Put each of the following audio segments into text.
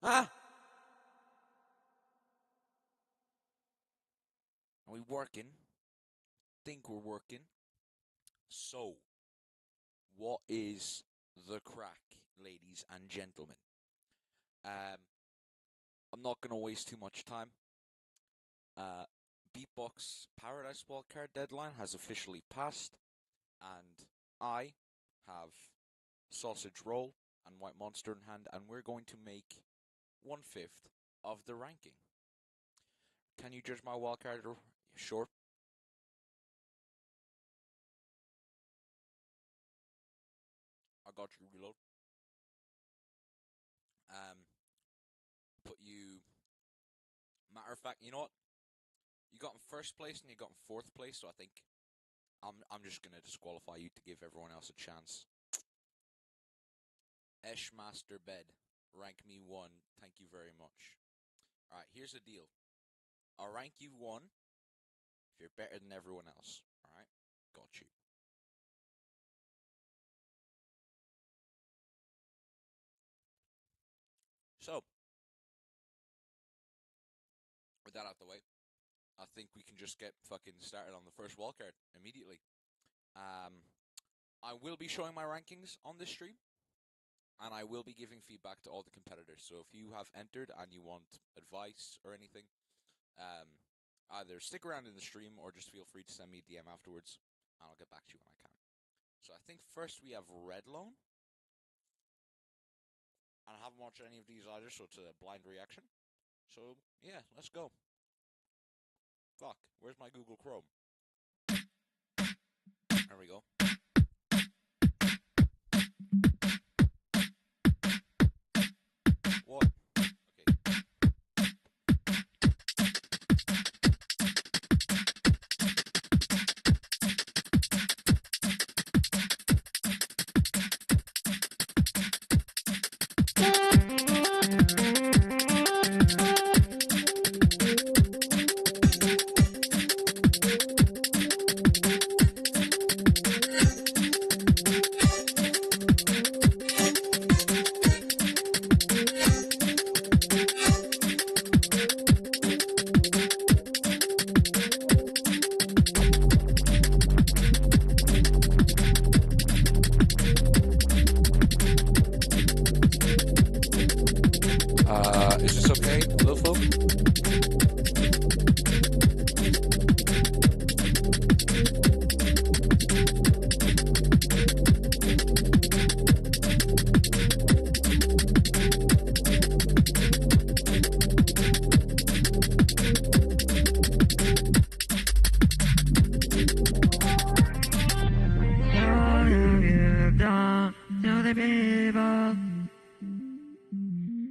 Ah! Are we working? Think we're working. So, what is the crack, ladies and gentlemen? I'm not gonna waste too much time. Beatbox Paradise Wildcard deadline has officially passed, and I have sausage roll and white monster in hand, and we're going to make 1/5 of the ranking. Can you judge my wildcard? Sure. I got you. Reload. Put you. Matter of fact, you know what? You got in first place and you got in fourth place, so I think I'm just gonna disqualify you to give everyone else a chance. Edmaster bed, rank me 1. Thank you very much. All right, here's the deal. I'll rank you 1 if you're better than everyone else. All right, got you. So, with that out the way, I think we can just get fucking started on the first wildcard immediately. I will be showing my rankings on this stream, and I will be giving feedback to all the competitors. So if you have entered and you want advice or anything, either stick around in the stream or just feel free to send me a DM afterwards, and I'll get back to you when I can. So I think first we have Red Loan. And I haven't watched any of these either, so it's a blind reaction. So, yeah, let's go. Fuck, where's my Google Chrome? There we go. What? Okay. Is this okay, little folk?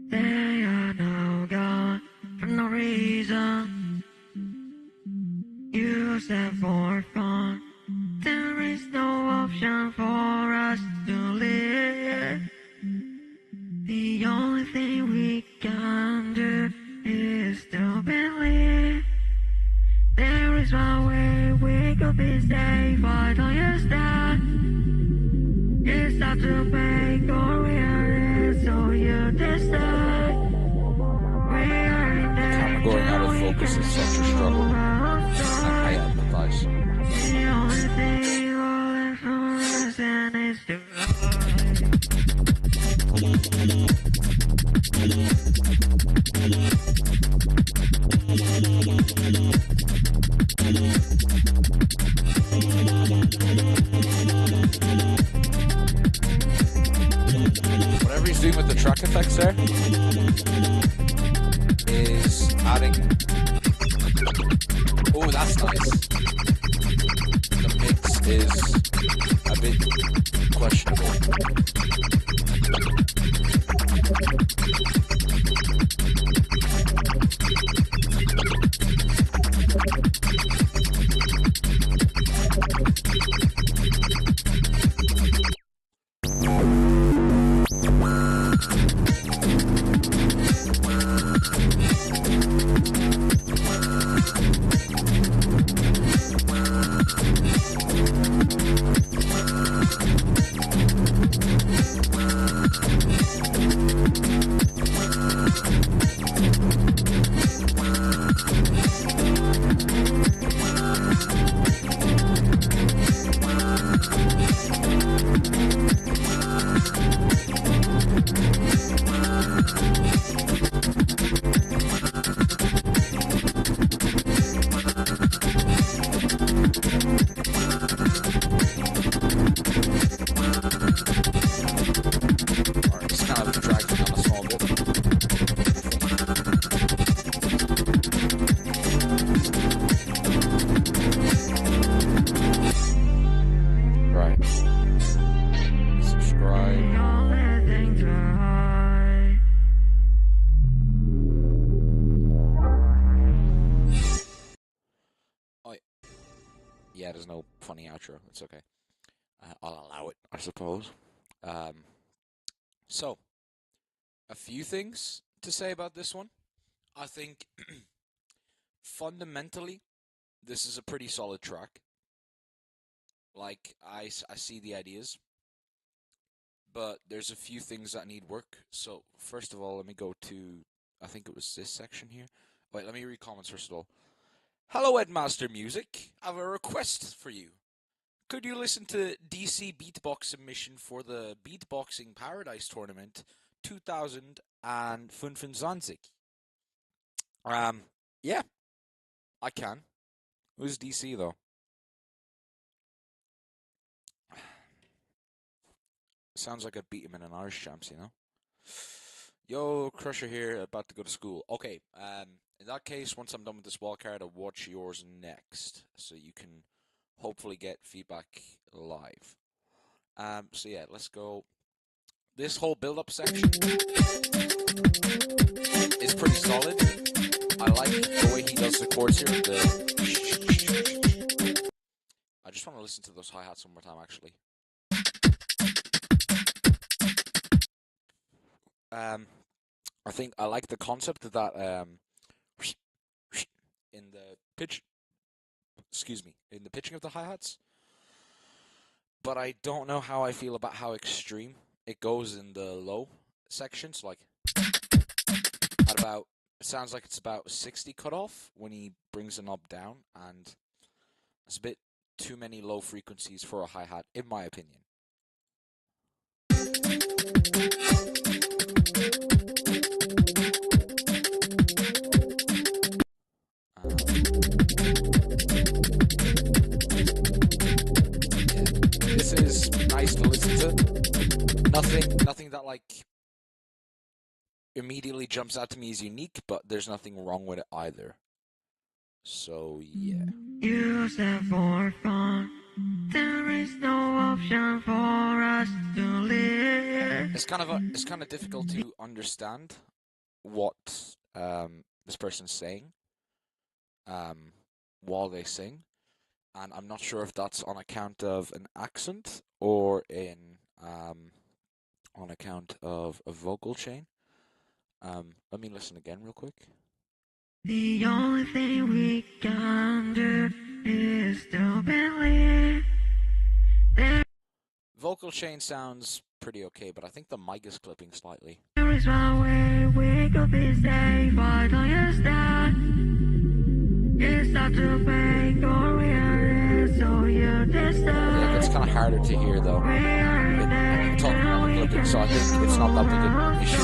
They are now gone for no reason. Use them for fun. There is no option for us to live. The only thing we can do is to believe. There is one way we could be safe. Why don't you start? It's time to make or we are it, so you decide. We are in danger. Going out of focus is such a struggle. I empathize. The only thing all left for us and is to Whatever he's doing with the track effects there is adding. Oh, that's nice. The mix is a bit questionable. outro. It's okay. I'll allow it, I suppose. So, a few things to say about this one. I think fundamentally, this is a pretty solid track. Like, I see the ideas, but there's a few things that need work. So, first of all, let me go to, I think it was this section here. Wait, let me read comments first of all. Hello, Edmaster Music. I have a request for you. Could you listen to DC Beatbox submission for the Beatboxing Paradise Tournament 2025? Yeah, I can. Who's DC though? Sounds like I beat him in an Irish champs, you know? Yo, Crusher here, about to go to school. Okay, in that case, once I'm done with this wildcard, I'll watch yours next, so you can hopefully get feedback live. So yeah, let's go. This whole build-up section is pretty solid. I like the way he does the chords here. I just want to listen to those hi-hats one more time, actually. I think I like the concept of that in the pitch. Excuse me, in the pitching of the hi-hats. But I don't know how I feel about how extreme it goes in the low sections. Like at about, it sounds like it's about 60 cutoff when he brings the knob down, and it's a bit too many low frequencies for a hi-hat, in my opinion. This is nice to listen to. Nothing that like immediately jumps out to me as unique, but there's nothing wrong with it either. So yeah. Use that for fun. There is no option for us to live. It's kind of difficult to understand what this person's saying while they sing, and I'm not sure if that's on account of an accent or on account of a vocal chain. Let me listen again real quick. The only thing we can do is to believe. Vocal chain sounds pretty okay, but I think the mic is clipping slightly. There is one way we could be safe. Why don't you stand? It's not to make or we are so you disturb. Yeah, it's kind of harder to hear though. I'm talking about the clipping, so I think it's not that big an issue.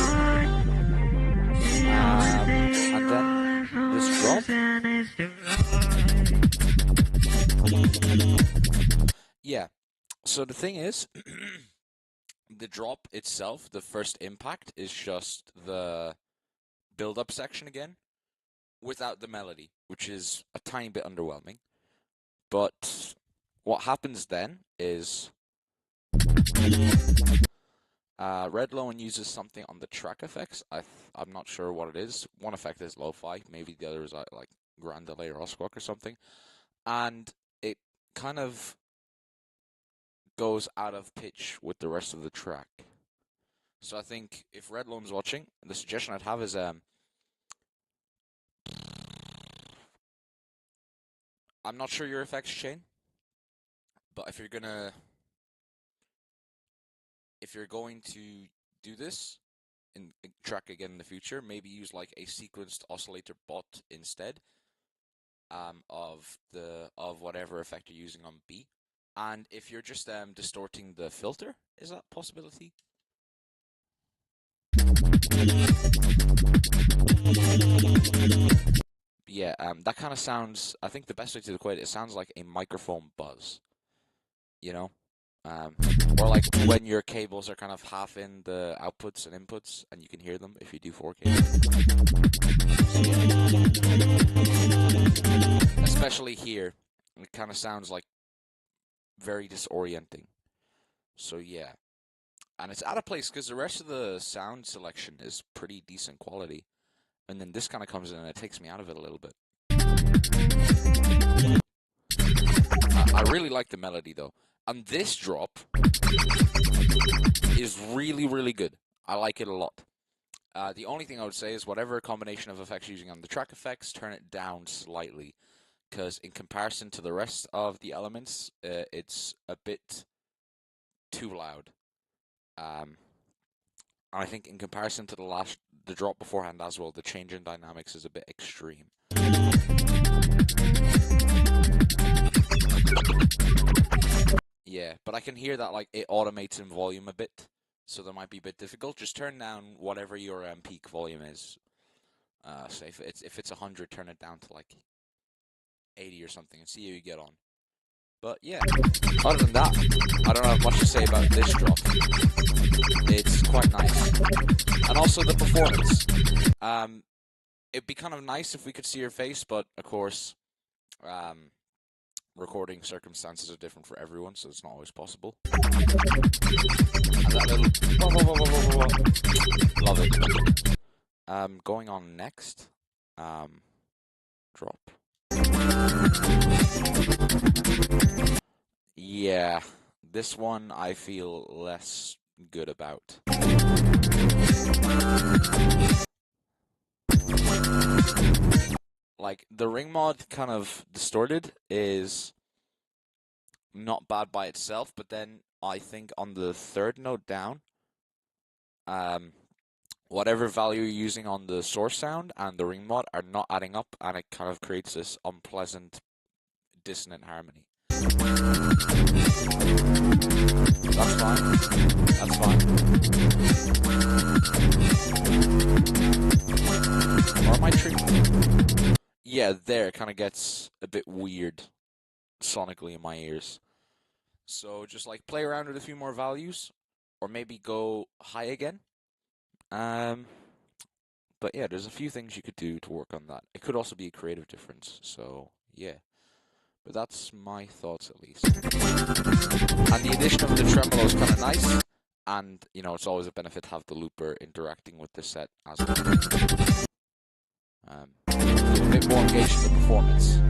And then this drop. Yeah. So the thing is, the drop itself, the first impact, is just the build-up section again, without the melody, which is a tiny bit underwhelming. But what happens then is Redlow uses something on the track effects. I'm not sure what it is. One effect is lo-fi, maybe the other is like grand delay or Osquawk or something, and it kind of goes out of pitch with the rest of the track. So I think if Redlone's watching, the suggestion I'd have is I'm not sure your effects chain, but if you're going to do this in track again in the future, maybe use like a sequenced oscillator bot instead of whatever effect you're using on B. And if you're just distorting the filter, is that a possibility? Yeah, that kind of sounds, I think the best way to equate it sounds like a microphone buzz, you know? Or like when your cables are kind of half in the outputs and inputs, and you can hear them if you do 4K. Especially here, it kind of sounds like very disorienting. So yeah. And it's out of place because the rest of the sound selection is pretty decent quality. And then this kind of comes in and it takes me out of it a little bit. I really like the melody though. And this drop is really, really good. I like it a lot. The only thing I would say is whatever combination of effects you're using on the track effects, turn it down slightly. Because in comparison to the rest of the elements, it's a bit too loud. I think in comparison to the drop beforehand as well, the change in dynamics is a bit extreme. Yeah, but I can hear that like it automates in volume a bit, so that might be a bit difficult. Just turn down whatever your peak volume is. Say if it's 100, turn it down to like 80 or something, and see how you get on. But yeah, other than that, I don't have much to say about this drop. It's quite nice, and also the performance. It'd be kind of nice if we could see your face, but of course, recording circumstances are different for everyone, so it's not always possible. And that little love it. Going on next, drop. Yeah, this one I feel less good about. Like, the ring mod kind of distorted is not bad by itself, but then I think on the third note down, whatever value you're using on the source sound and the ring mod are not adding up, and it kind of creates this unpleasant, dissonant harmony. That's fine. That's fine. Or am I tripping? Yeah, there it kind of gets a bit weird sonically in my ears. So just like play around with a few more values, or maybe go high again. But yeah, there's a few things you could do to work on that. It could also be a creative difference. So yeah. But that's my thoughts, at least. And the addition of the tremolo is kind of nice. And, you know, it's always a benefit to have the looper interacting with the set as well. A bit more engaged in the performance.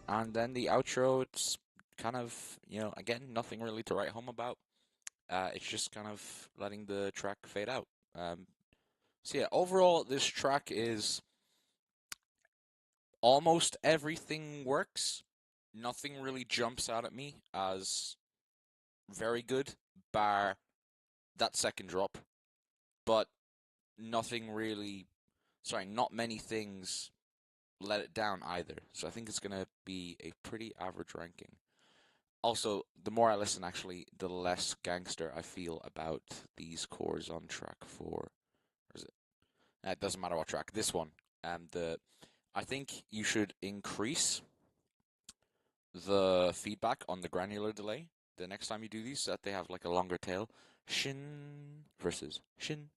And then the outro, it's kind of, you know, again, nothing really to write home about. It's just kind of letting the track fade out. So yeah, overall, this track is almost everything works. Nothing really jumps out at me as very good, bar that second drop. But nothing really, not many things let it down either. So I think it's going to be a pretty average ranking. Also, the more I listen, actually, the less gangster I feel about these chords on track 4. Or is it? It doesn't matter what track. This one. I think you should increase the feedback on the granular delay the next time you do these, so that they have like a longer tail. Shin versus shin.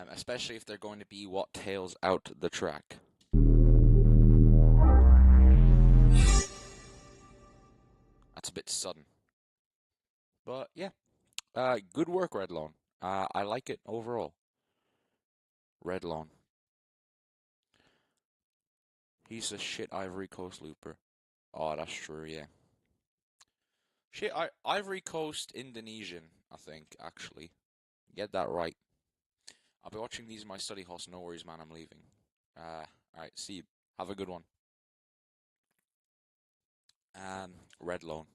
Especially if they're going to be what tails out the track. That's a bit sudden. But yeah, good work, Redlawn. I like it overall. Redlawn. He's a shit Ivory Coast looper. Oh, that's true, yeah. Shit, Ivory Coast Indonesian, I think, actually. Get that right. I'll be watching these in my study hall, so no worries, man, I'm leaving. Alright, see you. Have a good one. Redlawn.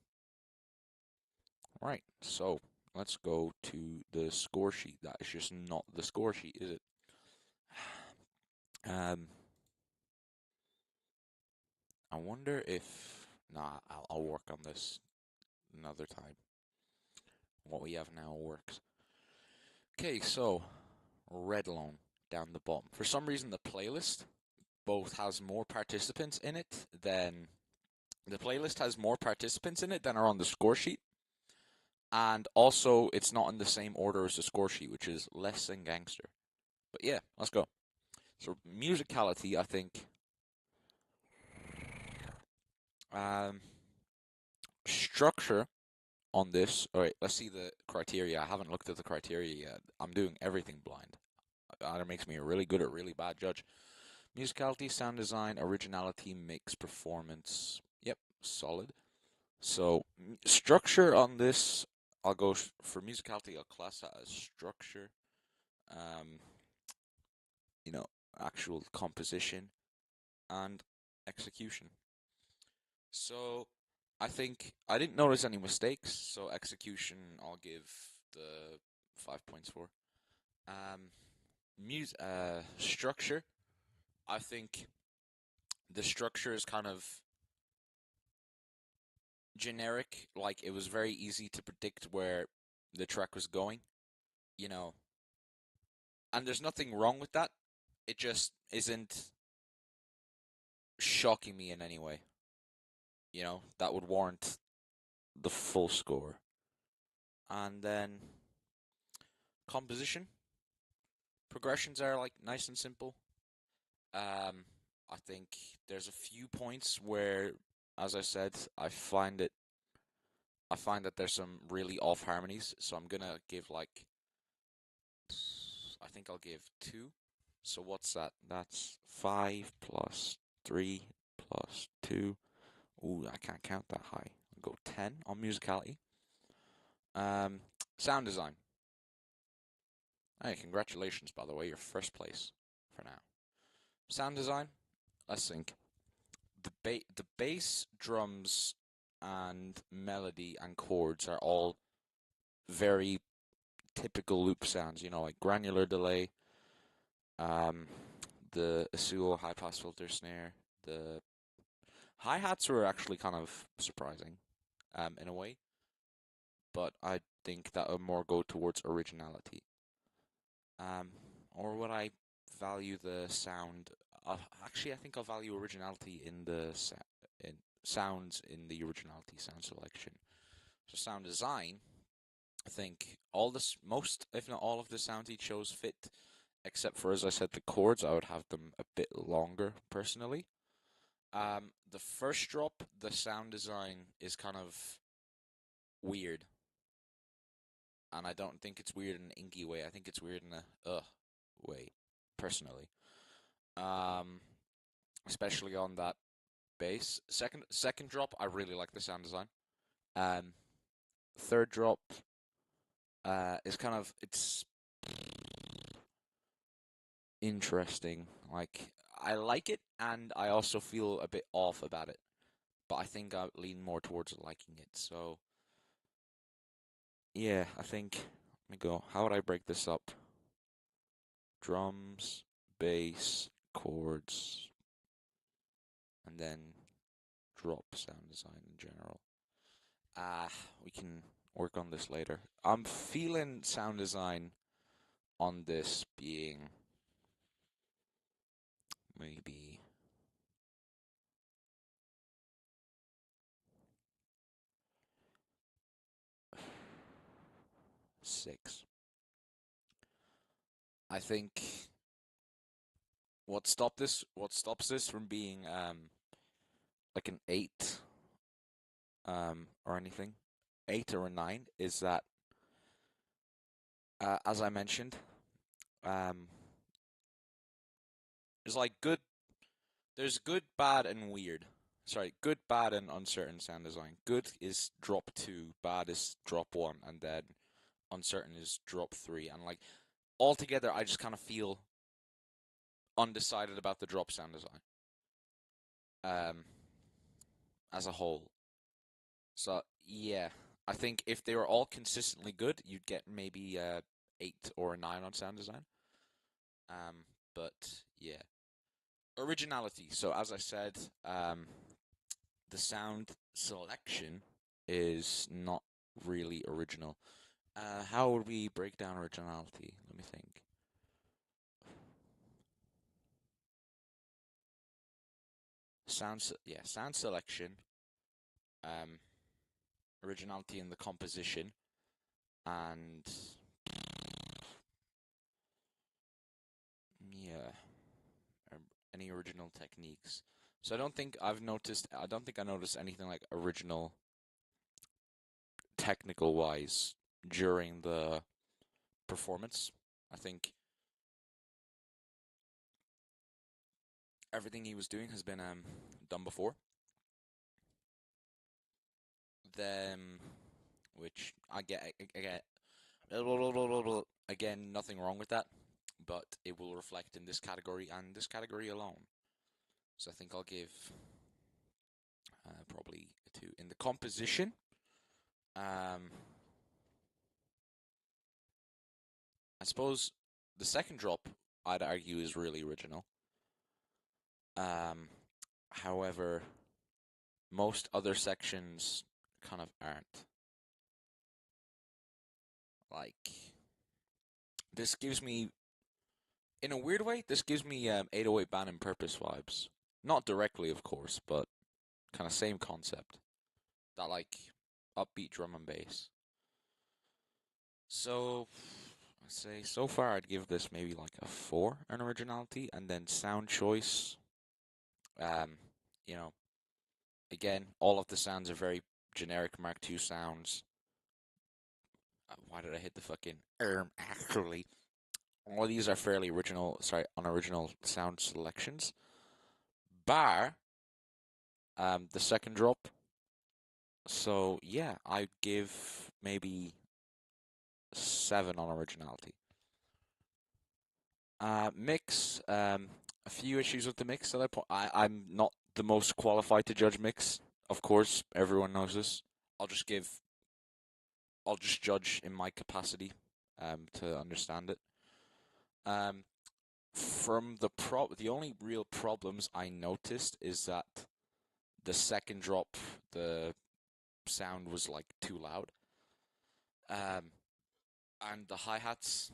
Right, so let's go to the score sheet. That is just not the score sheet, is it? I wonder if... Nah, I'll work on this another time. What we have now works. Okay, so Redlawn down the bottom. For some reason, the playlist both has more participants in it than... The playlist has more participants in it than are on the score sheet. And also, it's not in the same order as the score sheet, which is less than gangster. But yeah, let's go. So, musicality, I think. Structure, on this. All right, let's see the criteria. I haven't looked at the criteria yet. I'm doing everything blind. Either makes me a really good or really bad judge. Musicality, sound design, originality, mix, performance. Yep, solid. So structure on this, I'll go for musicality. I'll class that as structure. Um, you know, actual composition and execution. So I think I didn't notice any mistakes. So execution, I'll give the 5 points for. Um, structure. I think the structure is kind of generic. Like it was very easy to predict where the track was going. You know, and there's nothing wrong with that. It just isn't shocking me in any way. That would warrant the full score. And then composition. Progressions are like nice and simple. I think there's a few points where, as I said, I find that there's some really off harmonies, so I'm gonna give I think I'll give 2. So what's that? That's 5 plus 3 plus 2. Ooh, I can't count that high. I'll go 10 on musicality. Um, Sound design. Hey, congratulations, by the way, you're first place for now. Sound design, let's think. The bass, drums, and melody and chords are all very typical loop sounds, like granular delay, um, the Asuo high pass filter snare, the hi-hats were actually kind of surprising, in a way, but I think that would more go towards originality. Um, or would I value the sound? Actually, I think I'll value originality in sounds in the originality sound selection. So sound design, I think most, if not all of the sounds he chose fit, except for, as I said, the chords. I would have them a bit longer personally. The first drop, the sound design is kind of weird, and I don't think it's weird in an inky way. I think it's weird in a way, personally. Um, Especially on that bass. Second drop, I really like the sound design. Um, Third drop, is kind of it's interesting. Like I like it, and I also feel a bit off about it. But I think I lean more towards liking it. So yeah, I think let me go. How would I break this up? Drums, bass, chords, and then drop sound design in general. We can work on this later. I'm feeling sound design on this being maybe 6. I think what stops this from being like an 8 or anything, 8 or a 9, is that as I mentioned, um there's like there's good, bad, and weird. Sorry, good, bad, and uncertain sound design. Good is drop 2, bad is drop 1, and then uncertain is drop 3. And like altogether, I just kind of feel undecided about the drop sound design um, as a whole. So yeah, I think if they were all consistently good, you'd get maybe 8 or a 9 on sound design. But yeah, originality. So as I said, the sound selection is not really original. How would we break down originality? Let me think. Sound selection, um, originality in the composition, and yeah, any original techniques. So I don't think I noticed anything like original technical wise during the performance. I think everything he was doing has been done before. Then, which I get again, nothing wrong with that, but it will reflect in this category and this category alone. So I think I'll give probably a 2 in the composition. I suppose the second drop, I'd argue, is really original. However, most other sections kind of aren't. Like, this gives me, in a weird way, this gives me 808 Band and Purpose vibes. Not directly, of course, but kind of same concept. That, like, upbeat drum and bass. So, I'd say so far I'd give this maybe like a 4 in originality, and then sound choice. You know, again, all of the sounds are very generic Mark II sounds. Why did I hit the fucking actually? All of these are fairly unoriginal sound selections. Bar the second drop. So yeah, I'd give maybe 7 on originality. Mix, a few issues with the mix that I'm not the most qualified to judge mix. Of course, everyone knows this. I'll just judge in my capacity, to understand it. From the only real problems I noticed is that the second drop, the sound was like too loud. And the hi-hats,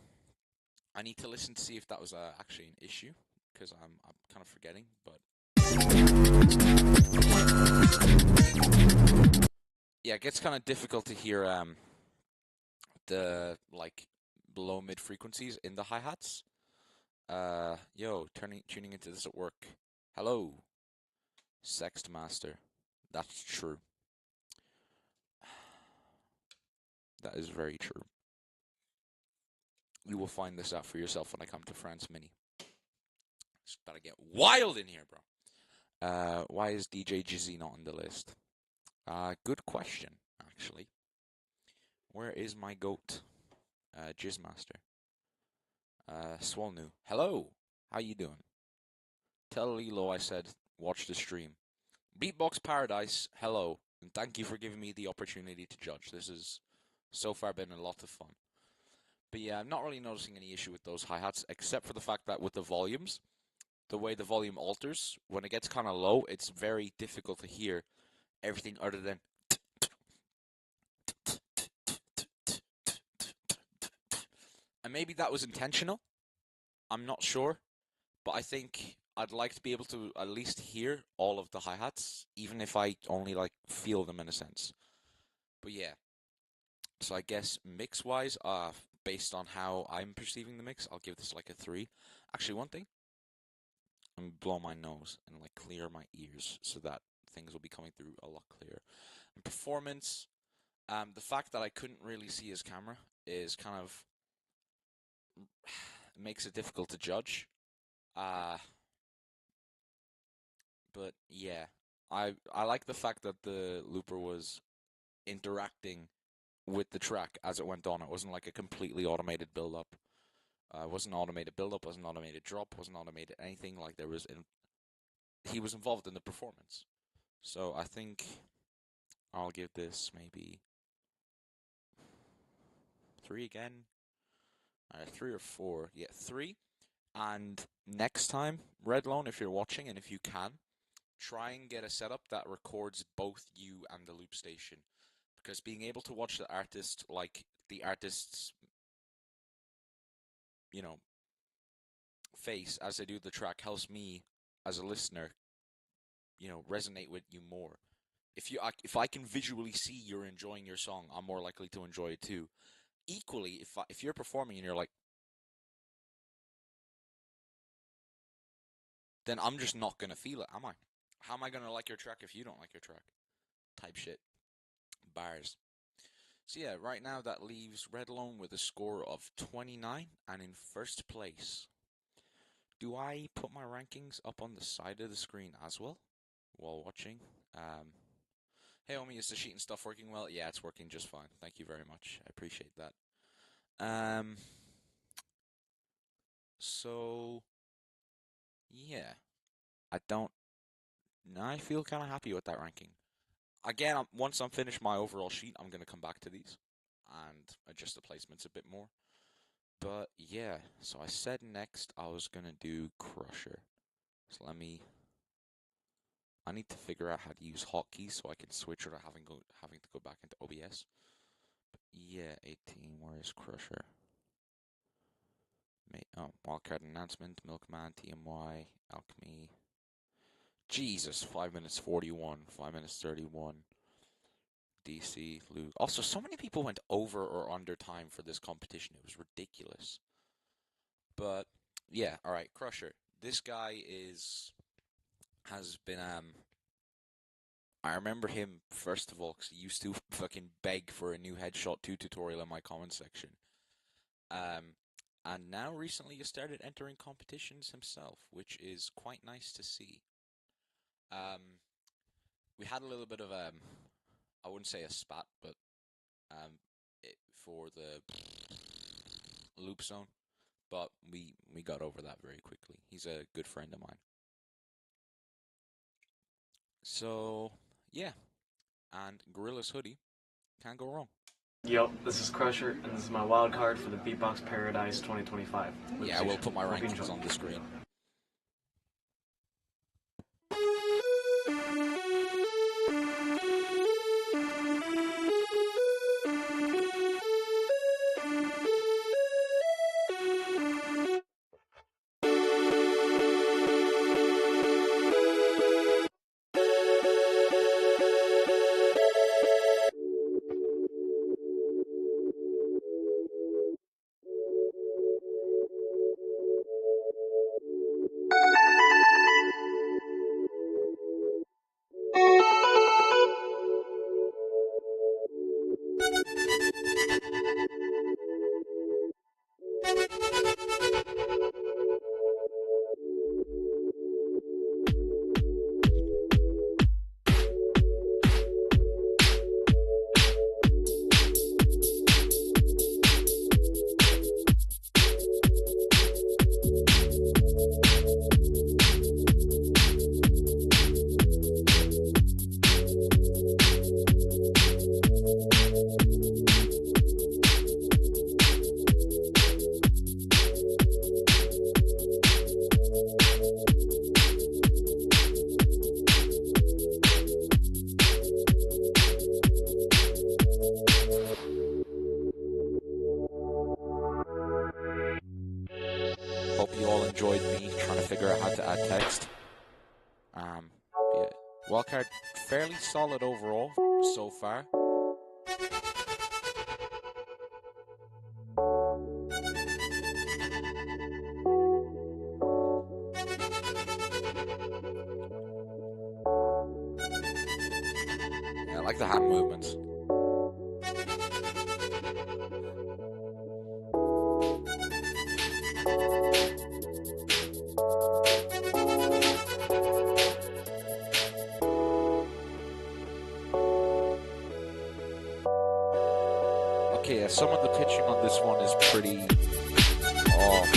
I need to listen to see if that was actually an issue, because I'm kind of forgetting, but yeah, it gets kind of difficult to hear the like below mid frequencies in the hi-hats. Tuning into this at work. Hello, Edmaster. That's true. That is very true. You will find this out for yourself when I come to France Mini. It's about to get wild in here, bro. Why is DJ Jizzy not on the list? Good question, actually. Where is my goat? Jizzmaster. Swolnu. Hello. How you doing? Tell Lilo I said watch the stream. Beatbox Paradise. Hello, and thank you for giving me the opportunity to judge. This has so far been a lot of fun. But yeah, I'm not really noticing any issue with those hi-hats, except for the fact that with the volumes, the way the volume alters, when it gets kind of low, it's very difficult to hear everything other than. And maybe that was intentional. I'm not sure. But I think I'd like to be able to at least hear all of the hi-hats, even if I only like feel them in a sense. But yeah. So I guess mix-wise, based on how I'm perceiving the mix, I'll give this like a 3. Actually, one thing, I'm gonna blow my nose and like clear my ears so that things will be coming through a lot clearer. And performance, the fact that I couldn't really see his camera is kind of makes it difficult to judge. But yeah, I like the fact that the looper was interacting with the track as it went on. It wasn't like a completely automated build-up. Wasn't automated build-up, wasn't automated drop, wasn't automated anything. Like he was involved in the performance. So I think I'll give this maybe 3 again. 3 or 4. Yeah, 3. And next time, Redlone, if you're watching and if you can, try and get a setup that records both you and the Loopstation. Because being able to watch the artist, like the artist's, face as they do the track helps me as a listener, resonate with you more. If I can visually see you're enjoying your song, I'm more likely to enjoy it too. Equally, if you're performing and you're like, then I'm just not gonna feel it, am I? How am I gonna like your track if you don't like your track? Type shit. Bars. So yeah, right now that leaves Red Alone with a score of 29 and in first place. Do I put my rankings up on the side of the screen as well while watching? Hey Omi, is the sheet and stuff working well? Yeah, it's working just fine. Thank you very much. I appreciate that. So yeah, I feel kind of happy with that ranking. Again, once I'm finished my overall sheet, I'm gonna come back to these and adjust the placements a bit more. But yeah, so I said next I was gonna do Crusher. So I need to figure out how to use hotkeys so I can switch without having to go back into OBS. But yeah, 18. Where is Crusher? Wildcard announcement, Milkman, TMY, Alchemy. Jesus, 5 minutes 41, 5 minutes 31. DC, Luke. Also, so many people went over or under time for this competition. It was ridiculous. But yeah, all right, Crusher. This guy has been I remember him first of all because he used to fucking beg for a new Headshot 2 tutorial in my comment section. And now recently he started entering competitions himself, which is quite nice to see. We had a little bit of I wouldn't say a spat, but for the loop zone, but we got over that very quickly. He's a good friend of mine. So yeah, and Gorilla's hoodie can't go wrong. Yo, this is Crusher, and this is my wild card for the Beatbox Paradise 2025. Yeah, I will put my rankings on the screen. Hope you all enjoyed me trying to figure out how to add text. Yeah, wildcard fairly solid overall so far. Yeah, I like the hand movements. Okay, yeah, some of the pitching on this one is pretty off.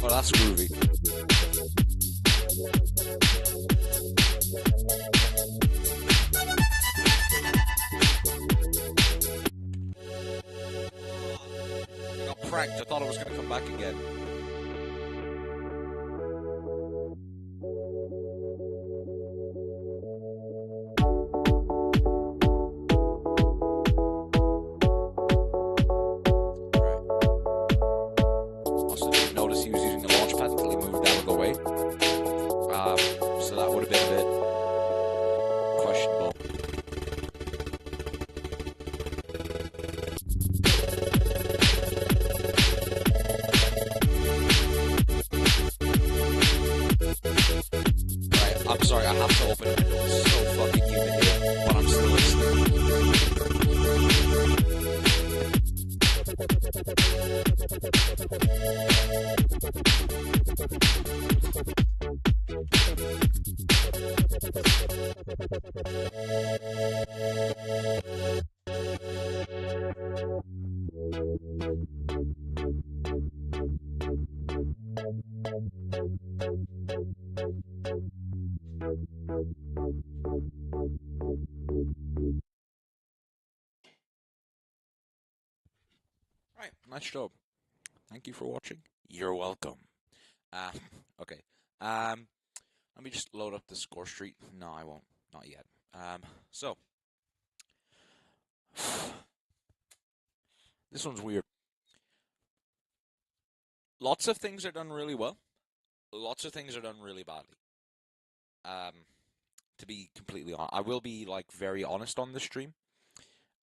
Oh, that's groovy. I got pranked. I thought I was going to come back again. He was using the launch pad until he moved out of the way. So that would have been a bit questionable. Right, nice job. Thank you for watching. You're welcome. Uh, okay. Let me just load up the score sheet. No, I won't. Not yet. So this one's weird. Lots of things are done really well. Lots of things are done really badly. To be completely honest, I will be like very honest on the stream.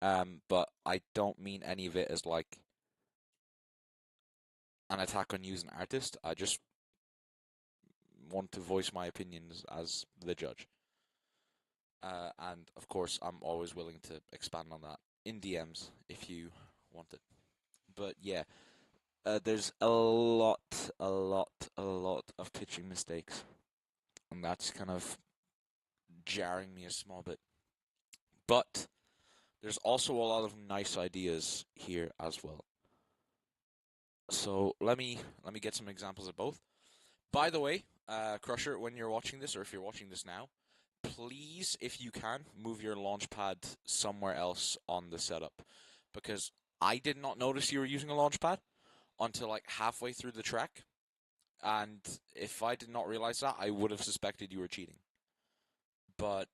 But I don't mean any of it as like an attack on you as an artist. I just want to voice my opinions as the judge. And of course, I'm always willing to expand on that in DMs if you want it. But yeah, there's a lot of pitching mistakes, and that's kind of jarring me a small bit. But there's also a lot of nice ideas here as well. So let me get some examples of both. By the way, Crusher, when you're watching this, or if you're watching this now, please, if you can, move your launchpad somewhere else on the setup, because I did not notice you were using a launchpad until like halfway through the track, and if I did not realize that, I would have suspected you were cheating. But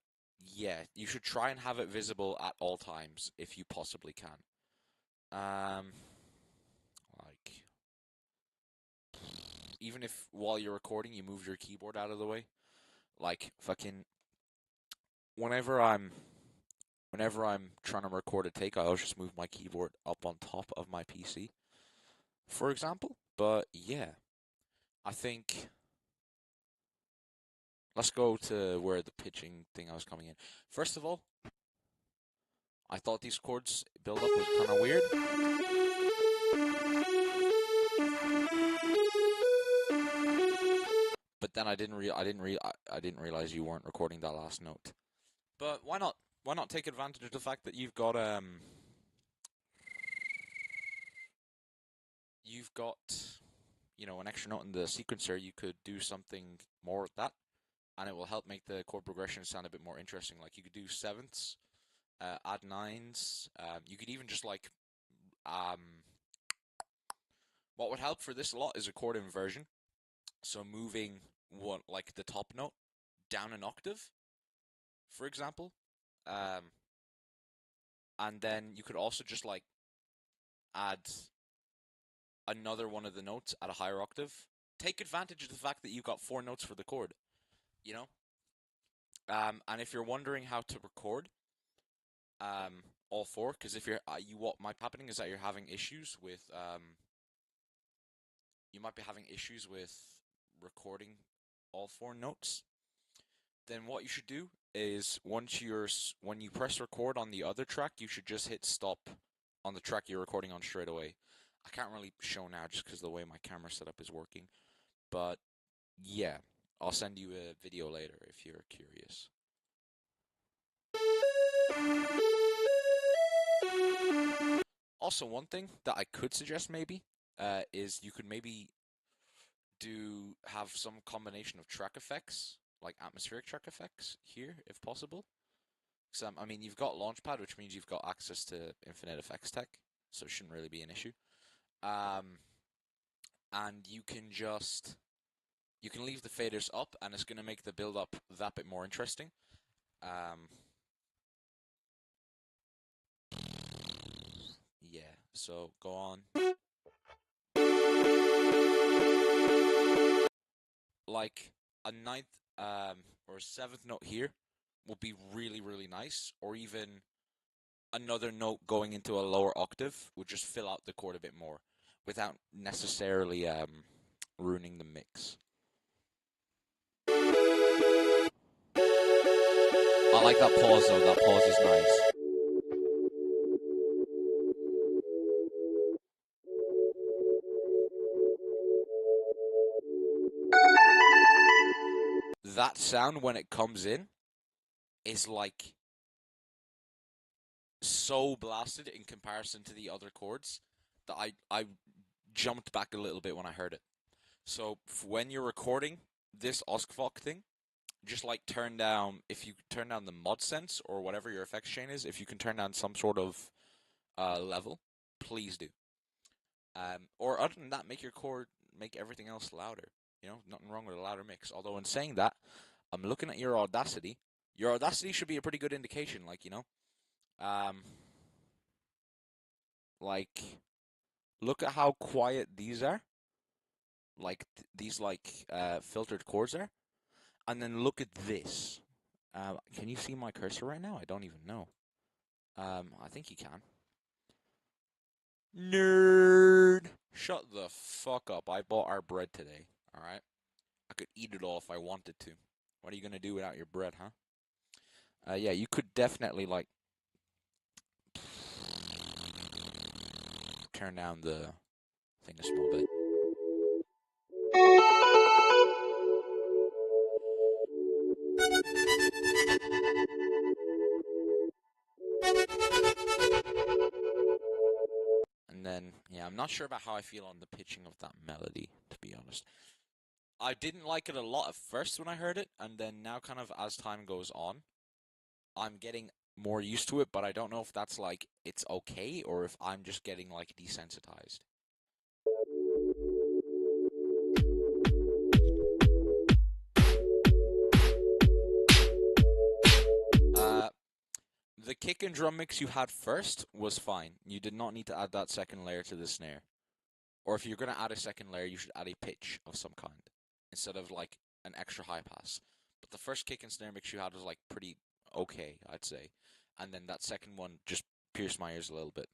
yeah, you should try and have it visible at all times if you possibly can. Like, even if while you're recording you move your keyboard out of the way, like fucking whenever I'm trying to record a take, I always just move my keyboard up on top of my PC, for example. But yeah, I think let's go to where the pitching thing I was coming in. First of all, I thought these chords build up was kind of weird. But then I didn't realize you weren't recording that last note. But why not? Why not take advantage of the fact that you've got an extra note in the sequencer. You could do something more with that, and it will help make the chord progression sound a bit more interesting. Like you could do sevenths, add nines. You could even just like what would help for this a lot is a chord inversion. So moving like the top note down an octave, for example. And then you could also just like add another one of the notes at a higher octave. Take advantage of the fact that you've got 4 notes for the chord, you know? And if you're wondering how to record all 4, because if what might be happening is that you're having issues with you might be having issues with recording all 4 notes. Then what you should do is when you press record on the other track, you should just hit stop on the track you're recording on straight away. I can't really show now just because the way my camera setup is working. But yeah, I'll send you a video later if you're curious. Also, one thing that I could suggest maybe is you could maybe have some combination of track effects, like atmospheric track effects here, if possible. So, I mean, you've got Launchpad, which means you've got access to infinite effects tech, so it shouldn't really be an issue. And you can leave the faders up, and it's going to make the build up that bit more interesting. Yeah, so go on. Like a ninth or a 7th note here will be really, really nice, or even another note going into a lower octave would just fill out the chord a bit more without necessarily ruining the mix. I like that pause though, that pause is nice. that sound when it comes in is like so blasted in comparison to the other chords that I jumped back a little bit when I heard it. So when you're recording this Oskvok thing, just like if you turn down the mod sense or whatever your effects chain is, if you can turn down some sort of level, please do. Or other than that, make everything else louder. You know, nothing wrong with a louder mix. Although in saying that, I'm looking at your Audacity. Your Audacity should be a pretty good indication, like, you know. Like, look at how quiet these are. Like, these, like, filtered chords are. And then look at this. Can you see my cursor right now? I don't even know. I think you can. Nerd! Shut the fuck up. I bought our bread today, alright? I could eat it all if I wanted to. What are you gonna do without your bread, huh? Yeah, you could definitely, like, turn down the thing a small bit. And then, yeah, I'm not sure about how I feel on the pitching of that melody, to be honest. I didn't like it a lot at first when I heard it, and then now kind of as time goes on, I'm getting more used to it, but I don't know if that's like, it's okay, or if I'm just getting like desensitized. The kick and drum mix you had first was fine. You did not need to add that second layer to the snare. Or if you're going to add a second layer, you should add a pitch of some kind, instead of like an extra high pass. But the first kick and snare mix you had was like pretty okay, I'd say. And then that second one just pierced my ears a little bit.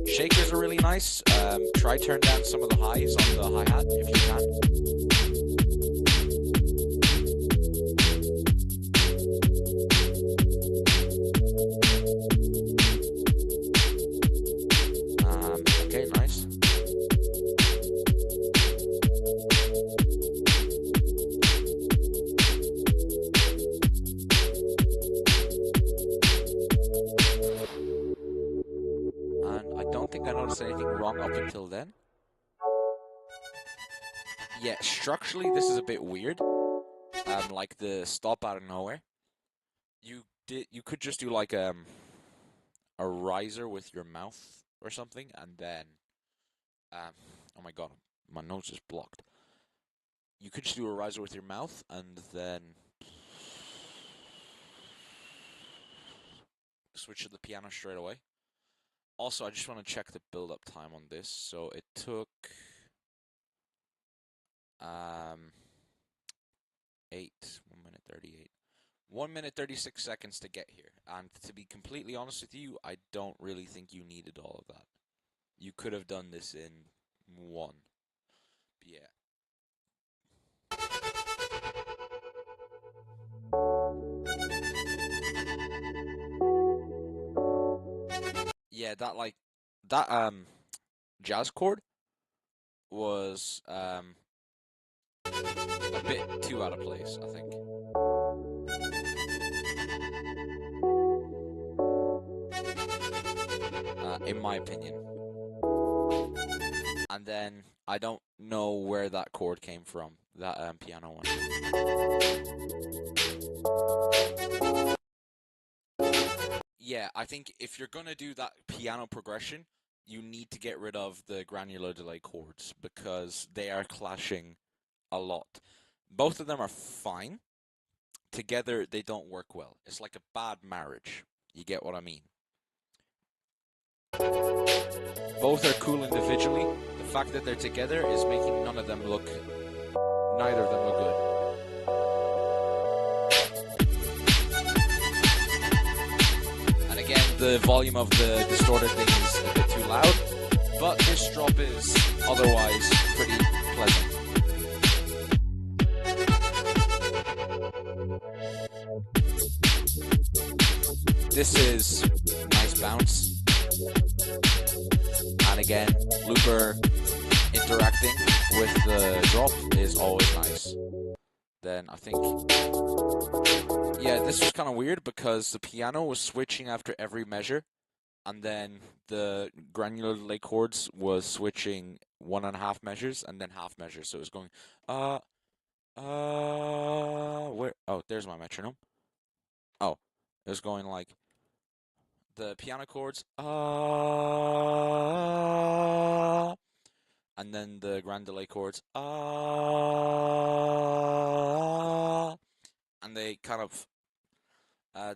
Shakers are really nice. Try turn down some of the highs on the hi-hat if you can. Okay, nice. And I don't think I noticed anything wrong up until then. Yeah, structurally this is a bit weird. Like the stop out of nowhere. You could just do like a riser with your mouth or something, and then oh my god, my nose is blocked. You could just do a riser with your mouth and then switch to the piano straight away. Also, I just want to check the build-up time on this. So it took 1 minute 38. 1 minute 36 seconds to get here. And to be completely honest with you, I don't really think you needed all of that. You could have done this in one. But yeah. Yeah, that jazz chord was a bit too out of place, I think. In my opinion. And then I don't know where that chord came from, that piano one. Yeah, I think if you're gonna do that piano progression, you need to get rid of the granular delay chords because they are clashing a lot. Both of them are fine. Together, they don't work well. It's like a bad marriage. You get what I mean? Both are cool individually. The fact that they're together is making neither of them look good. And again, the volume of the distorted thing is a bit too loud, but this drop is otherwise pretty pleasant. This is nice bounce. And again, looper interacting with the drop is always nice. Then I think, yeah, this was kind of weird because the piano was switching after every measure, and then the granular delay chords was switching 1.5 measures and then half measures. So it was going, where? Oh, there's my metronome. Oh, it was going like the piano chords, and then the grand delay chords, and they kind of,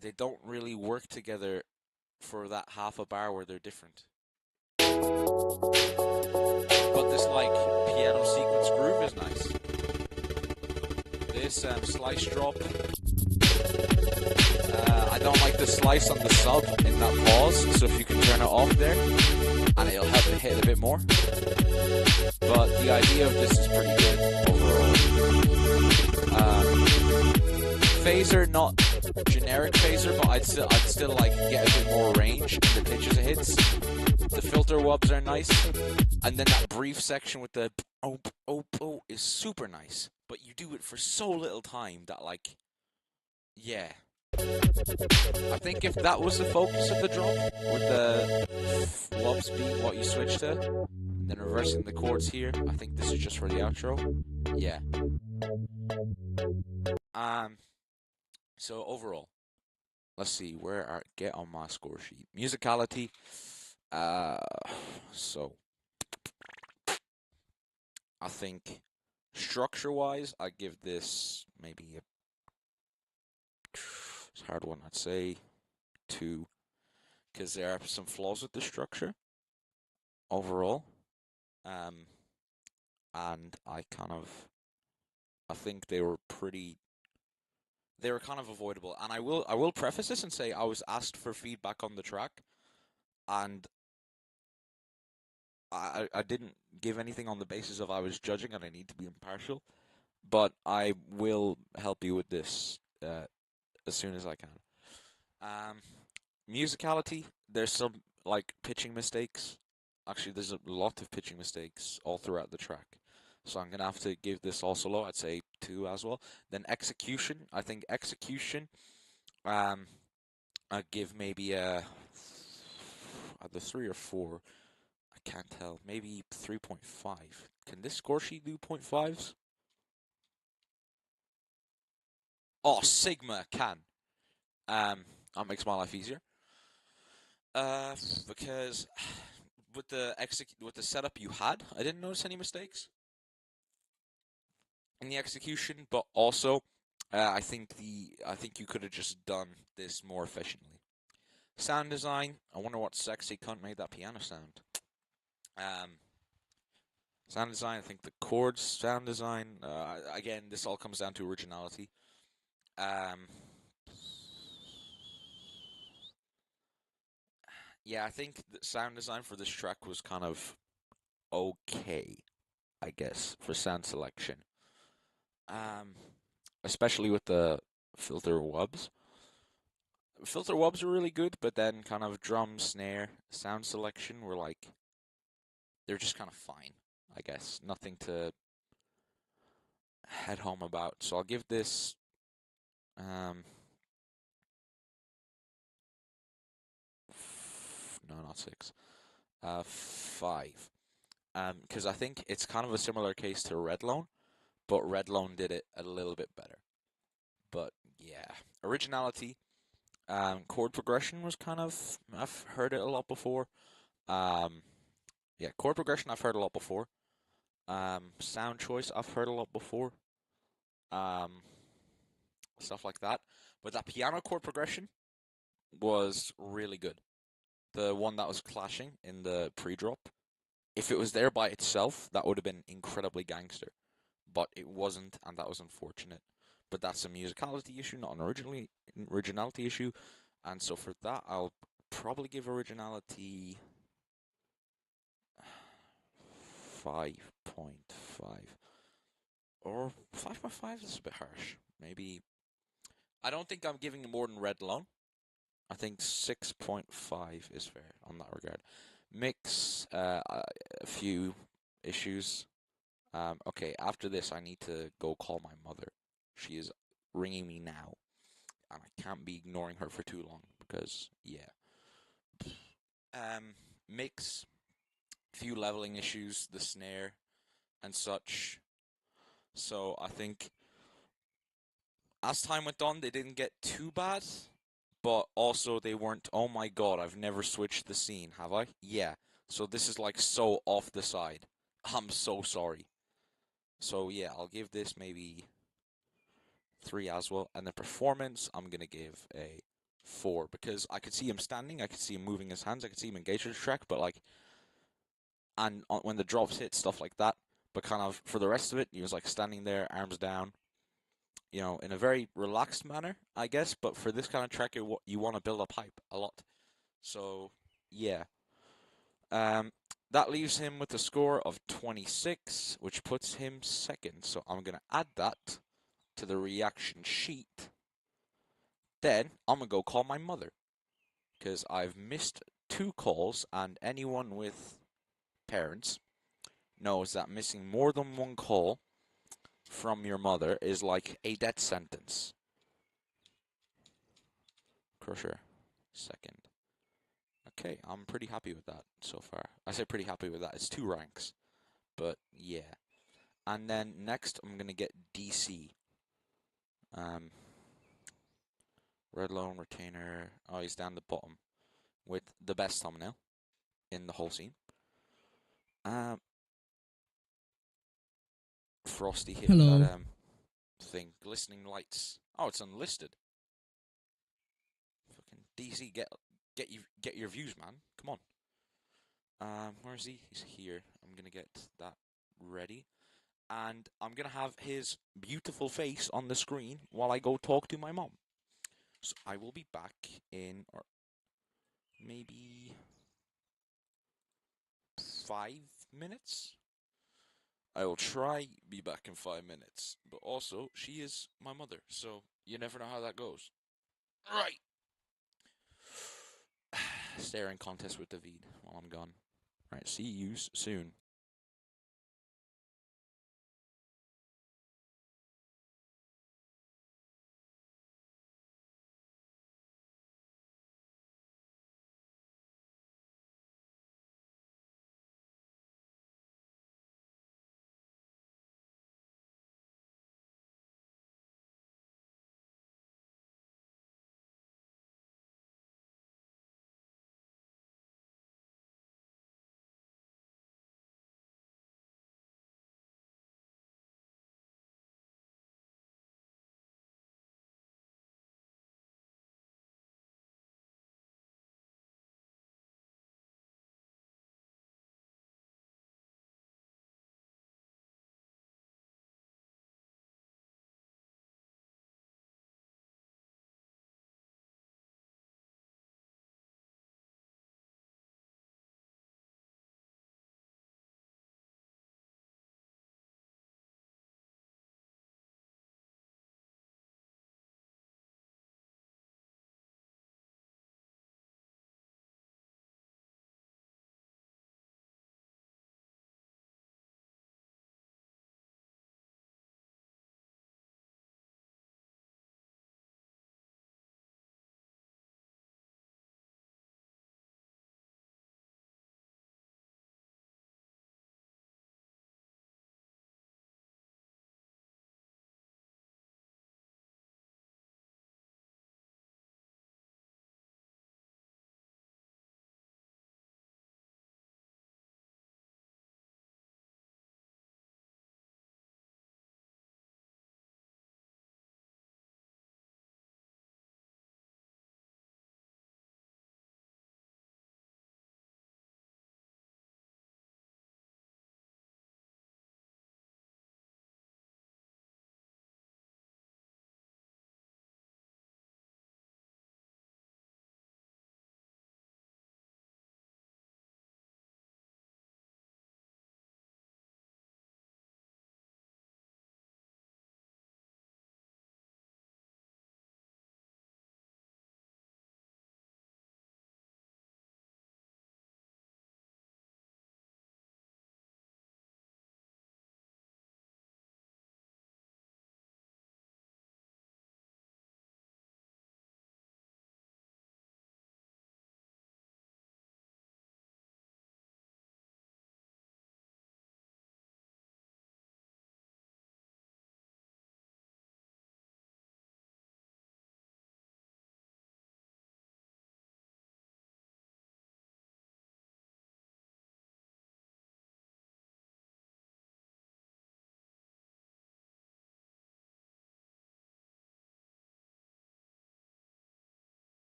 they don't really work together for that half a bar where they're different. But this like piano sequence groove is nice. This slice drop, I don't like the slice on the sub in that pause, so if you can turn it off there, and it'll help it hit a bit more. But the idea of this is pretty good overall. Phaser, not generic phaser, but I'd still like get a bit more range in the pitches it hits. The filter wubs are nice, and then that brief section with the oh is super nice. But you do it for so little time that like, yeah. I think if that was the focus of the drop, with the wubs being what you switch to, and then reversing the chords here, I think this is just for the outro. Yeah. So overall, let's see where I get on my score sheet. Musicality. So I think structure-wise, I give this maybe it's a hard one. I'd say 2, because there are some flaws with the structure overall, and I think they were kind of avoidable. And I will preface this and say I was asked for feedback on the track, and I didn't give anything on the basis of I was judging and I need to be impartial, but I will help you with this as soon as I can. Musicality, there's some like pitching mistakes. Actually, there's a lot of pitching mistakes all throughout the track. So I'm gonna have to give this also low. I'd say 2 as well. Then execution, I think execution, I'd give maybe either 3 or 4. I can't tell. Maybe 3.5. Can this score sheet do 0.5s? Oh, Sigma can. That makes my life easier. Because with the setup you had, I didn't notice any mistakes in the execution, but also I think you could have just done this more efficiently. Sound design, I wonder what sexy cunt made that piano sound. Sound design, I think the chords sound design, again, this all comes down to originality. Yeah, I think the sound design for this track was kind of okay, I guess, for sound selection. Especially with the filter wubs. Filter wubs are really good, but then kind of drum, snare, sound selection were like, they're just kind of fine, I guess. Nothing to head home about. So I'll give this no, not 6. 5. Because I think it's kind of a similar case to Red Loan, but Red Loan did it a little bit better. But yeah, originality, chord progression was kind of, I've heard it a lot before. Yeah, chord progression I've heard a lot before. Sound choice I've heard a lot before. Stuff like that. But that piano chord progression was really good. The one that was clashing in the pre-drop. If it was there by itself, that would have been incredibly gangster. But it wasn't, and that was unfortunate. But that's a musicality issue, not an originality issue. And so for that, I'll probably give originality 5.5. Or 5.5 is a bit harsh. Maybe. I don't think I'm giving it more than Red Loan. I think 6.5 is fair on that regard. Mix, a few issues. Okay, after this, I need to go call my mother. She is ringing me now, and I can't be ignoring her for too long because, yeah. Mix, few leveling issues, the snare, and such. So I think as time went on, they didn't get too bad, but also they weren't, oh my god, I've never switched the scene, have I? Yeah. So this is like so off the side. I'm so sorry. So yeah, I'll give this maybe 3 as well. And the performance, I'm gonna give a 4 because I could see him standing, I could see him moving his hands, I could see him engage with the track, but like, and when the drops hit, stuff like that. But kind of for the rest of it, he was like standing there, arms down, in a very relaxed manner, I guess. But for this kind of track, you want to build up hype a lot. So yeah, um, that leaves him with a score of 26, which puts him second. So I'm gonna add that to the reaction sheet. Then I'm gonna go call my mother because I've missed 2 calls, and anyone with parents knows that missing more than 1 call from your mother is like a death sentence. Crusher, second. Okay, I'm pretty happy with that so far. I say pretty happy with that. It's 2 ranks, but yeah. And then next, I'm gonna get DC. Red Lone Retainer. Oh, he's down the bottom with the best thumbnail in the whole scene. Frosty hitting Hello. that thing. Glistening lights. Oh, it's unlisted. Fucking DC, get your views, man. Come on. Where is he? He's here. I'm gonna get that ready. And I'm gonna have his beautiful face on the screen while I go talk to my mom. So I will be back in maybe 5 minutes. I will try be back in 5 minutes, but also she is my mother, so you never know how that goes. Right. Staring contest with David while I'm gone. Right, see you soon.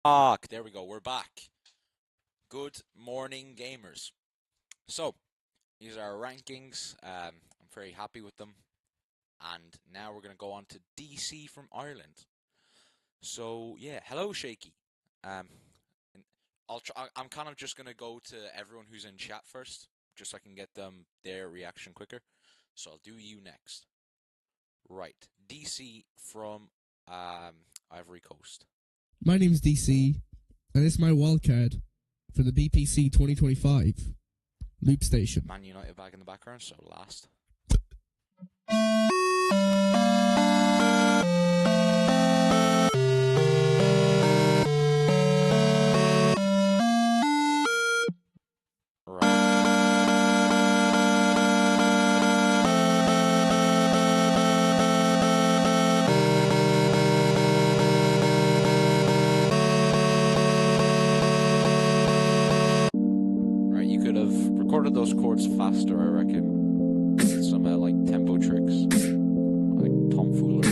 Fuck, there we go, we're back. Good morning, gamers. So, these are our rankings. I'm very happy with them. And now we're going to go on to DC from Ireland. So, yeah, hello, Shaky. Um, I'm kind of just going to go to everyone who's in chat first, just so I can get them their reaction quicker. So I'll do you next. Right, DC from Ivory Coast. My name's DC, and it's my wildcard for the BPC 2025 Loopstation. Man United back in the background, so last. Right, you could have recorded those chords faster, I reckon. Some like tempo tricks, like tomfoolery.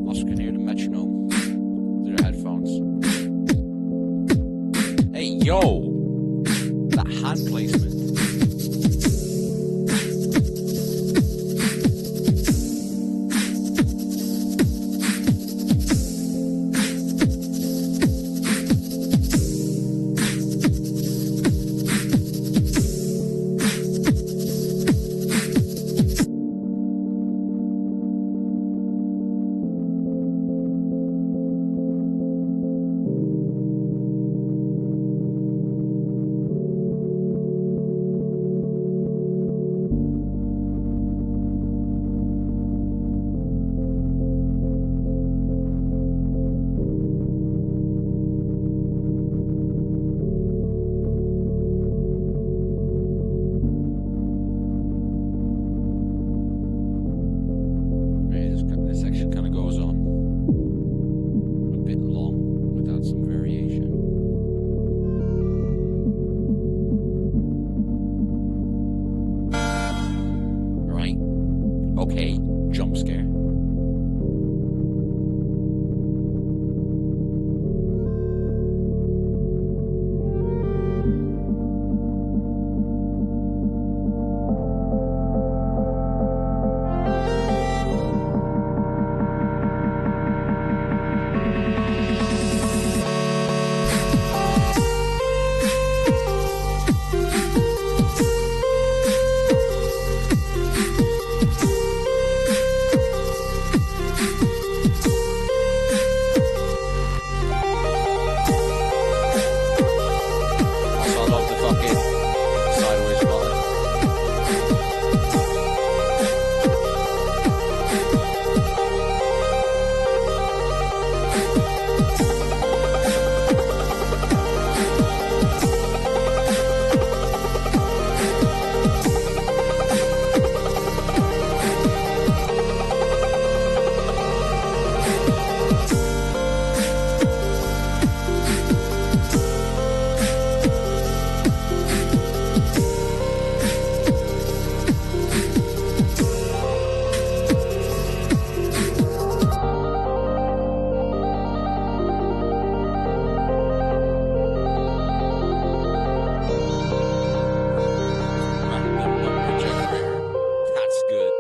Also can hear the metronome through the headphones. Hey, yo! That hand placement. This section kind of goes on a bit long without some variation. Right. Okay. Jump scare. Also, I love the fucking sideways button. Random number generator. That's good.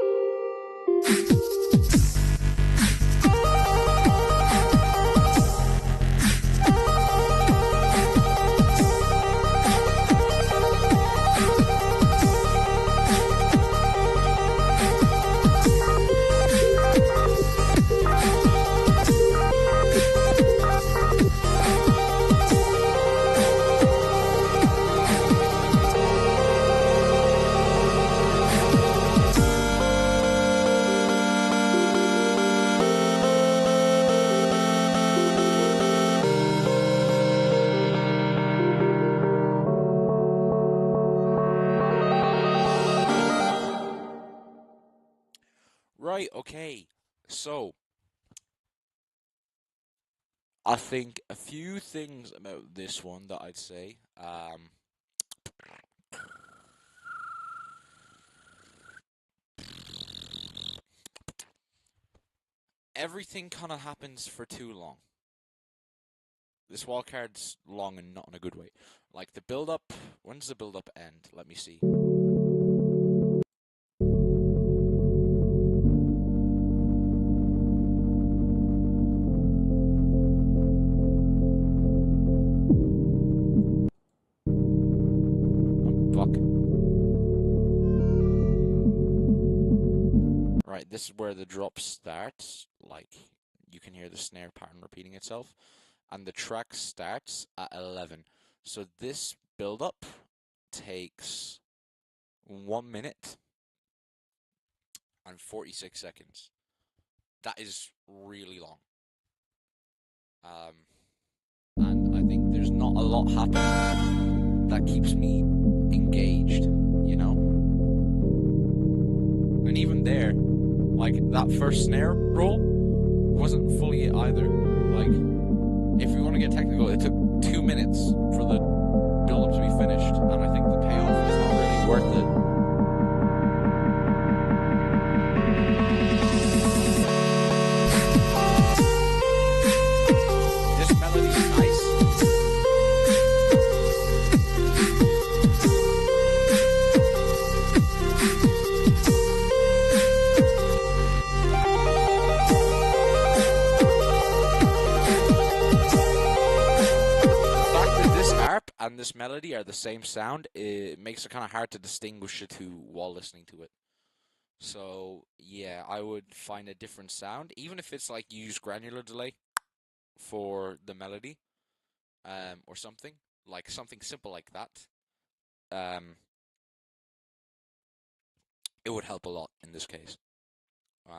Right, okay. So, I think a few things about this one that I'd say. everything kind of happens for too long. This wildcard's long and not in a good way. Like the build-up, when does the build-up end? Let me see. Fuck. Right, this is where the drop starts. Like, you can hear the snare pattern repeating itself. And the track starts at 11. So this build-up takes 1 minute and 46 seconds. That is really long. And I think there's not a lot happening that keeps me engaged, you know? And even there, like, that first snare roll wasn't fully it either. Like, if we want to get technical, it took 2 minutes for the build-up to be finished, and I think the payoff is not really worth it. This melody is nice. And this melody are the same sound, it makes it kind of hard to distinguish the two while listening to it. So, yeah, I would find a different sound, even if it's like use granular delay for the melody, or something simple like that. It would help a lot in this case. The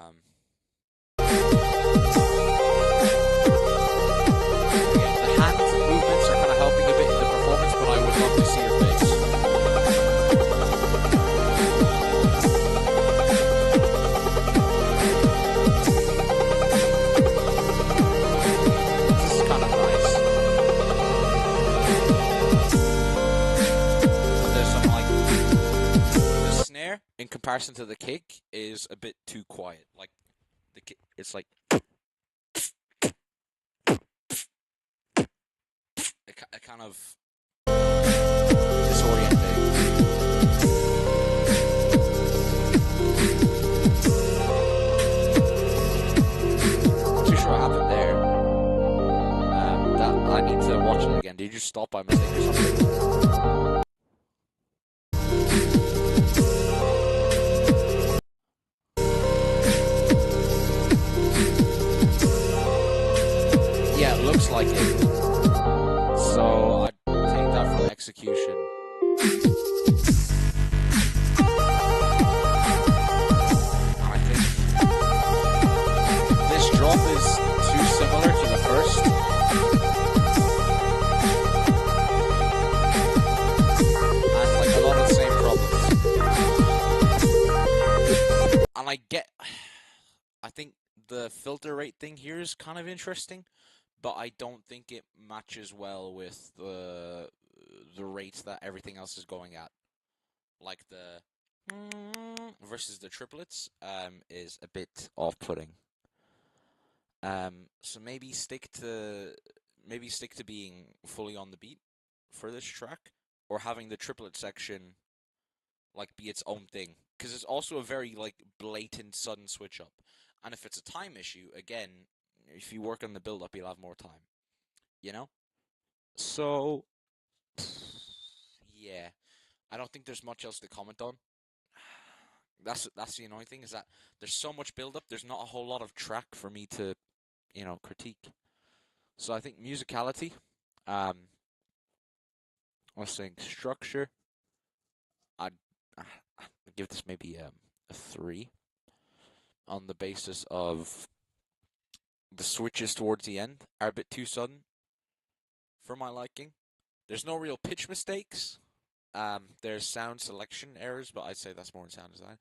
hand movements are kind of helping a bit in the performance, but I would love to see your face. This is kind of nice. But there's some, like, the snare in comparison to the kick is a bit too quiet. Like, the kick, it's like it kind of disorienting. Not too sure what happened there. That I need to watch it again. Did you stop by mistake or something? Yeah, it looks like it. So I'd take that from execution. I think this drop is too similar to the first. And like a lot of the same problems. And I think the filter rate thing here is kind of interesting, but I don't think it matches well with the rates that everything else is going at. Like the versus the triplets is a bit off-putting. So maybe stick to being fully on the beat for this track, or having the triplet section like be its own thing, because it's also a very like blatant sudden switch up. And if it's a time issue, again, if you work on the build up, you'll have more time, you know? So, yeah, I don't think there's much else to comment on. That's the annoying thing, is that there's so much build up, there's not a whole lot of track for me to, critique. So I think musicality, I was saying structure, I'd give this maybe a 3 on the basis of the switches towards the end are a bit too sudden for my liking. There's no real pitch mistakes. There's sound selection errors, but I'd say that's more in sound design.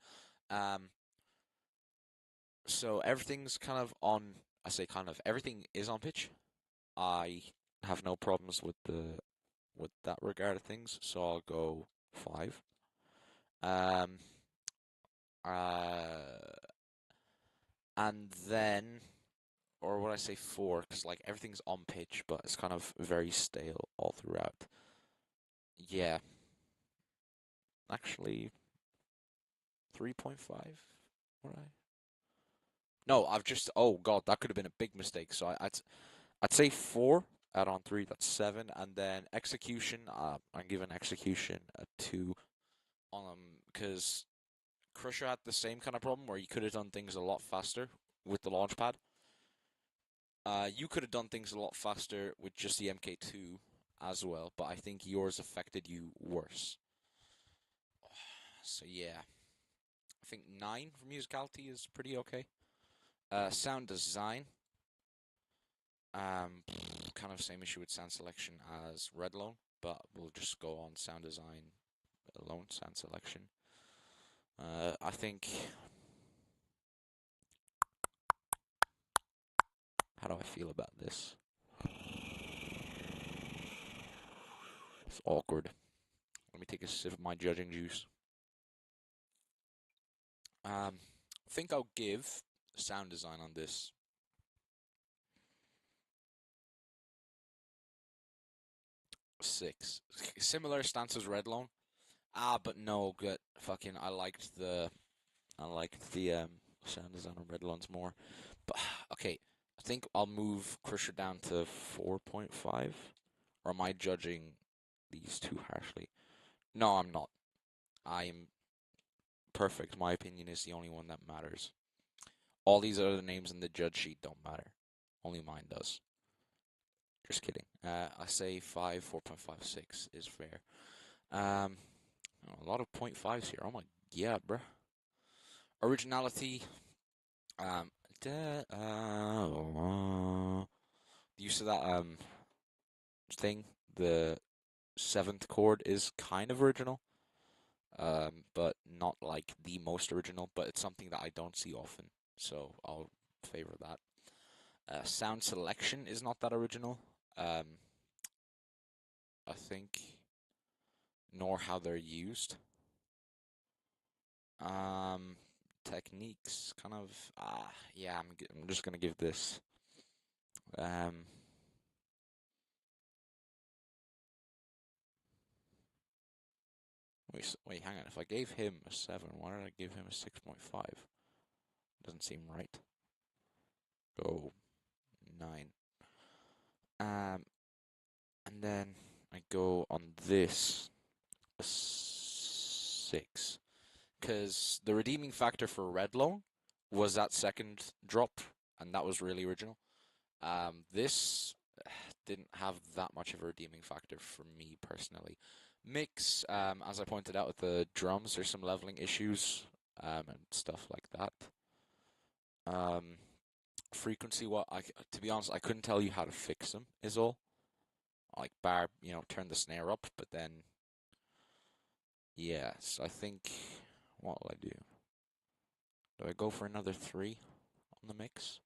So everything's kind of on. I say kind of. Everything is on pitch. I have no problems with that regard of things. So I'll go 5. And then or would I say 4? Because like everything's on pitch, but it's kind of very stale all throughout. Yeah, actually 3.5. Would I? No, I've just. Oh God, that could have been a big mistake. So I'd say 4. Add on 3, that's 7, and then execution. I'm giving execution a 2. Because Crusher had the same kind of problem where you could have done things a lot faster with the launchpad. You could have done things a lot faster with just the MK2 as well, but I think yours affected you worse. So yeah, I think 9 for musicality is pretty okay. Sound design, kind of same issue with sound selection as Redlone, but we'll just go on sound design alone, sound selection. I think. How do I feel about this? It's awkward. Let me take a sip of my judging juice. I think I'll give sound design on this 6. Similar stance as Redlone. But no, good. Fucking, I liked the sound design on Redlone's more. But okay, I think I'll move Crusher down to 4.5. Or am I judging these too harshly? No, I'm not. I'm perfect. My opinion is the only one that matters. All these other names in the judge sheet don't matter. Only mine does. Just kidding. I say 5, 4.56 is fair. A lot of 0.5s here. Oh my, yeah, bruh. Originality. Um, the use of that thing, the 7th chord is kind of original. But not like the most original, but it's something that I don't see often, so I'll favor that. Sound selection is not that original, I think, nor how they're used. Techniques, kind of, yeah, I'm just gonna give this, wait, hang on, if I gave him a 7, why did I give him a 6.5? Doesn't seem right. Go 9. And then I go on this a 6. Because the redeeming factor for Redlone was that second drop, and that was really original. This didn't have that much of a redeeming factor for me personally. Mix, as I pointed out with the drums, there's some leveling issues and stuff like that. Frequency, to be honest, I couldn't tell you how to fix them, is all. Like turn the snare up, but then, yes, I think, what will I do? Do I go for another 3 on the mix?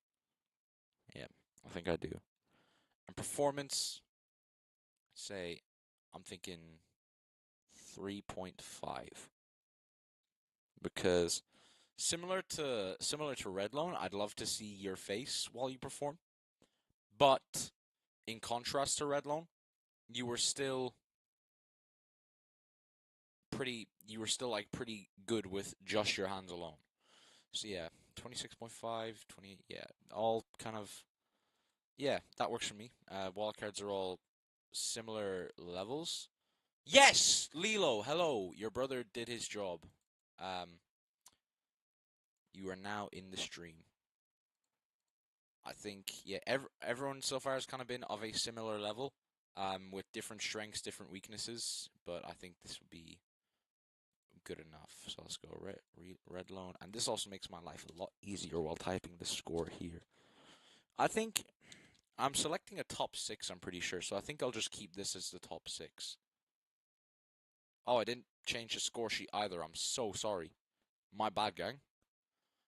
Yeah, I think I do. And performance, say, I'm thinking 3.5. Because similar to Redlone, I'd love to see your face while you perform. But in contrast to Redlone, you were still like pretty good with just your hands alone. So yeah, 26.5, 28, yeah, all kind of, yeah, that works for me. Wildcards are all similar levels. Yes, Lilo, hello, your brother did his job. You are now in the stream. I think, yeah, everyone so far has kind of been of a similar level, with different strengths, different weaknesses, but I think this would be good enough. So let's go Redlone, and this also makes my life a lot easier while typing the score here. I think I'm selecting a top 6, I'm pretty sure, so I think I'll just keep this as the top 6. Oh, I didn't change the score sheet either. I'm so sorry. My bad, gang.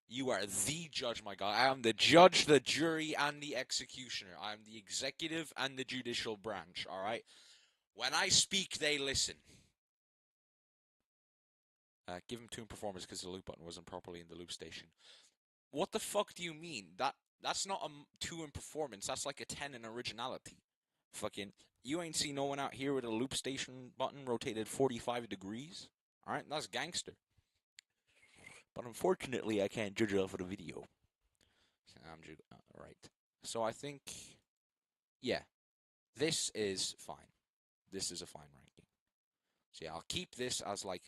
You are the judge, my guy. I am the judge, the jury, and the executioner. I am the executive and the judicial branch, alright? When I speak, they listen. Give him tune performance because the loop button wasn't properly in the loop station. What the fuck do you mean? That's not a 2 in performance. That's like a 10 in originality. Fucking, you ain't seen no one out here with a Loopstation button rotated 45 degrees. Alright, that's gangster. But unfortunately, I can't judge it off of the video. Right. So I think, yeah, this is fine. This is a fine ranking. So yeah, I'll keep this as like,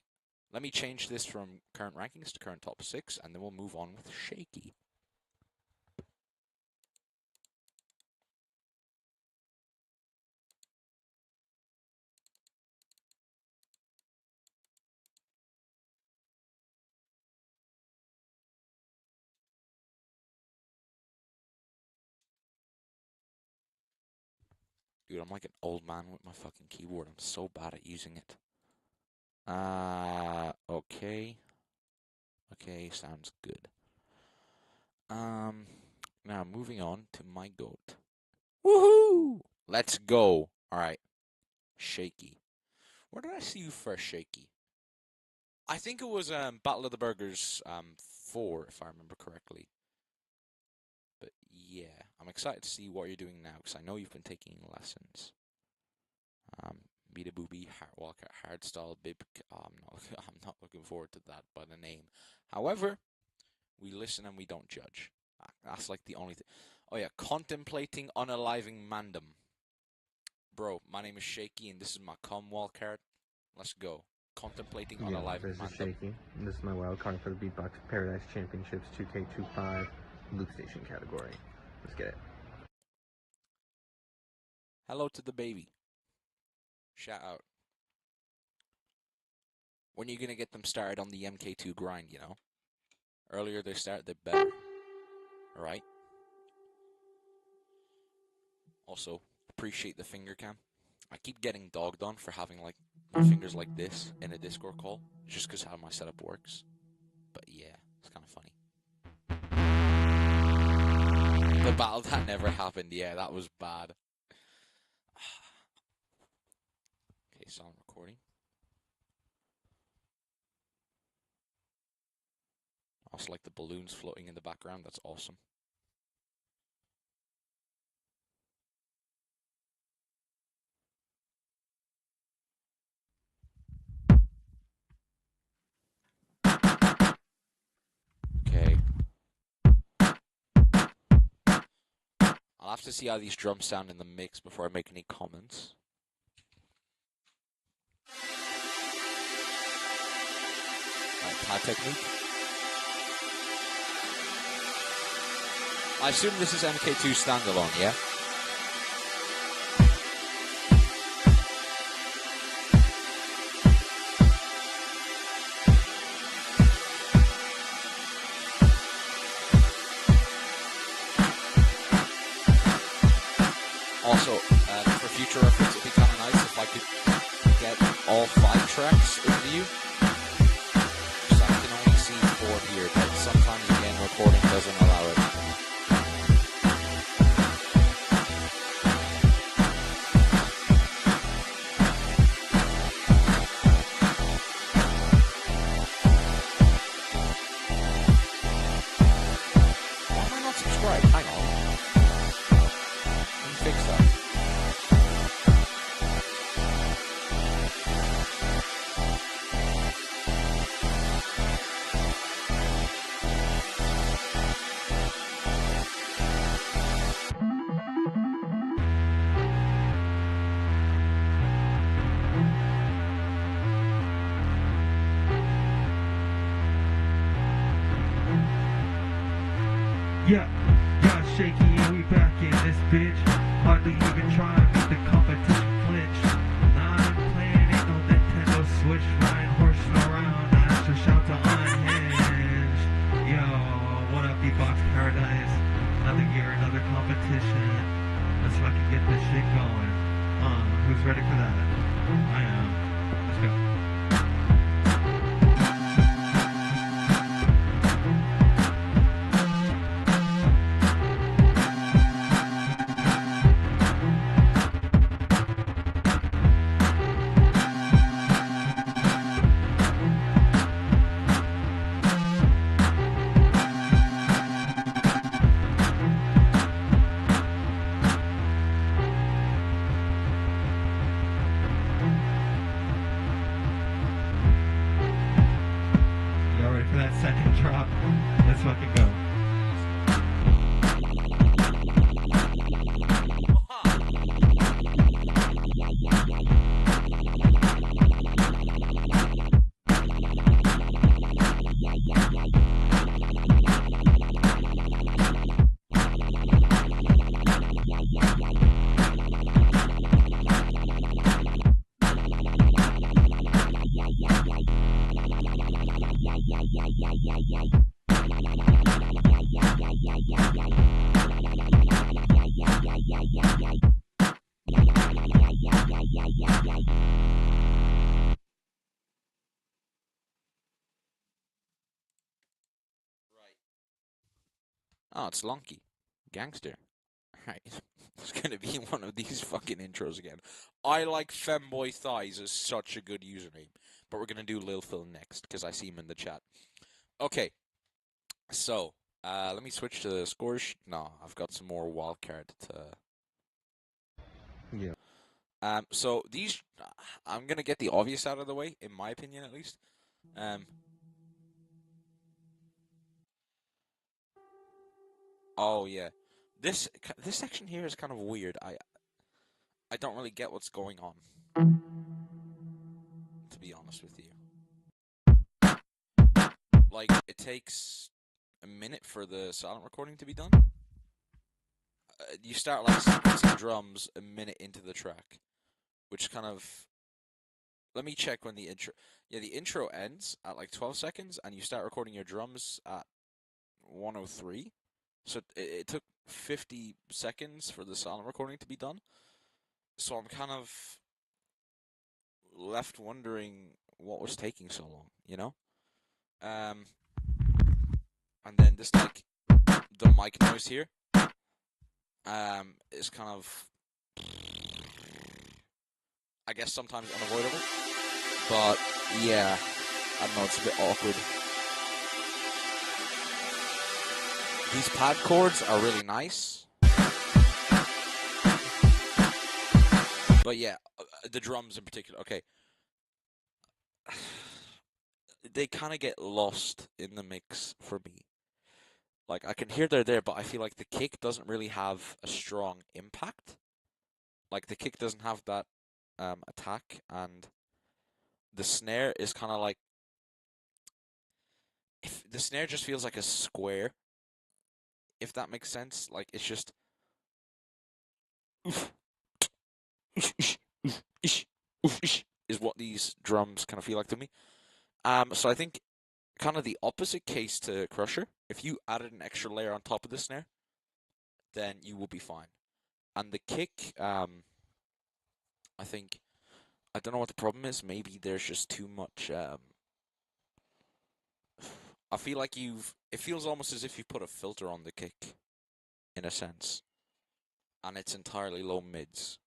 let me change this from current rankings to current top 6, and then we'll move on with Shaky. Dude, I'm like an old man with my fucking keyboard. I'm so bad at using it. Okay. Okay, sounds good. Now moving on to my goat. Woohoo! Let's go. Alright. Shaky. Where did I see you first, Shaky? I think it was Battle of the Burgers 4, if I remember correctly. But yeah, I'm excited to see what you're doing now, because I know you've been taking lessons. Beat a booby, walkout, hardstyle, bib. I'm not looking forward to that by the name. However, we listen and we don't judge. That's like the only thing. Oh yeah, contemplating unaliving mandem. Bro, my name is Shaky and this is my com wall card. Let's go. Contemplating unaliving this mandem. is Shaky. And this is my wild card for the Beatbox Paradise Championships 2K25 Loopstation category. Let's get it. Hello to the baby. Shout out. When are you gonna get them started on the MK2 grind, you know? Earlier they start, the better. Alright? Also, appreciate the finger cam. I keep getting dogged on for having like my fingers like this in a Discord call, just because how my setup works. But yeah, it's kind of funny. The battle that never happened, yeah, that was bad. Okay, so I'm recording. Also like the balloons floating in the background, that's awesome. Okay. I'll have to see how these drums sound in the mix before I make any comments. Pad technique. I assume this is MK2 standalone, yeah? Also, for future reference, it'd be kind of nice if I could get all 5 tracks in view. So I can only see 4 here, but sometimes again recording doesn't allow it. Why am I not subscribed? Hang on. Let me fix that. Yeah, Shaky, and we back in this bitch. Hardly even trying to make the competition flinch. Nah, I'm playing, ain't no Nintendo Switch. Ryan horsing around, so shout to Unhinged. Yo, what up, Beatbox Paradise? Another year, another competition. Let's fucking get this shit going. Who's ready for that? I am. Let's go. Oh, it's Lunky. Gangster. Right. It's gonna be one of these fucking intros again. I like Femboy Thighs is such a good username. But we're gonna do Lil Phil next, because I see him in the chat. Okay. So, let me switch to the scores. No, I've got some more wildcard to... Yeah. So these... I'm gonna get the obvious out of the way, in my opinion at least. Oh, yeah. This section here is kind of weird. I don't really get what's going on, to be honest with you. Like, it takes a minute for the silent recording to be done. You start, like, sequencing drums a minute into the track, which kind of... Let me check when the intro... Yeah, the intro ends at, like, 12 seconds, and you start recording your drums at 103. So it took 50 seconds for the silent recording to be done. So I'm kind of left wondering what was taking so long, you know? And then this, like, the mic noise here, is kind of, I guess, sometimes unavoidable. But, yeah, I don't know, it's a bit awkward. These pad chords are really nice. But yeah, the drums in particular, okay. They kind of get lost in the mix for me. Like, I can hear they're there, but I feel like the kick doesn't really have a strong impact. Like, the kick doesn't have that attack, and the snare is kind of like... If the snare just feels like a square, if that makes sense. Like, it's just... is what these drums kind of feel like to me. So I think kind of the opposite case to Crusher. If you added an extra layer on top of the snare, then you will be fine. And the kick, I think, I don't know what the problem is. Maybe there's just too much. I feel like it feels almost as if you put a filter on the kick, in a sense. And it's entirely low mids.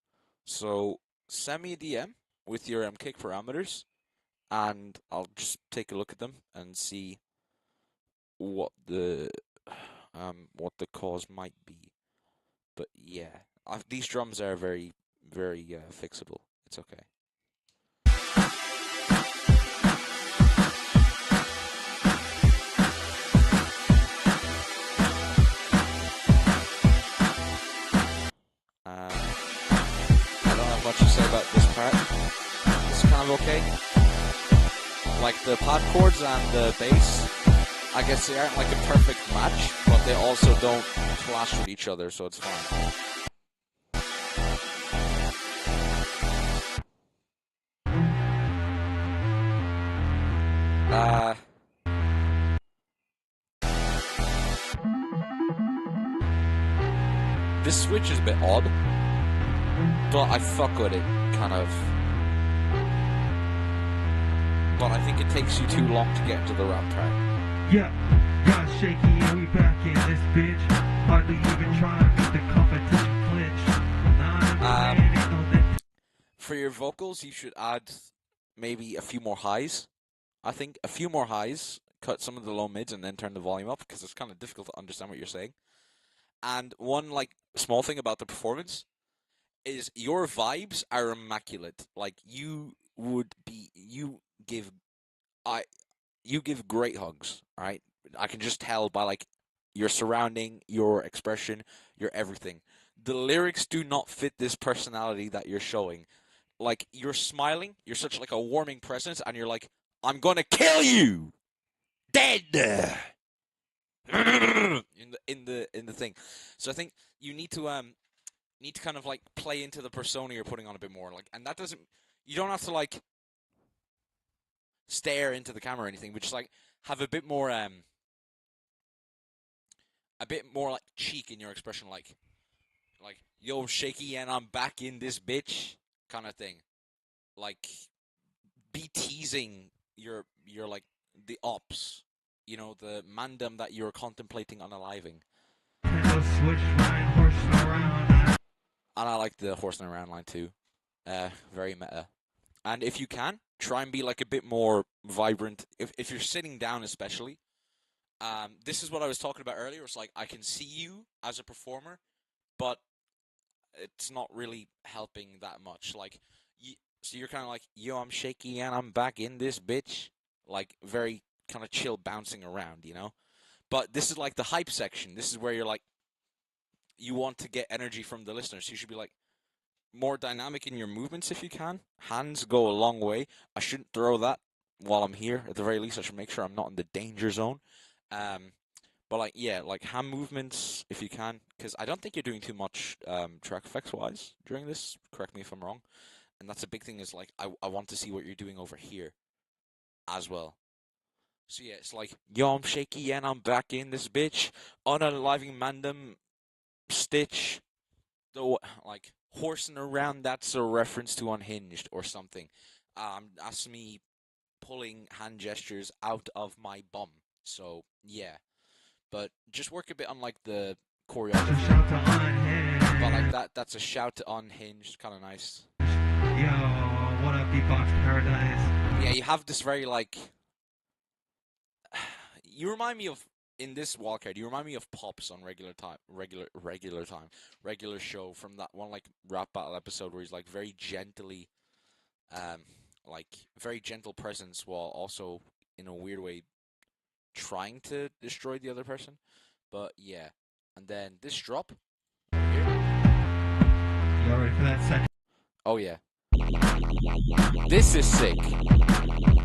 So send me a DM with your kick parameters, and I'll just take a look at them and see what the cause might be. But yeah, these drums are very, very fixable. It's okay. I don't have much to say about this part. It's kind of okay. Like, the pad chords and the bass, I guess they aren't like a perfect match, but they also don't clash with each other, so it's fine. This switch is a bit odd, but I fuck with it, kind of. But I think it takes you too long to get into the rap part. Yeah, got shaky and we back in this bitch. Hardly even trying to make the competition flinch. For your vocals, you should add maybe a few more highs. I think a few more highs, cut some of the low mids, and then turn the volume up, because it's kind of difficult to understand what you're saying. And one, like, small thing about the performance is your vibes are immaculate. Like, you give great hugs, right? I can just tell by, like, your surrounding, your expression, your everything. The lyrics do not fit this personality that you're showing. Like, you're smiling, you're such like a warming presence, and you're like, I'm gonna kill you, dead. in the thing. So I think you need to kind of like play into the persona you're putting on a bit more. Like, and that doesn't, you don't have to like stare into the camera or anything, but just like have a bit more like cheek in your expression, like yo shaky and I'm back in this bitch kind of thing. Like be teasing your like the ops, you know, the mandem that you're contemplating unaliving. Nintendo Switch line horsing around. And I like the horsing around line too. Very meta. And if you can, try and be like a bit more vibrant. If you're sitting down, especially, this is what I was talking about earlier. It's like I can see you as a performer, but it's not really helping that much. Like, so you're kind of like, yo, I'm shaky and I'm back in this bitch. Like, very kind of chill, bouncing around, you know. But this is like the hype section. This is where you're like, you want to get energy from the listeners. So you should be like more dynamic in your movements if you can. Hands go a long way. I shouldn't throw that while I'm here. At the very least, I should make sure I'm not in the danger zone. But like, yeah, like hand movements if you can, because I don't think you're doing too much track effects wise during this. Correct me if I'm wrong. And that's a big thing. Is like I want to see what you're doing over here as well. So yeah, it's like yo, I'm shaky and I'm back in this bitch. Unaliving Mandem Stitch. The like horsing around. That's a reference to Unhinged or something. That's me pulling hand gestures out of my bum. So yeah, but just work a bit on like the choreography. Shout to Unhinged. But like that's a shout to Unhinged, kind of nice. Yo, what up, Beatbox Paradise? Yeah, you have this very like. You remind me of in this wildcard. You remind me of Pops on regular show from that one like rap battle episode where he's like very gently, like very gentle presence while also in a weird way trying to destroy the other person. But yeah, and then this drop. Here. You ready for that second? Oh yeah. This is sick.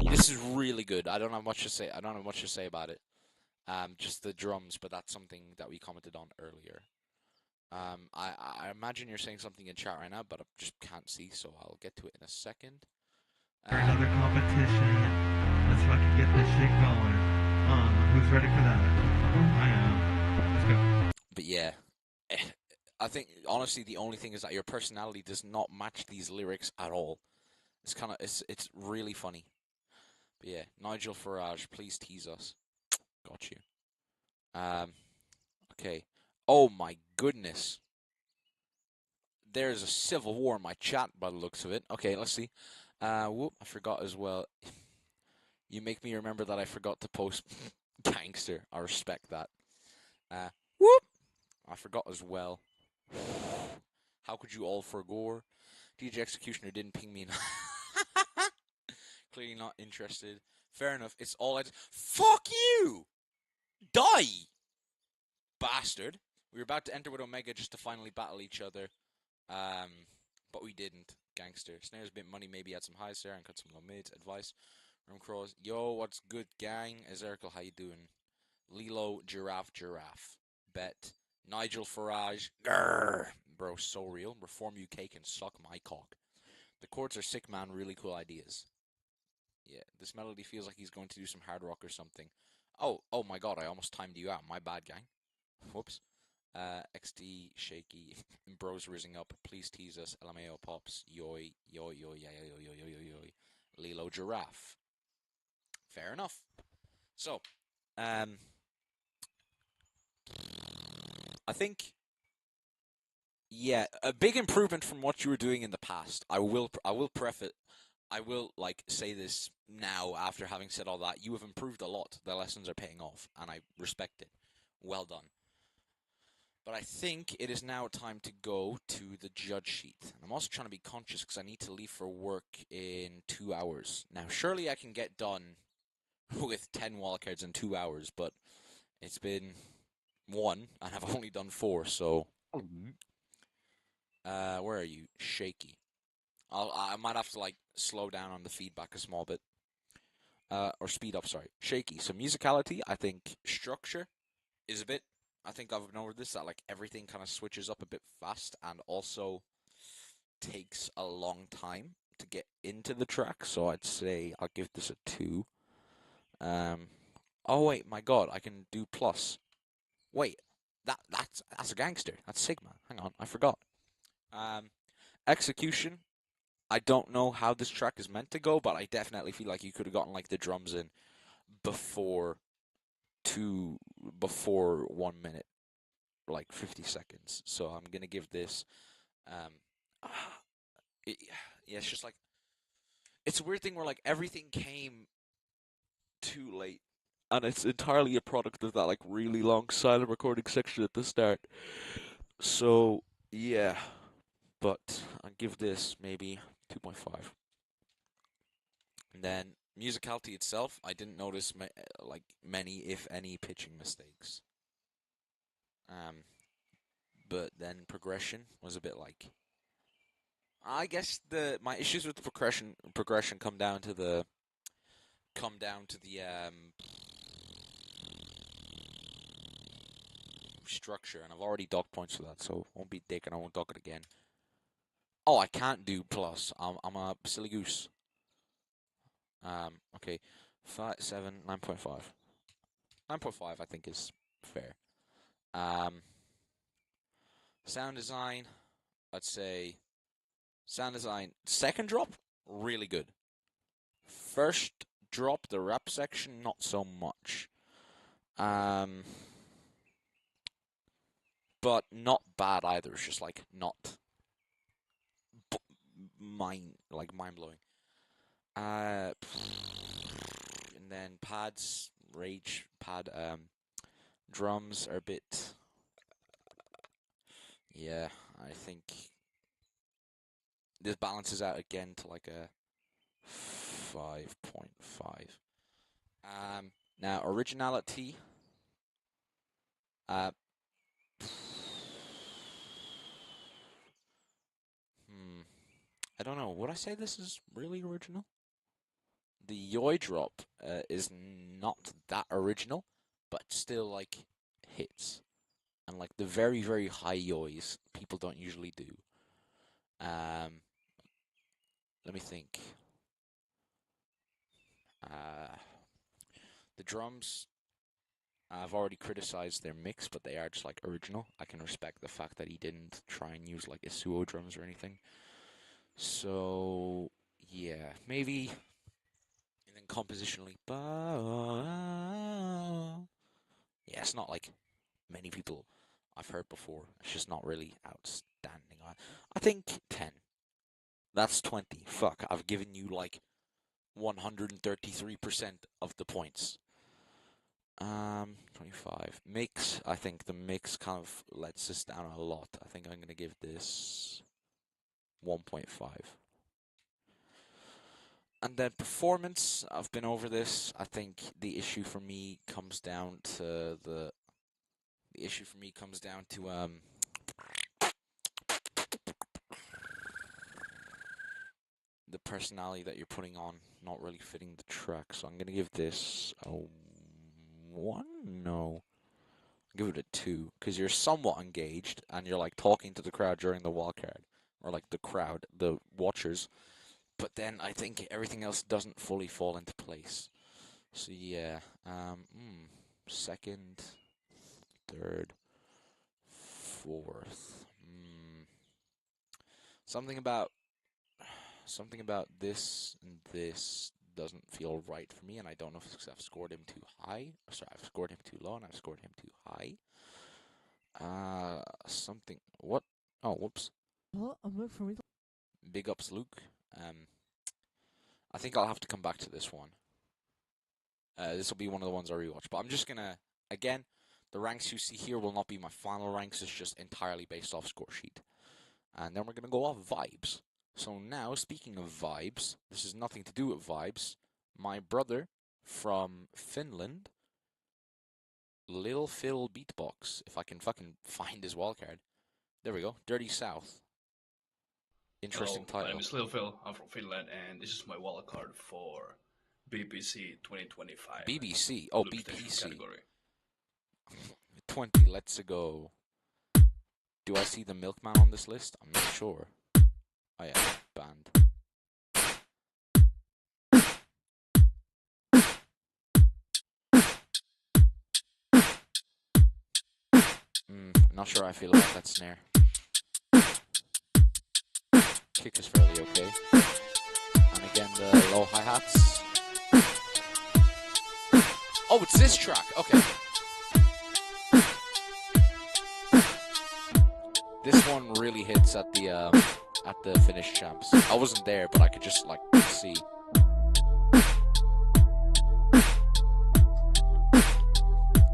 This is really good. I don't have much to say. I don't have much to say about it. Just the drums, but that's something that we commented on earlier. I imagine you're saying something in chat right now, but I just can't see, so I'll get to it in a second. Another competition. Let's fucking get this shit going. Who's ready for that? I am. Let's go. But yeah, I think honestly the only thing is that your personality does not match these lyrics at all. It's really funny. But yeah, Nigel Farage, please tease us. Got you. Okay. Oh my goodness. There's a civil war in my chat by the looks of it. Okay, let's see. Whoop, I forgot as well. You make me remember that I forgot to post Gangster. I respect that. Whoop! I forgot as well. How could you all forgo? DJ Executioner didn't ping me. Clearly not interested. Fair enough. It's all fuck you! Die! Bastard. We were about to enter with Omega just to finally battle each other. But we didn't. Gangster. Snares bit money, maybe add some highs there and cut some low mids. Advice. Room Crows. Yo, what's good, gang? Ezerkel, how you doing? Lilo, Giraffe. Bet. Nigel Farage. Grrr. Bro, so real. Reform UK can suck my cock. The chords are sick, man. Really cool ideas. Yeah, this melody feels like he's going to do some hard rock or something. Oh my god, I almost timed you out. My bad, gang. Whoops. XD, Shaky, Bros rizzing up. Please tease us. LMAO Pops. Yoy. Lilo Giraffe. Fair enough. So, I think, yeah, a big improvement from what you were doing in the past. I will preface. I will say this now after having said all that. You have improved a lot. The lessons are paying off, and I respect it. Well done. But I think it is now time to go to the judge sheet. And I'm also trying to be conscious because I need to leave for work in 2 hours. Now, surely I can get done with 10 wildcards in 2 hours, but it's been 1, and I've only done 4, so... where are you? Shaky. I might have to, slow down on the feedback a small bit. Or speed up, sorry. Shaky. So musicality, I think structure is a bit... I think I've noticed this, that everything kind of switches up a bit fast and also takes a long time to get into the track. So I'd say I'll give this a 2. Oh wait, my God, I can do plus. Wait, that's a gangster. That's Sigma. Hang on, I forgot. Um, execution. I don't know how this track is meant to go, but I definitely feel like you could have gotten like the drums in before before 1 minute, like 50 seconds. So I'm gonna give this. Um, it, yeah, it's just like it's a weird thing where like everything came too late, and it's entirely a product of that like really long silent recording section at the start. So yeah, but I'll give this maybe 2.5. And then musicality itself, I didn't notice like many, if any, pitching mistakes. Um, but then progression was a bit like I guess the my issues with the progression come down to the structure, and I've already docked points for that, so won't be dick and I won't dock it again. Oh, I can't do plus. I'm a silly goose. Okay, 5, 7, 9.5. 9.5 I think is fair. Um, sound design, I'd say sound design second drop really good. First drop, the rap section, not so much. But not bad either. It's just like not mind blowing. And then pads, rage pad, drums are a bit. Yeah, I think this balances out again to like a 5.5. Now originality. Uh, I don't know. Would I say this is really original? The Yoi drop is not that original, but still like hits. And like the very, very high Yois, people don't usually do. Um, Let me think. The drums, I've already criticized their mix, but they are just like original. I can respect the fact that he didn't try and use like Isuo drums or anything. So yeah, maybe. And then compositionally, yeah, it's not like many people I've heard before. It's just not really outstanding. I think 10. That's 20. Fuck, I've given you like 133% of the points. 25. Mix, I think the mix kind of lets us down a lot. I think I'm going to give this 1.5. And then performance, I've been over this. I think the issue for me comes down to the personality that you're putting on not really fitting the track. So I'm gonna give this a 1. No, give it a 2 because you're somewhat engaged and you're like talking to the crowd during the wildcard, or like the crowd, the watchers. But then I think everything else doesn't fully fall into place. So yeah, second, third, fourth. Something about this and this doesn't feel right for me, and I don't know if it's because I've scored him too high. Sorry, I've scored him too low, and I've scored him too high. Something. What? Oh, whoops. Big ups, Luke. I think I'll have to come back to this one. This will be one of the ones I rewatch, but I'm just gonna again. The ranks you see here will not be my final ranks. It's just entirely based off score sheet, and then we're gonna go off vibes. So now, speaking of vibes, this has nothing to do with vibes. My brother from Finland, Lil Phil Beatbox, if I can fucking find his wildcard. There we go, Dirty South. Interesting Hello, my name title. is Lil Phil. I'm from Finland, and this is my wild card for BBC 2025 BBC. Oh, Loopstation BPC. category. 20, let's go. Do I see the Milkman on this list? I'm not sure. Oh yeah, banned. Banned. Not sure how I feel about that snare. Kick is fairly okay. And again, the low hi-hats. Oh, it's this track. Okay. This one really hits at the finish champs. I wasn't there, but I could just like see.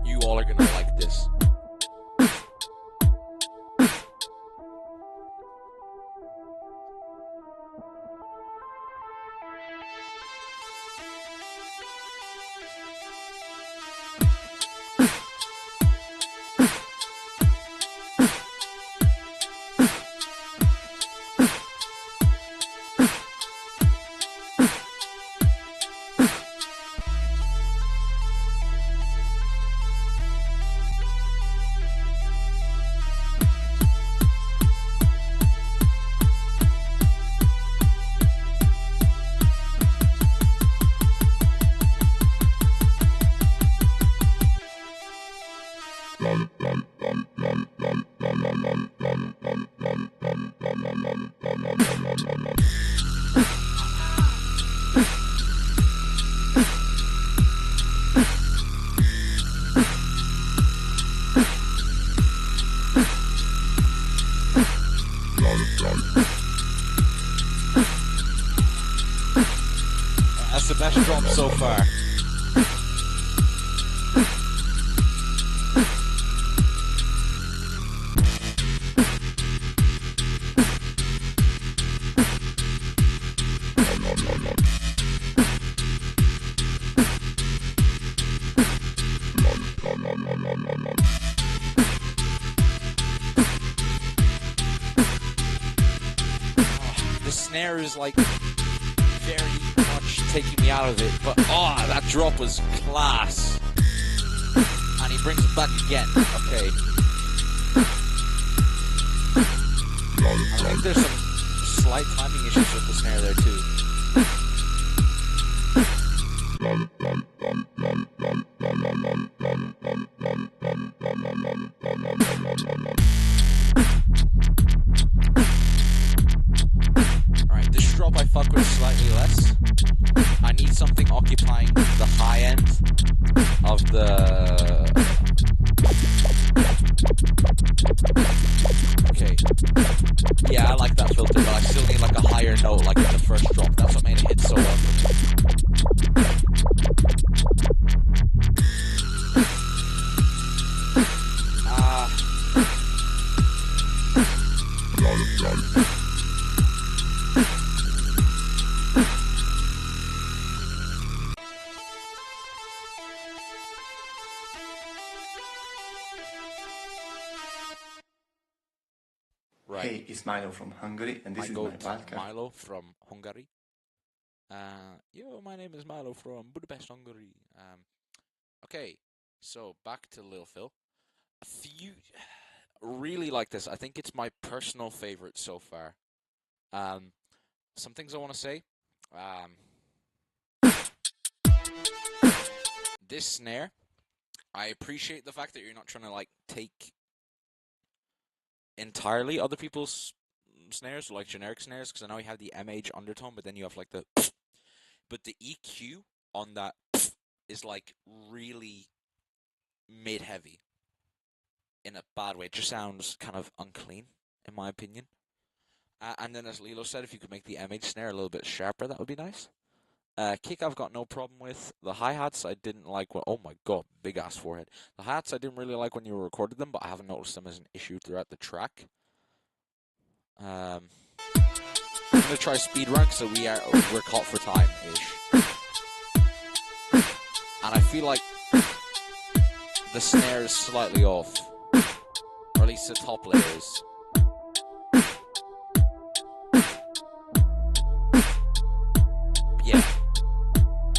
You all are gonna like this. That's the best drop so far. The snare is like very much taking me out of it, but that drop was class. And he brings it back again. Okay. I think there's some slight timing issues with the snare there too. Alright, this drop I fuck with slightly less. I need something occupying the high end of the... Okay. Yeah, I like that filter, but I still need like a higher note like in the first drop. That's what made it hit so well for me. Right. Hey, it's Milo from Hungary, and this is my podcast. Milo from Hungary. My name is Milo from Budapest, Hungary. Okay, so back to Lil Phil. A few really like this. I think it's my personal favorite so far. Some things I want to say. This snare, I appreciate the fact that you're not trying to like take entirely other people's snares, like generic snares, because I know you have the MH undertone, but then you have like the but the EQ on that is like really mid-heavy in a bad way. It just sounds kind of unclean, in my opinion. And then as Lilo said, if you could make the MH snare a little bit sharper, that would be nice. Kick I've got no problem with. The hi-hats I didn't like. Oh my god, big ass forehead. The hi-hats I didn't really like when you recorded them, but I haven't noticed them as an issue throughout the track. I'm gonna try speed run so we're caught for time ish. And I feel like the snare is slightly off, or at least the top layer is. Yeah.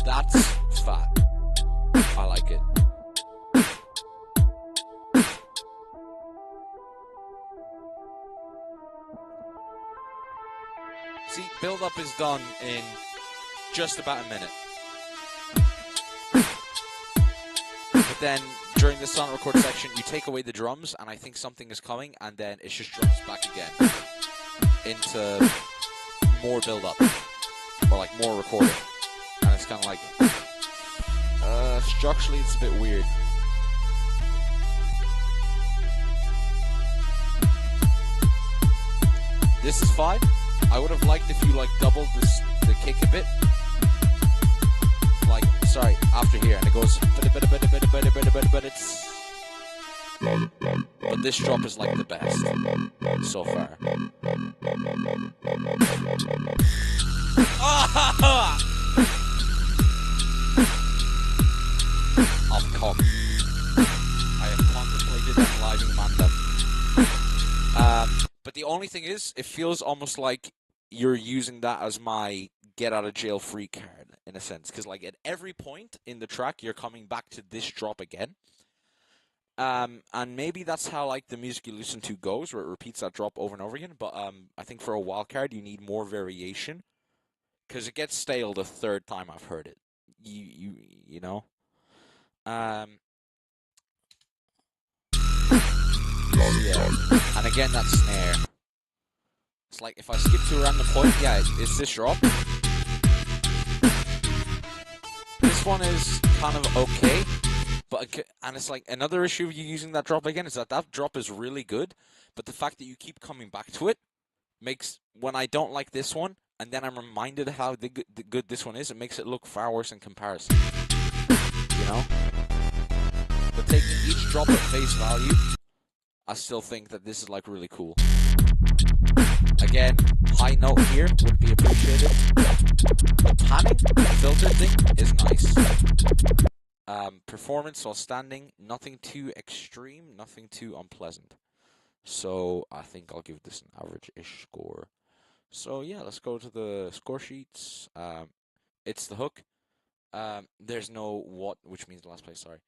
That's fat. I like it. See, build-up is done in just about a minute. But then during the Sonic Record section, you take away the drums, and I think something is coming, and then it just drops back again into more build-up, or like more recording, and it's kind of like, structurally it's a bit weird. This is fine. I would have liked if you like doubled the kick a bit. Like, sorry, after here, and it goes, but it's... But this drop is like the best so far. I've come. I have contemplated unliving Manda. But the only thing is, it feels almost like you're using that as my get out of jail free card, in a sense. Because like at every point in the track, you're coming back to this drop again. And maybe that's how like the music you listen to goes, where it repeats that drop over and over again. But I think for a wildcard, you need more variation. Because it gets stale the third time I've heard it. You know? Yeah. And again, that snare. It's like, if I skip to a random point, yeah, it's this drop. This one is kind of okay. And it's like, another issue of you using that drop again is that drop is really good. But the fact that you keep coming back to it makes, when I don't like this one, and then I'm reminded how the good this one is, it makes it look far worse in comparison. You know? But taking each drop at face value, I still think that this is like really cool. Again, high note here would be appreciated. Panning, filter thing is nice. Performance while standing, nothing too extreme, nothing too unpleasant. So I think I'll give this an average-ish score. So yeah, let's go to the score sheets. It's the hook. There's no what, which means last place, sorry.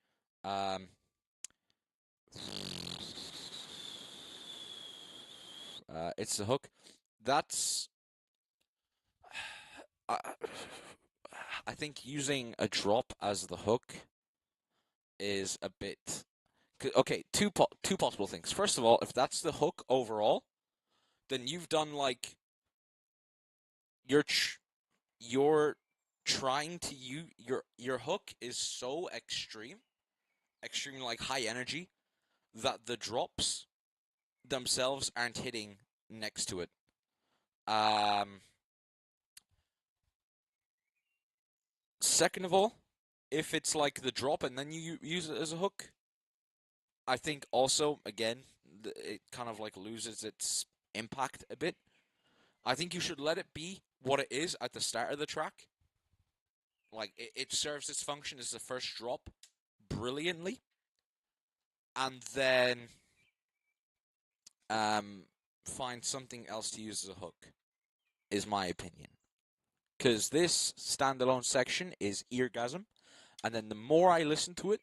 It's the hook. That's... I think using a drop as the hook is a bit... Okay, two possible things. First of all, if that's the hook overall, then you've done like... You're trying to use... Your hook is so extreme like high energy, that the drops themselves aren't hitting next to it. Second of all, if it's like the drop and then you use it as a hook, I think also, again, it kind of like loses its impact a bit. I think you should let it be what it is at the start of the track. Like, it serves its function as the first drop brilliantly. And then find something else to use as a hook, is my opinion. Because this standalone section is eargasm, and then the more I listen to it,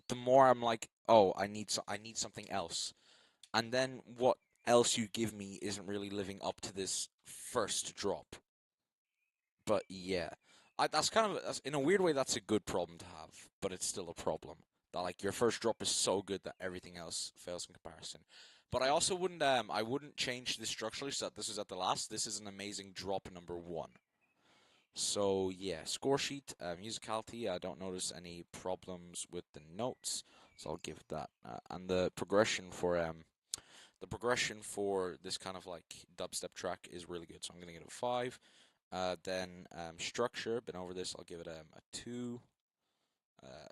the more I'm like, oh, I need something else. And then what else you give me isn't really living up to this first drop. But yeah, that's kind of, in a weird way, that's a good problem to have, but it's still a problem. That like your first drop is so good that everything else fails in comparison. But I also wouldn't change this structurally so that this is at the last. This is an amazing drop number 1. So yeah, score sheet, musicality. I don't notice any problems with the notes, so I'll give that. And the progression for this kind of like dubstep track is really good. So I'm gonna give it a 5. Then structure. Been over this. I'll give it a 2.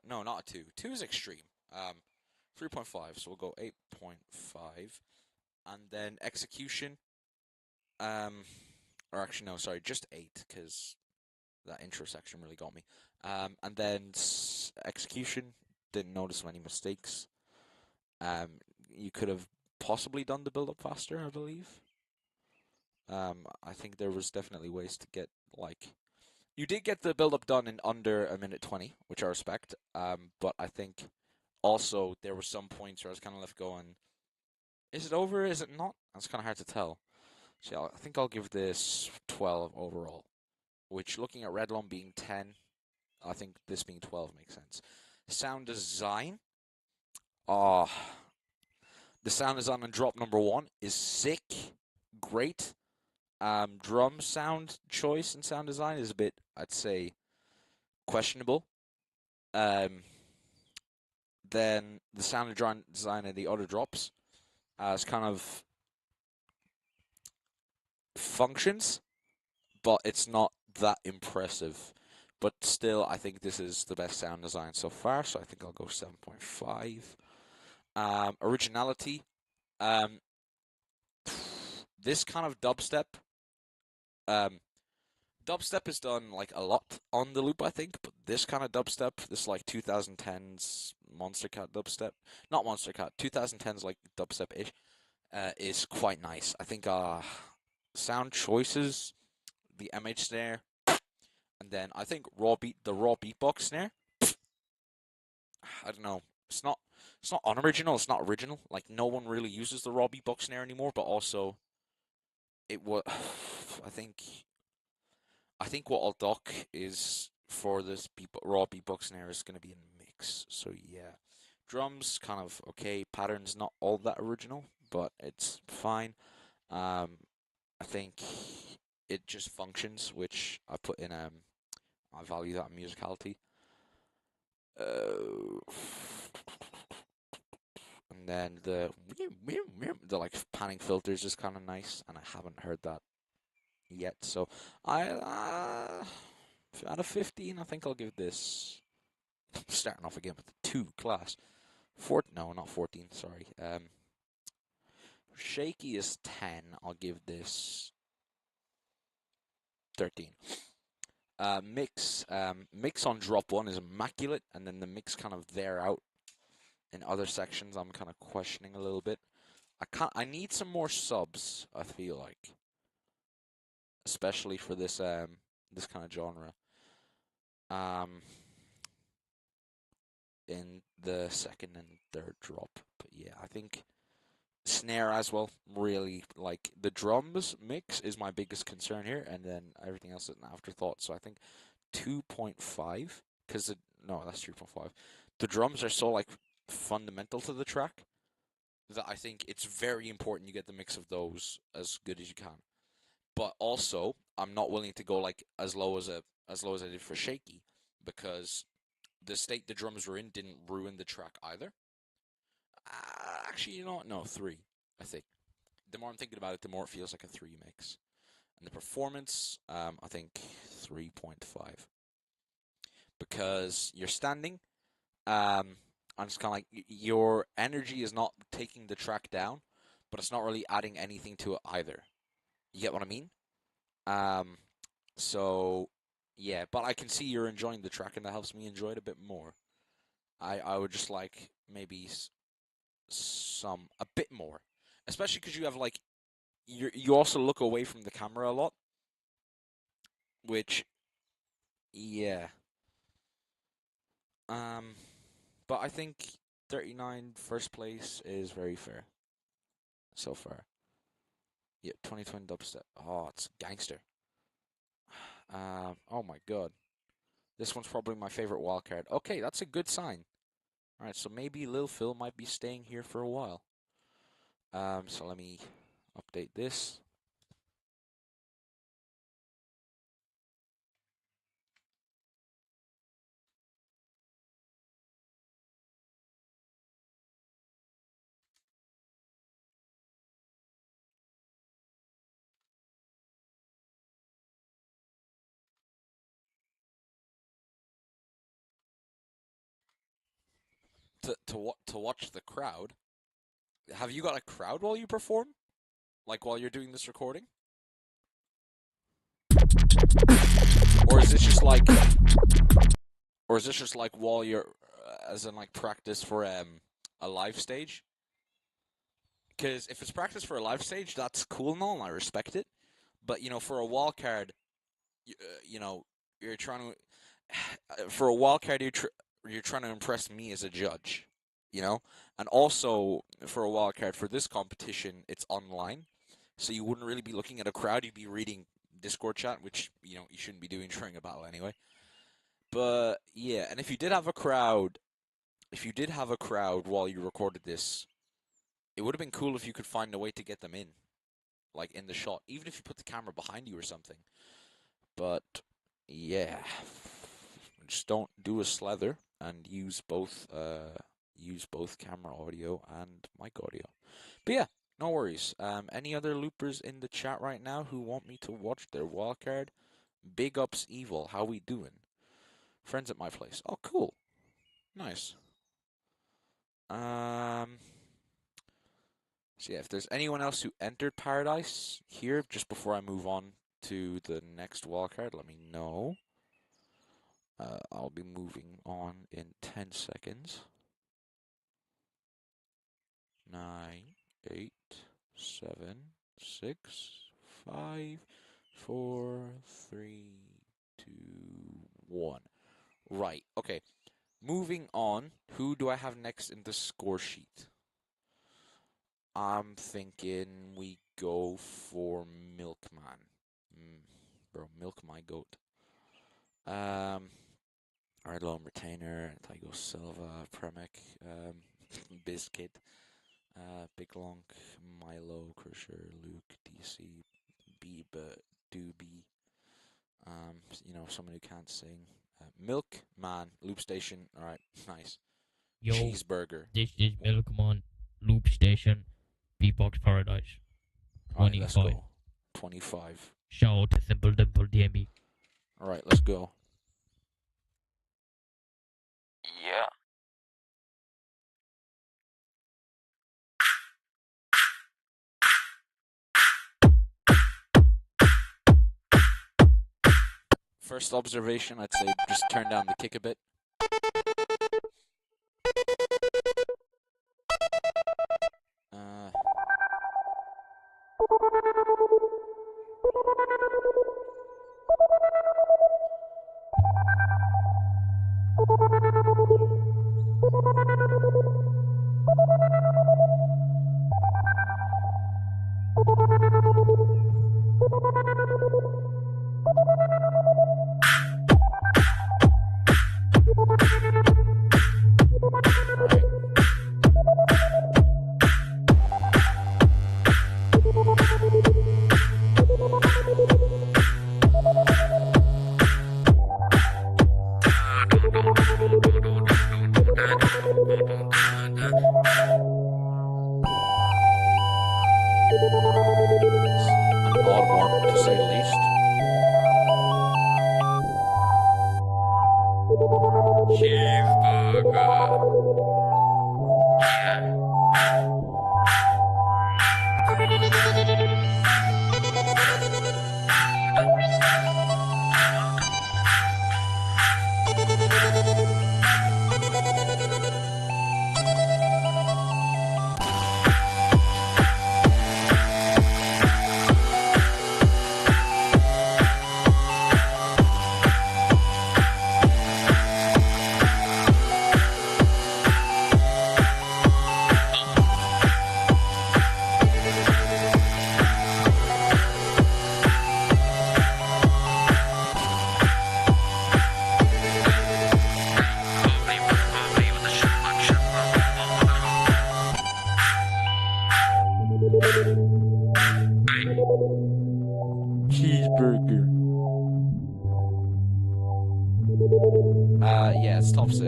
No, not a 2. 2 is extreme. 3.5. So we'll go 8.5. And then execution. Or actually, no, sorry, just 8, because that intro section really got me. And then execution, didn't notice many mistakes. You could have possibly done the build-up faster, I believe. I think there was definitely ways to get, like... You did get the build-up done in under a minute 20, which I respect. But I think also there were some points where I was kind of left going, is it over, is it not? It's kind of hard to tell. So I think I'll give this 12 overall, which, looking at Redlone being 10, I think this being 12 makes sense. Sound design, Ah, the sound design on drop number 1 is sick, great. Drum sound choice and sound design is a bit, I'd say, questionable. Then the sound design of the other drops is kind of functions, but it's not that impressive. But still, I think this is the best sound design so far, so I think I'll go 7.5. Originality. Um, this kind of dubstep. Dubstep is done like a lot on the loop, I think, but this kind of dubstep, this like 2010s Monster Cat dubstep, not Monster Cat, 2010s like dubstep-ish, is quite nice. I think sound choices, the MH snare, and then I think the raw beatbox snare. I don't know. It's not unoriginal. It's not original. Like no one really uses the raw beatbox snare anymore. But also, it was. I think what I'll dock is for this raw beatbox snare is going to be a mix. So yeah, drums kind of okay. Patterns not all that original, but it's fine. I think it just functions, which I put in I value that in musicality. And then the like panning filters is kind of nice, and I haven't heard that yet. So I out of 15, I think I'll give this. Starting off again with the 2 class. No, not 14. Sorry. Shaky is 10. I'll give this 13. Mix on drop 1 is immaculate, and then the mix kind of there out in other sections I'm kind of questioning a little bit. I need some more subs, I feel like, especially for this this kind of genre. In the second and third drop, but yeah, I think snare as well. Really, like the drums mix is my biggest concern here, and then everything else is an afterthought. So I think 2.5, because no, that's 3.5. The drums are so like fundamental to the track that I think it's very important you get the mix of those as good as you can. But also, I'm not willing to go like as low as I did for Shaky, because the state the drums were in didn't ruin the track either. Actually, you know what? No, 3, I think. The more I'm thinking about it, the more it feels like a 3 mix. And the performance, I think 3.5. Because you're standing, I'm just kind of like, your energy is not taking the track down, but it's not really adding anything to it either. You get what I mean? So, yeah, but I can see you're enjoying the track, and that helps me enjoy it a bit more. I would just like maybe a bit more, especially because you have like you also look away from the camera a lot, which yeah. But I think 39 first place is very fair so far. Yeah, 2020 dubstep. Oh, it's gangster. Oh my god. This one's probably my favorite wildcard. Okay, that's a good sign. Alright, so maybe Lil Phil might be staying here for a while. So let me update this. To watch the crowd. Have you got a crowd while you perform? Like while you're doing this recording? Or is this just like while you're as in like practice for a live stage? Because if it's practice for a live stage, that's cool and all, and I respect it. But you know, for a wild card, you know, you're trying to for a wild card, you're trying to impress me as a judge, you know. And also for a wild card for this competition, it's online, so you wouldn't really be looking at a crowd. You'd be reading Discord chat, which you know you shouldn't be doing during a battle anyway. But yeah, and if you did have a crowd, if you did have a crowd while you recorded this, it would have been cool if you could find a way to get them in, like in the shot, even if you put the camera behind you or something. But yeah, just don't do a slather and use both camera audio and mic audio. But yeah, no worries. Any other loopers in the chat right now who want me to watch their wildcard? Big ups, Evil. How we doing? Friends at my place. Oh, cool. Nice. So yeah, if there's anyone else who entered Paradise here, just before I move on to the next wildcard, let me know. I'll be moving on in 10 seconds. 9, 8, 7, 6, 5, 4, 3, 2, 1. Right, okay. Moving on, who do I have next in the score sheet? I'm thinking we go for Milkman. Bro, Milk my goat. Ardlone Retainer, Tygo Silva, Premic, Biscuit, Big Lonk, Milo, Crusher, Luke, DC, Beeba, Doobie, someone who can't sing. Milkman, Loopstation, alright, nice. Yo, Cheeseburger. This is Milkman, Loopstation, Beatbox Paradise. 25. Alright, let's go. 25. Shout out to Simple Dimple DMB. Alright, let's go. Yeah. First observation, I'd say just turn down the kick a bit. Cheeseburger. Yeah, it's top 6.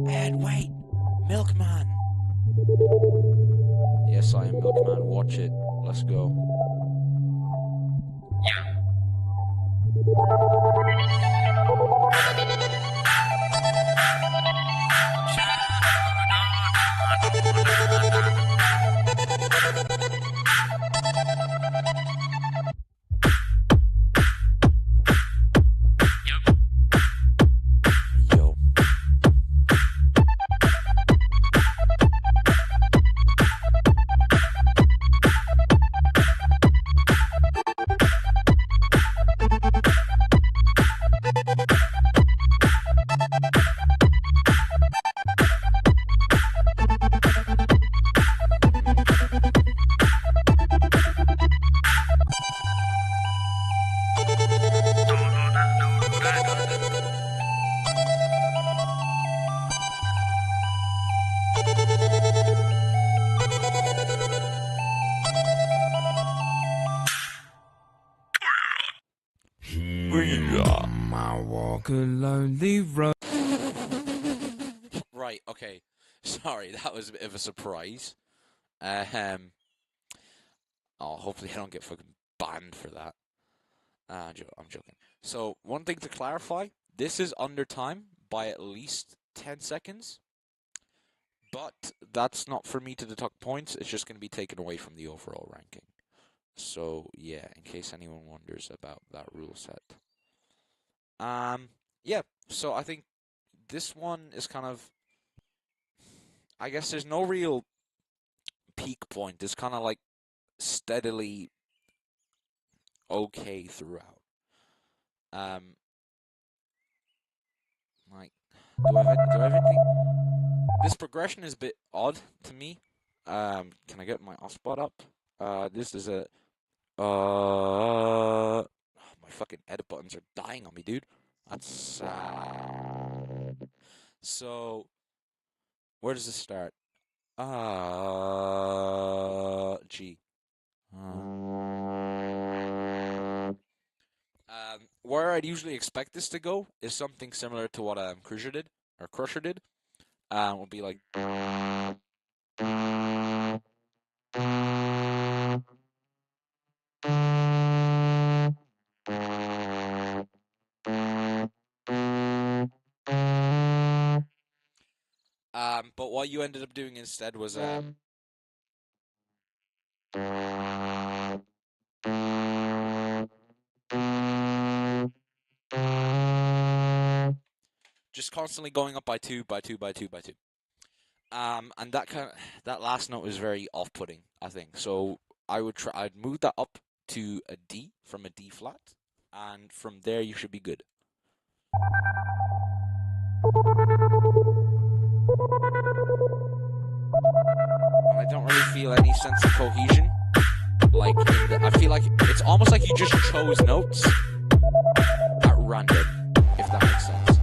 And wait, Milkman. Yes, I am Milkman. Watch it. Let's go. I walk a lonely road. Right, okay. Sorry, that was a bit of a surprise. Hopefully I don't get fucking banned for that. I'm joking. So, one thing to clarify, this is under time by at least 10 seconds. But that's not for me to deduct points, it's just going to be taken away from the overall ranking. So, yeah, in case anyone wonders about that rule set. Yeah, so I think this one is kind of, I guess there's no real peak point. It's kind of like steadily okay throughout. Like, do I have anything? This progression is a bit odd to me. Can I get my hotspot up? This is a, my fucking edit buttons are dying on me, dude. That's sad. So, where does this start? G. Where I'd usually expect this to go is something similar to what Crusher did. Would be like. But what you ended up doing instead was just constantly going up by 2, by 2, by 2, by 2. And that last note is very off-putting, I think. So I'd move that up to a D from a D flat, and from there you should be good. And I don't really feel any sense of cohesion. Like, I feel like it's almost like you just chose notes at random, if that makes sense.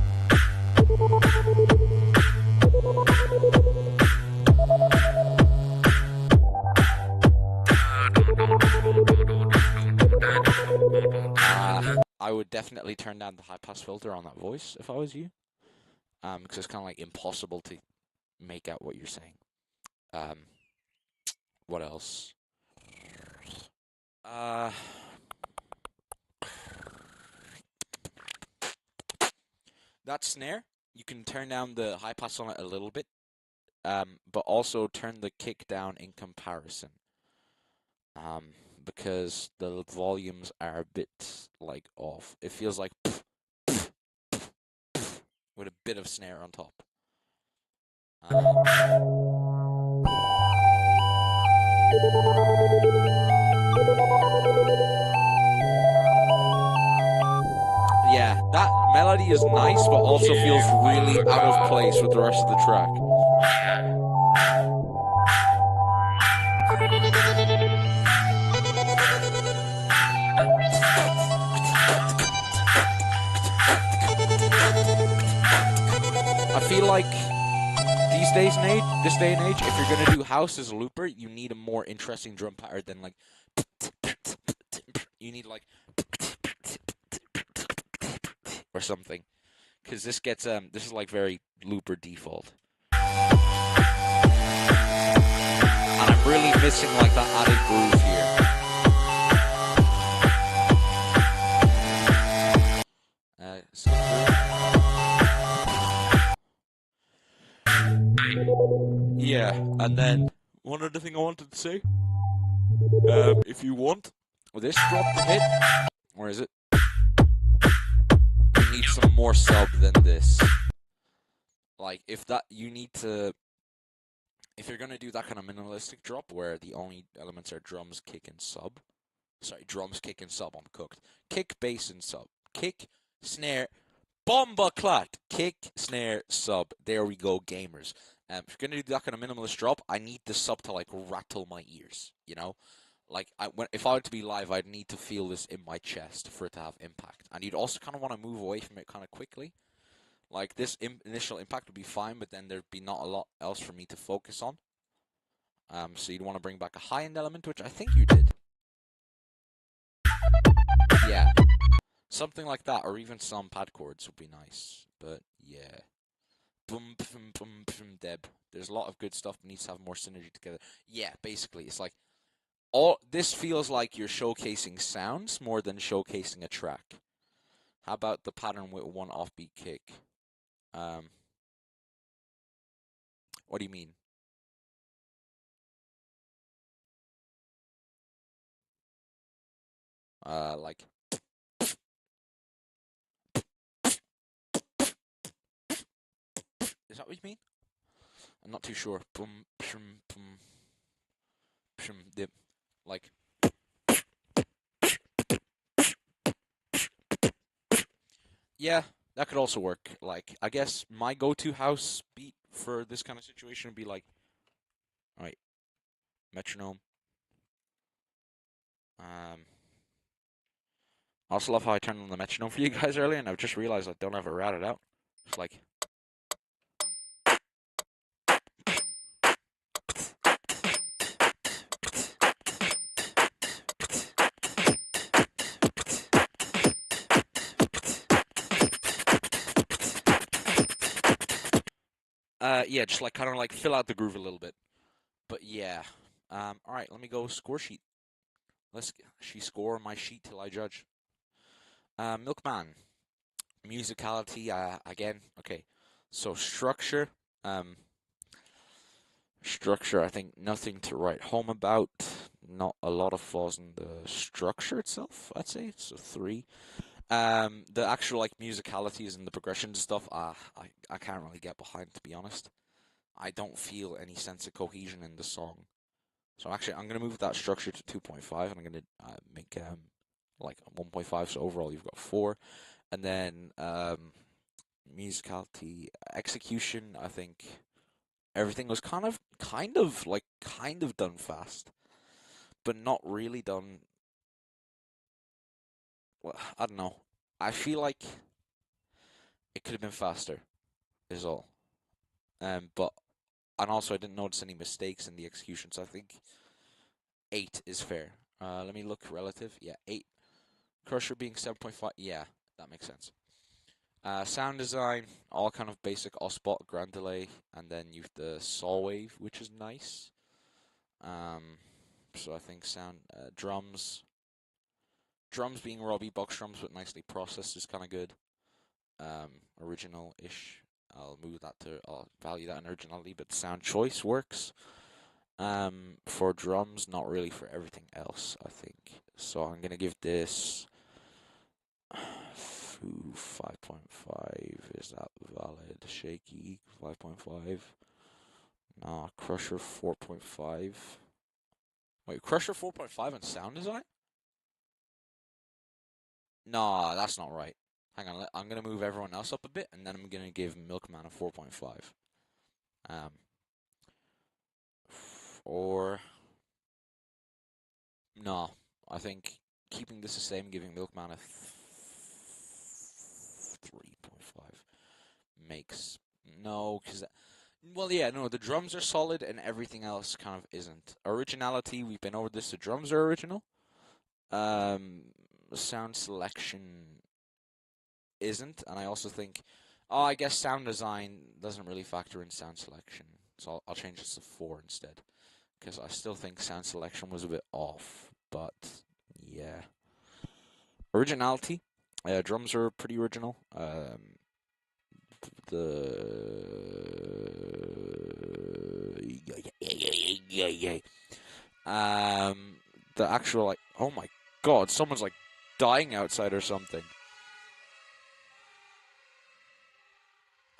I would definitely turn down the high pass filter on that voice if I was you, because it's kind of like impossible to make out what you're saying. What else? That snare, you can turn down the high pass on it a little bit, but also turn the kick down in comparison. Because the volumes are a bit like off. It feels like with a bit of snare on top. Yeah, that melody is nice, but also feels really out of place with the rest of the track. I feel like this day and age, if you're gonna do house as a looper, you need a more interesting drum pattern than like. You need like or something, because this gets this is like very looper default, and I'm really missing like that added groove here. Skip through. Yeah, and then one other thing I wanted to say, if you want this drop to hit, where is it? You need some more sub than this. Like, if you're gonna do that kind of minimalistic drop where the only elements are drums, kick, and sub. Sorry, drums, kick, and sub, I'm cooked. Kick, bass, and sub. Kick, snare, bomba clat. Kick, snare, sub. There we go, gamers. If you're gonna do that kind of minimalist drop, I need the sub to like rattle my ears, you know? Like, if I were to be live, I'd need to feel this in my chest for it to have impact. And you'd also kind of want to move away from it kind of quickly. Like, this initial impact would be fine, but then there'd be not a lot else for me to focus on. So you'd want to bring back a high-end element, which I think you did. Yeah. Something like that, or even some pad chords would be nice. But yeah. Boom, boom, boom, boom, Deb. There's a lot of good stuff that needs to have more synergy together. Yeah, basically, it's like all this feels like you're showcasing sounds more than showcasing a track. How about the pattern with one offbeat kick? What do you mean? Like is that what you mean? I'm not too sure. Boom, boom, boom, boom, dip. Like yeah, that could also work. Like I guess my go-to house beat for this kind of situation would be like, all right, metronome. I also love how I turned on the metronome for you guys earlier, and I've just realized I don't have it routed out. It's like. Yeah, just like kind of like fill out the groove a little bit. But yeah. All right, let me go score sheet. She score my sheet till I judge. Milkman, musicality. Again, okay. So structure. Structure. I think nothing to write home about. Not a lot of flaws in the structure itself. I'd say so 3. The actual like musicalities and the progression stuff. I can't really get behind, to be honest. I don't feel any sense of cohesion in the song. So actually, I'm gonna move that structure to 2.5, and I'm gonna make like 1.5. So overall, you've got 4, and then musicality, execution. I think everything was kind of done fast, but not really done. Well, I don't know. I feel like it could have been faster. Is all. But and also I didn't notice any mistakes in the execution, so I think 8 is fair. Let me look relative. Yeah, 8. Crusher being 7.5. Yeah, that makes sense. Sound design, all kind of basic Osbot, grand delay, and then you've the saw wave, which is nice. So I think sound drums being raw beatbox drums but nicely processed is kind of good. Original-ish. I'll value that in originality, but sound choice works. For drums, not really for everything else, I think. So I'm gonna give this 5.5. Is that valid? Shaky 5.5. Nah, Crusher 4.5. Wait, Crusher 4.5 on sound design? Nah, that's not right. Hang on, I'm gonna move everyone else up a bit, and then I'm gonna give Milkman a 4.5. Or no, I think keeping this the same, giving Milkman a 3.5 makes no, because well, yeah, no, the drums are solid and everything else kind of isn't. Originality, we've been over this. The drums are original. Sound selection isn't, and I also think, I guess sound design doesn't really factor in sound selection, so I'll change this to 4 instead, because I still think sound selection was a bit off. But yeah, originality, drums are pretty original. The actual like, oh my god, someone's like dying outside or something.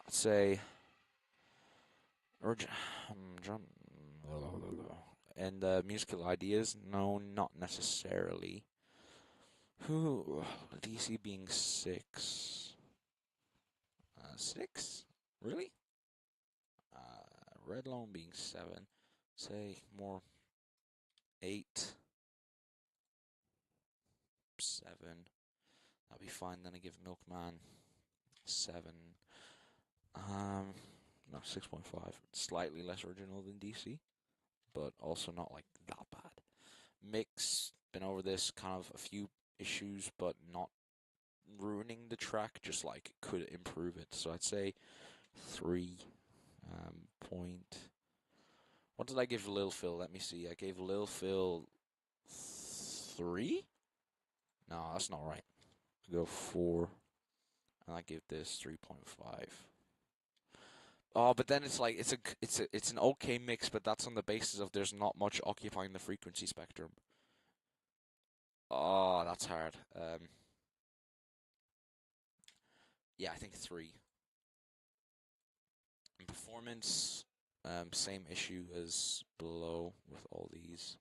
I'd say drum and musical ideas. No, not necessarily. Who DC being 6? 6? Really? Red Loan being 7. Say more 8. 7. That'd be fine. Then I give Milkman 7. No, 6.5. Slightly less original than DC, but also not like that bad. Mix, been over this, kind of a few issues, but not ruining the track, just like could improve it. So I'd say 3 point. What did I give Lil Phil? Let me see. I gave Lil Phil 3? No, that's not right. I go 4, and I give this 3.5. Oh, but then it's like it's an okay mix, but that's on the basis of there's not much occupying the frequency spectrum. Oh, that's hard. Yeah, I think 3. And performance, same issue as below with all these.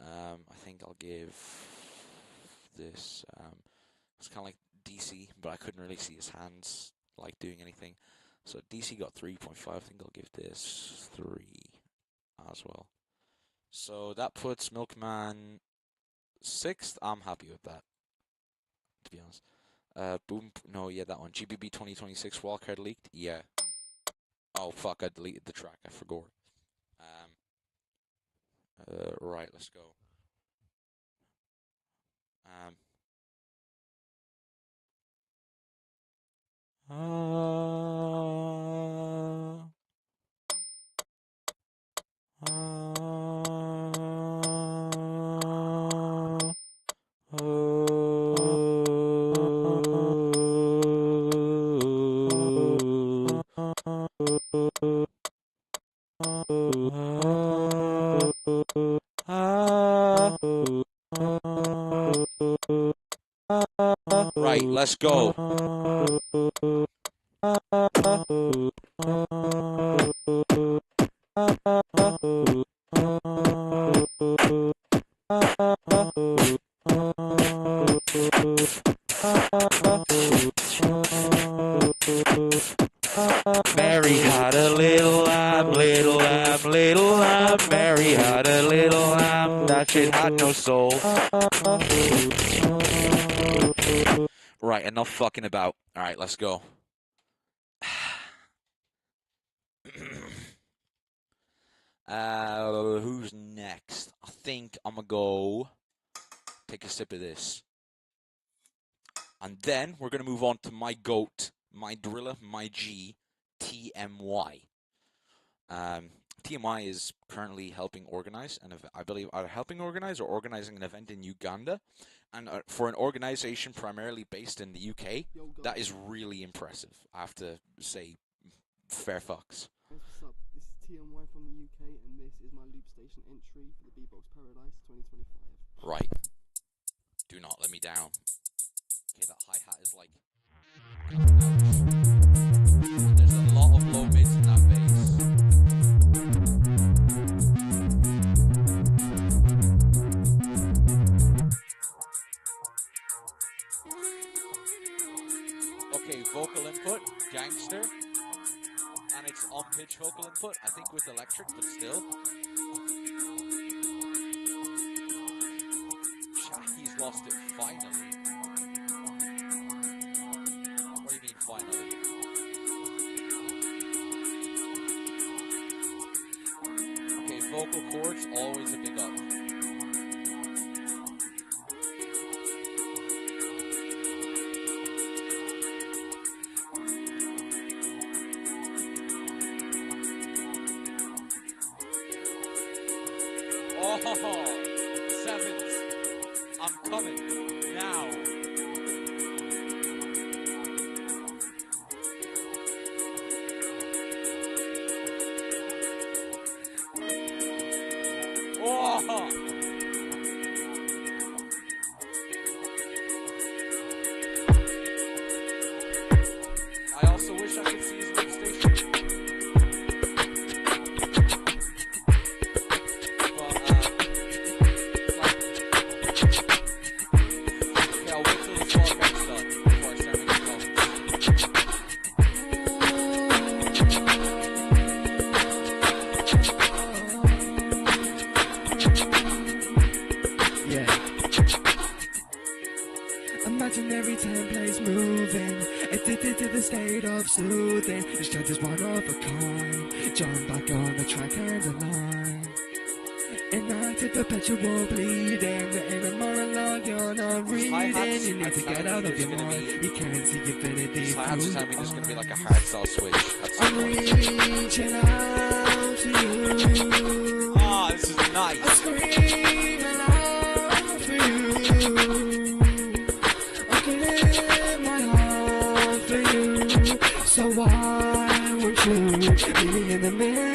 I think I'll give this. It's kind of like DC, but I couldn't really see his hands like doing anything. So DC got 3.5. I think I'll give this 3 as well. So that puts Milkman 6th. I'm happy with that, to be honest. Boom. No, yeah, that one. GBB 2026 wildcard leaked. Yeah. Oh fuck! I deleted the track. I forgot. Right. Let's go. Right, let's go. Mary had a little lamb, little lamb, little lamb. Mary had a little lamb, that shit had no soul. Right, enough fucking about. Alright, let's go. Who's next? I think I'm gonna go take a sip of this. And then we're gonna move on to my GOAT, my Driller, my G, TMY. TMY is currently helping organize, and I believe either helping organize or organizing an event in Uganda. And for an organization primarily based in the UK, that is really impressive. I have to say, fair fucks. What's up? This is TMY from the UK, and this is my Loopstation entry for the Beatbox Paradise 2025. Right. Do not let me down. Okay, that hi-hat is like... There's a lot of low mids in that bass. Okay, vocal input, gangster. And it's on-pitch vocal input, I think with electric, but still. He's lost it finally. What do you mean finally? Okay, vocal chords, always a big up. Oh, 7th. I'm coming now. Oh. I also wish I could see his Loopstation. Imaginary templates moving, addicted to the state of soothing. This track is one of a kind. Jump back on the track and the line. Enacted perpetual bleeding, written a monologue you're not reading. You need to get out of your mind. You can't see infinity. Hi-hats tell me there's going to be like a hardstyle switch at some I'm point. reaching out to you. Ah, this is nice. I'm screaming out for you. I'm giving my heart for you. So why won't you meet me in the middle?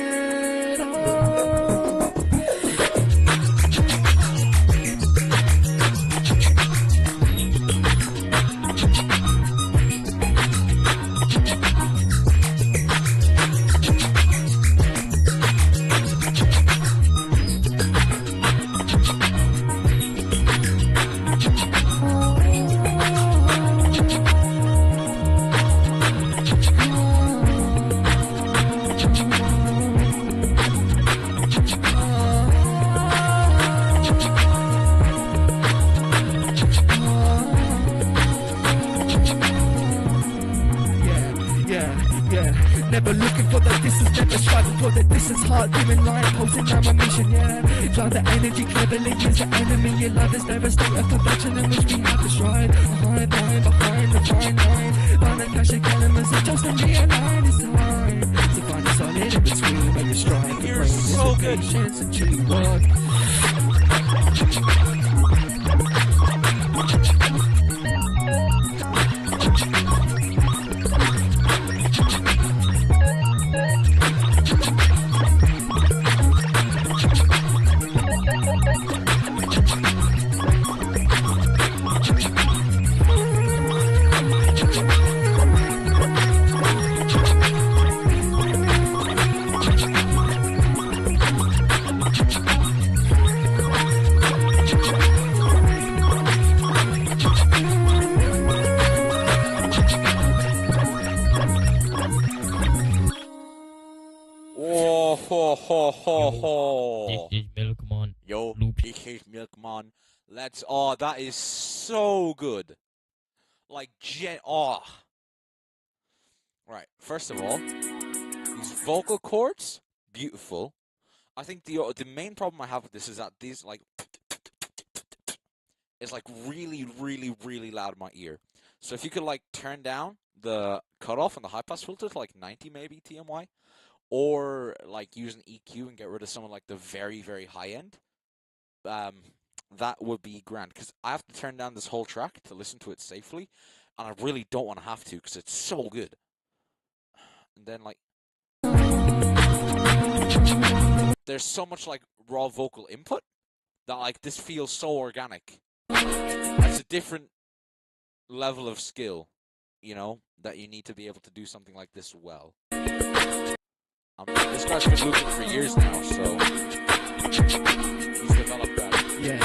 Never looking for the distance, never striving for the distance. Heart doing line, posting on my mission, yeah. Drive the energy cleverly, use the enemy. Your love is never state of perfection in which we have to strive. A high line behind the fine line. Find a clash of elements and just to realign. It's time to find a solid in between where you strive. You're so good. Patience and true work. Ho, ho, ho. This is Milkman. Yo, Loops. this is Milkman. Let's. Oh, that is so good. Like, Right, first of all, these vocal cords, beautiful. I think the main problem I have with this is that these, like, is, like, really, really, really loud in my ear. So if you could, like, turn down the cutoff and the high-pass filter to, like, 90 maybe, TMY, or, like, use an EQ and get rid of some of, like, the very, very high end, that would be grand. Because I have to turn down this whole track to listen to it safely, and I really don't want to have to because it's so good. And then, like, there's so much, like, raw vocal input that, like, this feels so organic. That's a different level of skill, you know, that you need to be able to do something like this well. This guy's been looping for years now, so he's developed that. Yeah.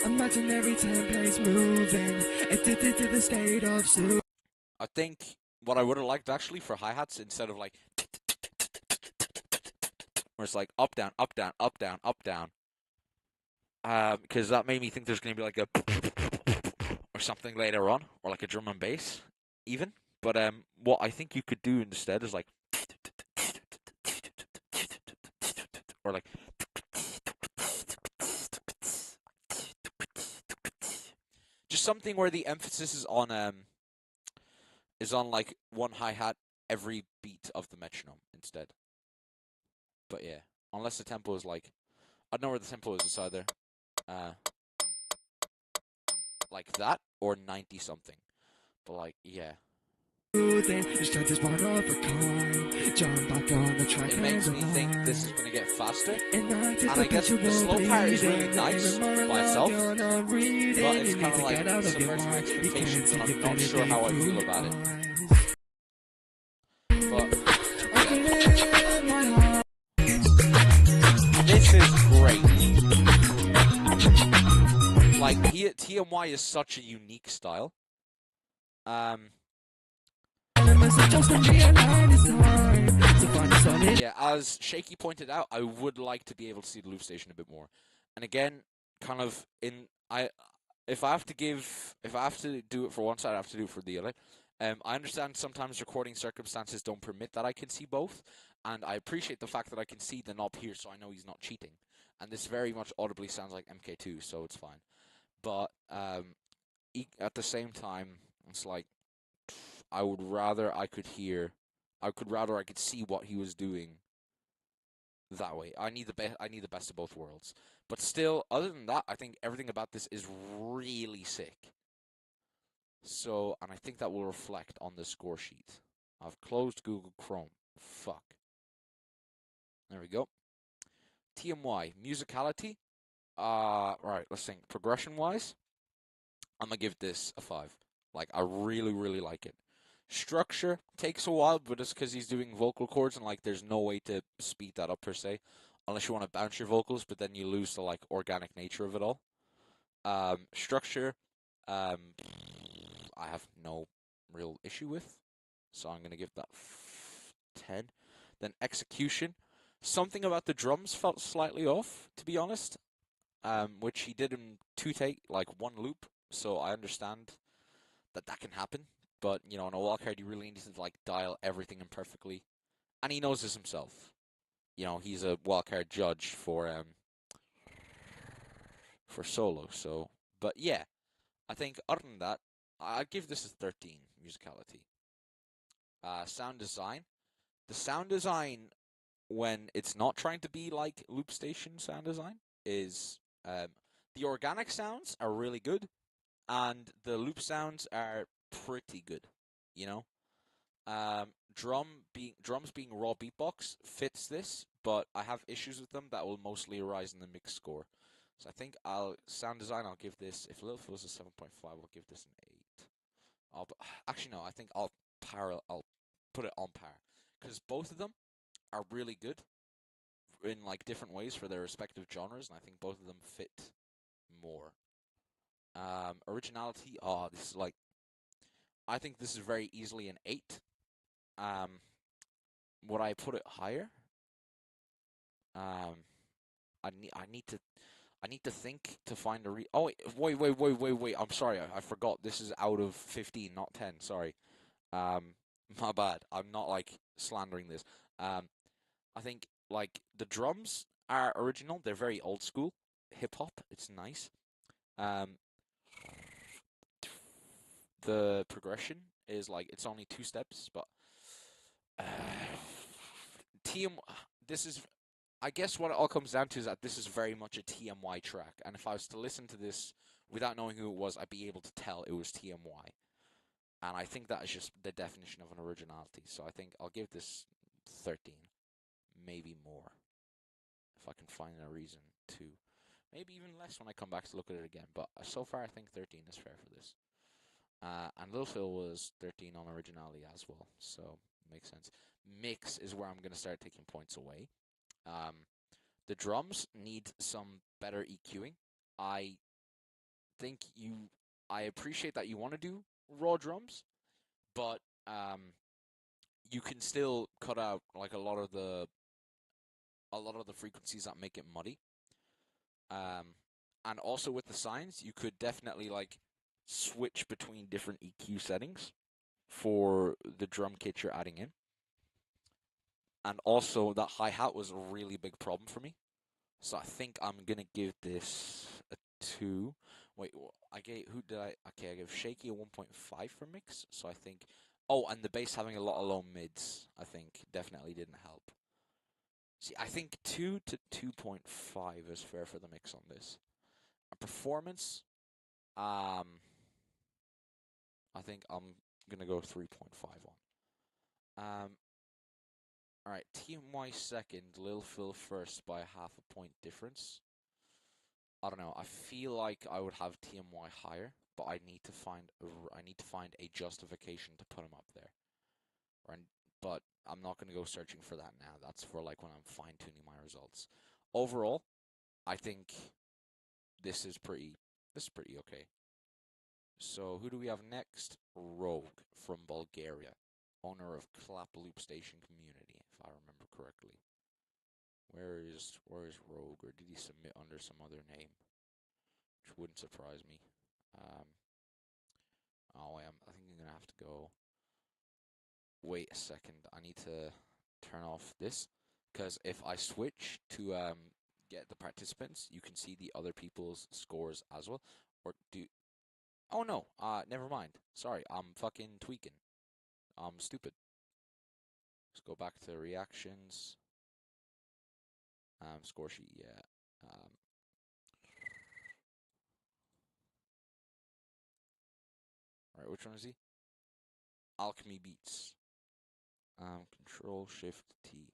Imaginary templates moving, addicted to the state of soup. I think what I would have liked actually for hi-hats, instead of like where it's like up, down, up, down, up, down, up, down, because that made me think there's going to be like a or something later on, or like a drum and bass even. But what I think you could do instead is like, or like, just something where the emphasis is on like one hi-hat every beat of the metronome instead. But yeah, unless the tempo is like, I don't know where the tempo is. It's either like that or 90 something. But like, yeah. It makes me think this is going to get faster, and I guess the slow part is really nice by itself, but it's kind of like subverting my expectations, and I'm not sure how I feel about it. But yeah. This is great. Like, TMY is such a unique style. Yeah, as Shaky pointed out, I would like to be able to see the Loopstation a bit more. And again, kind of if I have to do it for one side, I have to do it for the other. I understand sometimes recording circumstances don't permit that I can see both, And I appreciate the fact that I can see the knob here, so I know he's not cheating. And this very much audibly sounds like MK2, so it's fine. But at the same time, it's like I would rather I could see what he was doing that way. I need the best of both worlds. But still, other than that, I think everything about this is really sick. So, and I think that will reflect on the score sheet. I've closed Google Chrome. Fuck. There we go. TMY, musicality. Right, let's think. Progression-wise, I'm gonna give this a 5. Like, I really, really like it. Structure takes a while, but it's because he's doing vocal cords, and like, there's no way to speed that up per se, unless you want to bounce your vocals, but then you lose the like organic nature of it all. Structure, I have no real issue with, so I'm gonna give that 10. Then execution, something about the drums felt slightly off, to be honest. Which he did in 1 loop, so I understand that can happen. But, you know, on a wildcard, you really need to, like, dial everything in perfectly. And he knows this himself. You know, he's a wildcard judge for solo, so... But, yeah, I think, other than that, I'd give this a 13, musicality. Sound design. The sound design, when it's not trying to be, like, Loopstation sound design, is... the organic sounds are really good, and the loop sounds are pretty good, you know? Drums being raw beatbox fits this, but I have issues with them that will mostly arise in the mix score. So I think sound design, I'll give this, if Little Phil's a 7.5, I'll give this an 8. Actually, no, I think I'll put it on par, because both of them are really good in like different ways for their respective genres, and I think both of them fit more. Originality, this is like, I think this is very easily an 8. Would I put it higher? I need to think to find a Oh, wait. I'm sorry. I forgot. This is out of 15, not 10. Sorry. My bad. I'm not like slandering this. I think like the drums are original. They're very old school hip hop. It's nice. The progression is like it's only 2 steps, but this is, I guess what it all comes down to is that this is very much a TMY track, and if I was to listen to this without knowing who it was, I'd be able to tell it was TMY. And I think that is just the definition of an originality. So I think I'll give this 13, maybe more, if I can find a reason to. Maybe even less when I come back to look at it again. But so far, I think 13 is fair for this. And Lil Phil was 13 on originality as well, so makes sense. Mix is where I'm going to start taking points away. The drums need some better EQing. I appreciate that you want to do raw drums, but you can still cut out like a lot of the frequencies that make it muddy. And also with the signs, you could definitely like switch between different EQ settings for the drum kit you're adding in. And also that hi-hat was a really big problem for me. So I think I'm gonna give this a 2. Wait, I gave I gave Shaky a 1.5 for mix. So I think, and the bass having a lot of low mids, I think definitely didn't help. See, I think 2 to 2.5 is fair for the mix on this. A performance, I think I'm gonna go 3.5 on. Alright, TMY second, Lil Phil first by half a point difference. I don't know. I feel like I would have TMY higher, but I need to find a justification to put him up there. But I'm not going to go searching for that now. That's for like when I'm fine-tuning my results. Overall, I think this is pretty okay. So who do we have next? Rogue from Bulgaria, owner of Clap Loopstation Community, if I remember correctly. Where is Rogue, or did he submit under some other name? Which wouldn't surprise me. I think I'm gonna have to go. Wait a second. I need to turn off this, because if I switch to get the participants, you can see the other people's scores as well. Or do... Oh no, never mind. Sorry, I'm fucking tweaking. I'm stupid. Let's go back to reactions. Score sheet, yeah. Alright, which one is he? Alchemy Beats. Control Shift T.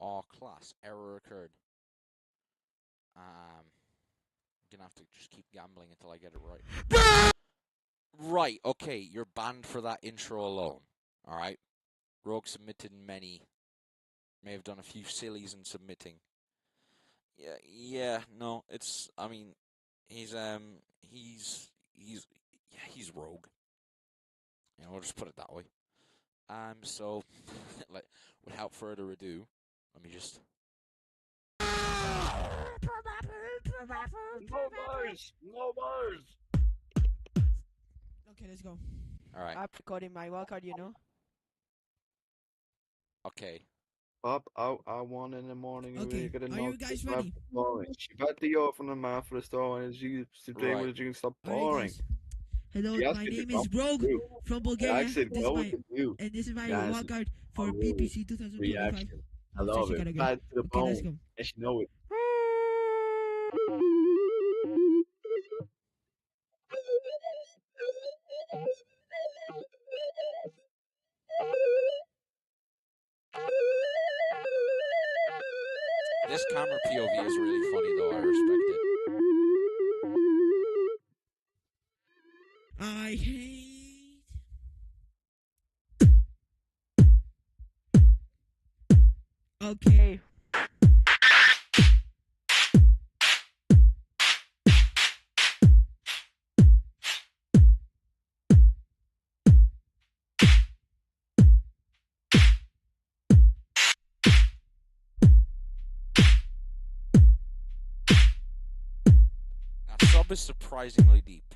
Oh, class. Error occurred. I'm gonna have to just keep gambling until I get it right. Right, okay, you're banned for that intro alone. Alright? Rogue submitted many. May have done a few sillies in submitting. Yeah, no, it's, I mean, he's Rogue. You know, we'll just put it that way. So, like, without further ado, let me just... No bars! No bars! Okay, let's go. Alright. I'm recording my wildcard, you know. Okay. Up, I won in the morning. Okay, are you guys ready? She got the off from the mouth for the store and she today Right. was you can stop Alright, boring. guys. Hello, She asked my me to name come is Rogue through. from Bulgaria. I said, This is go my, with you. and this is my Guys, wildcard for a BPC 2025. reaction. I love Loopstation it. category. Bad to the Okay, let's bone. go. And she know it. This camera POV is really funny, though. I respect it. I hate. Okay. That sub is surprisingly deep.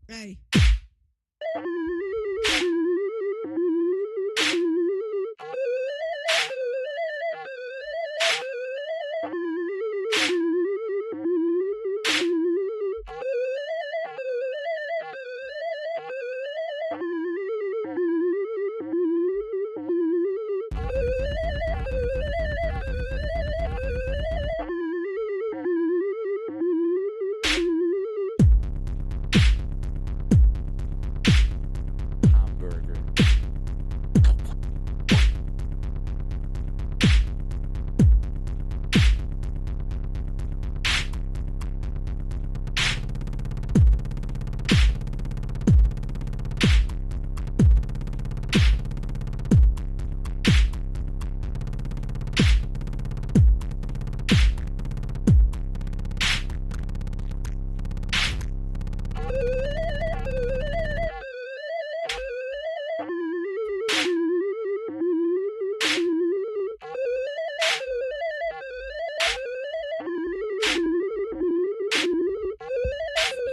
Hey. Hamburger.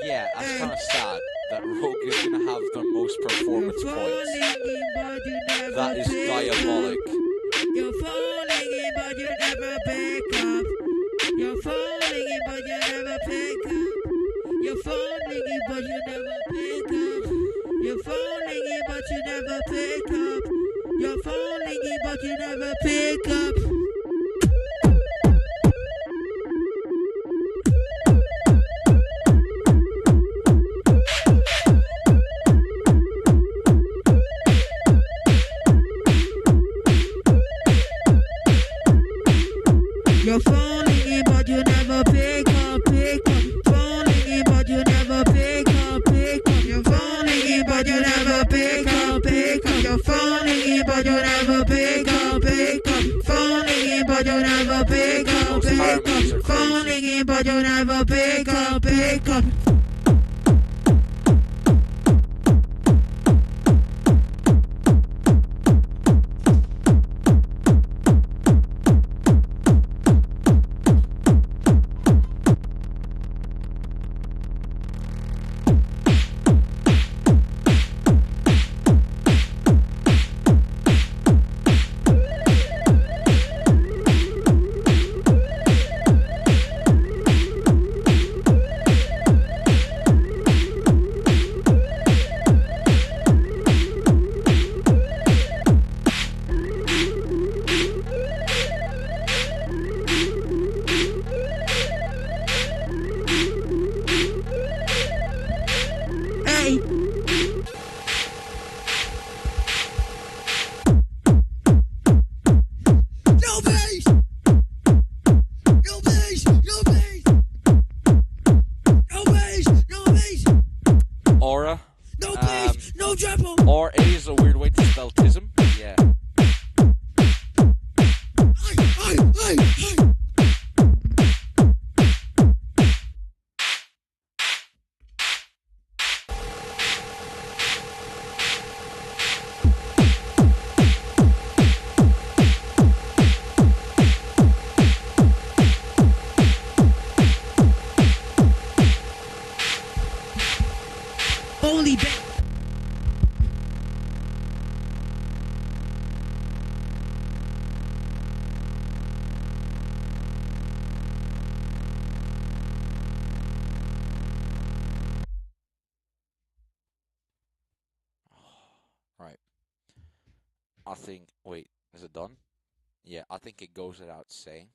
Yeah, that's kind of sad that Rogue is going to have the most performance points. That is diabolic. You're falling in, but you never pick up. You're falling in, but you never pick up. You're falling in, but you never pick up. You're falling in, but you never pick up. You're falling in, but you never pick up. You're falling in, but you never pick up, pick up. Falling in, but you never pick up, pick up. You're falling in, but you never pick up, pick up. You're falling in, but you never pick up, pick up. Falling in, but you never pick up, pick up. Falling in, but you never pick up, pick up. no bass, no bass, no bass, no bass, no bass, Aura. no bass, no treble. Or A is a weird way to spell tism. Yeah. Holy bass. Right. I think. Wait, is it done? Yeah, I think it goes without saying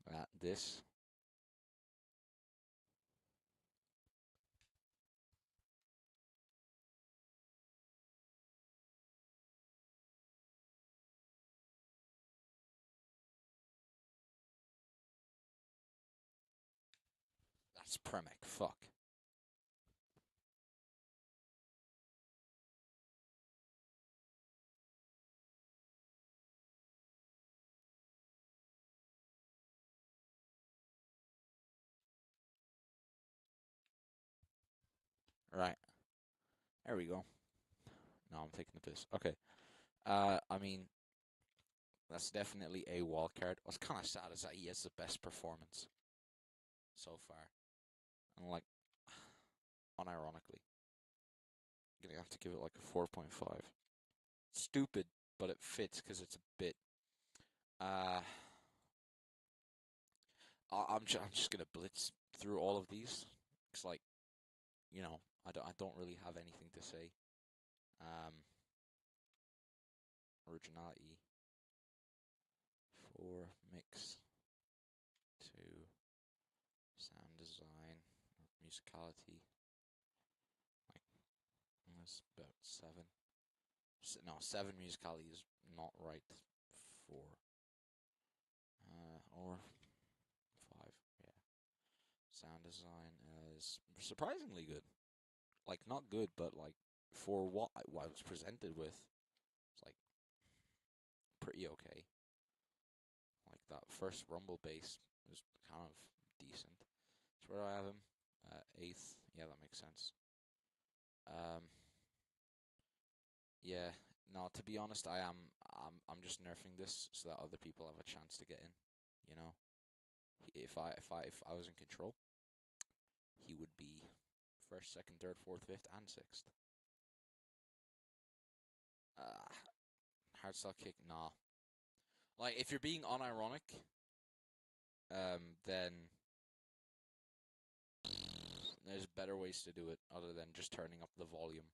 that this. That's Premac. Fuck. Right. There we go. No, I'm taking the piss. Okay. I mean, that's definitely a wall card. What's kind of sad is that he has the best performance so far. And like, unironically, I'm gonna have to give it like a 4.5. Stupid, but it fits because it's a bit. I'm just gonna blitz through all of these. It's like, you know, I don't really have anything to say. Originality. 4 mix. 2 sound design, musicality. Like that's about 7. No, 7 musicality is not right. 4 or 5. Yeah. Sound design is surprisingly good. Like not good, but like for what I was presented with, it's like pretty okay. Like that first rumble bass was kind of decent. So where do I have him? 8th. Yeah, that makes sense. Yeah. No, to be honest, I'm just nerfing this so that other people have a chance to get in. You know, if I was in control, he would be first, second, third, fourth, fifth, and sixth. Hardstyle kick, nah. Like if you're being unironic, then there's better ways to do it other than just turning up the volume.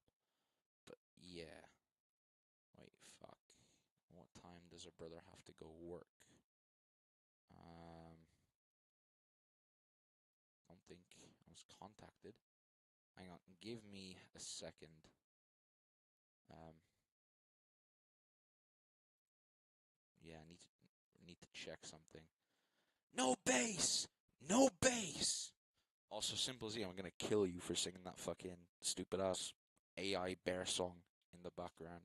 But yeah. Wait, fuck. What time does a brother have to go work? Don't think I was contacted. Hang on, give me a second. Yeah, I need to check something. No bass! No bass! Also, Simple Z, I'm gonna kill you for singing that fucking stupid ass AI bear song in the background.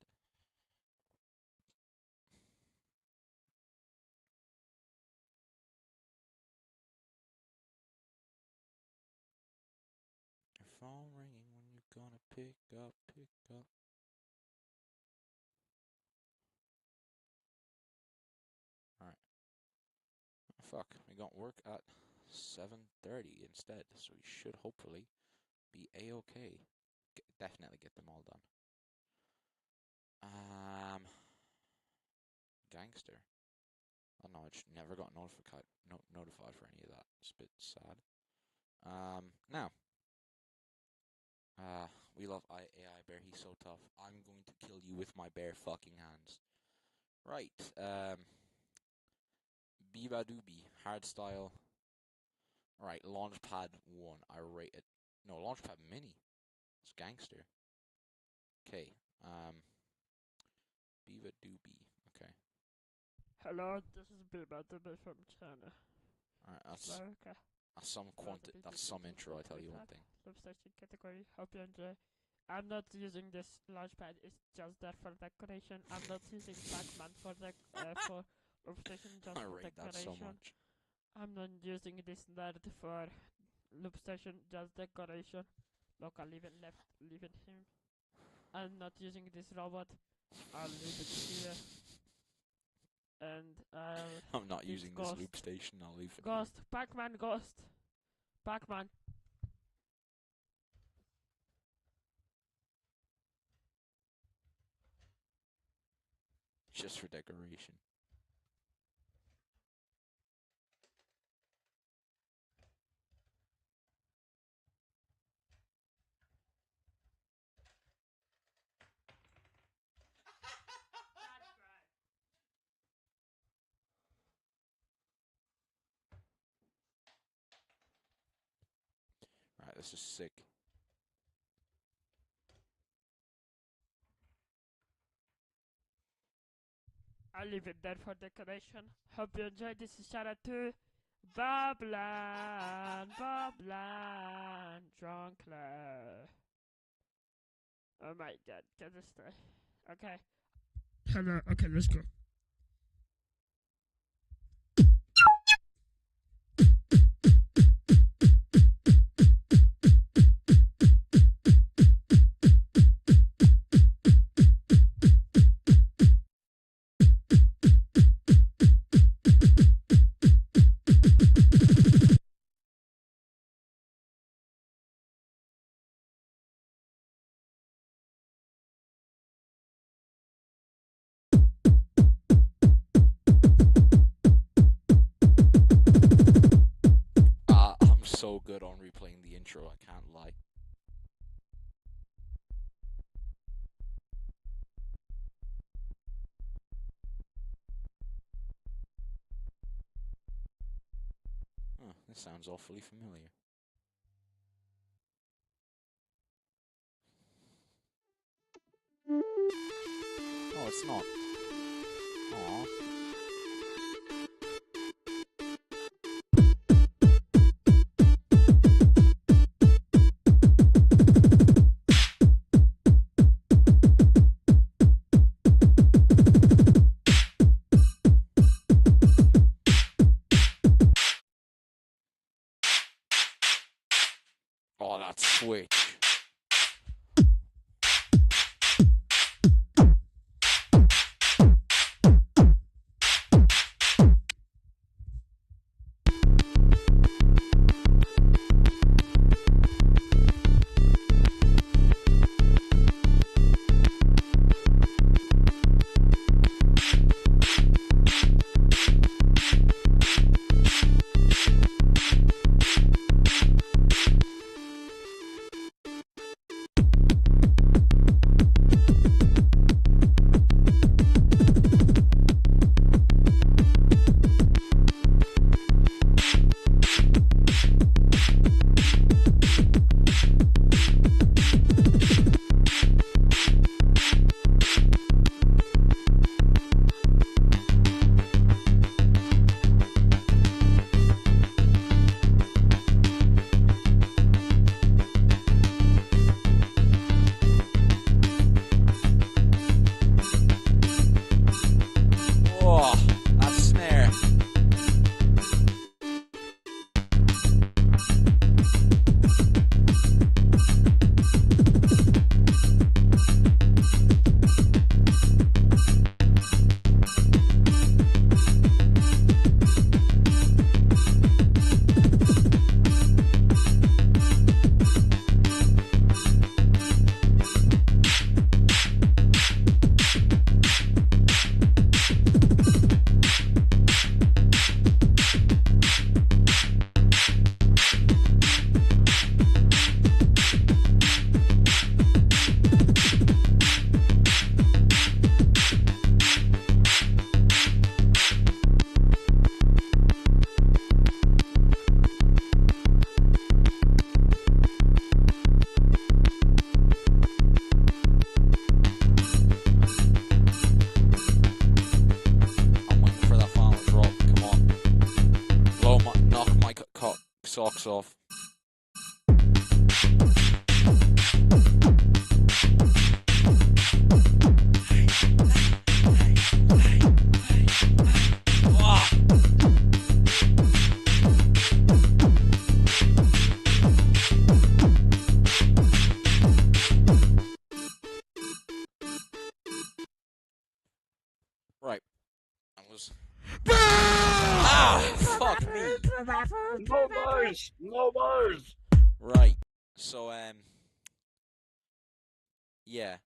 Your phone ringing when you gonna pick up, pick up. Alright. Fuck, we got work at 7:30 instead, so we should hopefully be a-okay. Definitely get them all done. Gangster. I don't know, I just never got notified for any of that. It's a bit sad. Now. We love AI Bear, he's so tough. I'm going to kill you with my bare fucking hands. Right, Biba Doobie, hardstyle. Alright, Launchpad 1, I rate it. No, Launchpad Mini. It's gangster. Okay, Biba Doobie, okay. Hello, this is Beatbox from China. Alright, Okay. that's some intro, I tell you one thing. Loopstation category, hope you enjoy. I'm not using this launchpad, it's just there for decoration. I'm not using Pac-Man for Loopstation, just I for rate that decoration. so much. I'm not using this nerd for Loopstation, just decoration. Look, I'll leave it him. I'm not using this robot, I'll leave it here. And I'm not using this Ghost. loop station, I'll leave it. Ghost, Pac-Man, Ghost. Pac-Man. Just for decoration. Alright, this is sick. I'll leave it there for decoration. Hope you enjoyed. This is shout out to Boblan, Drunkler. Oh my god, get this try. Okay. Hello, okay, let's go. I'm so good on replaying the intro, I can't lie. Oh, this sounds awfully familiar. Oh, it's not. Aww. Oh, that switch. Oh, that snare. socks off. Right. That was. Fuck me. No bars! No bars! Right. So, yeah.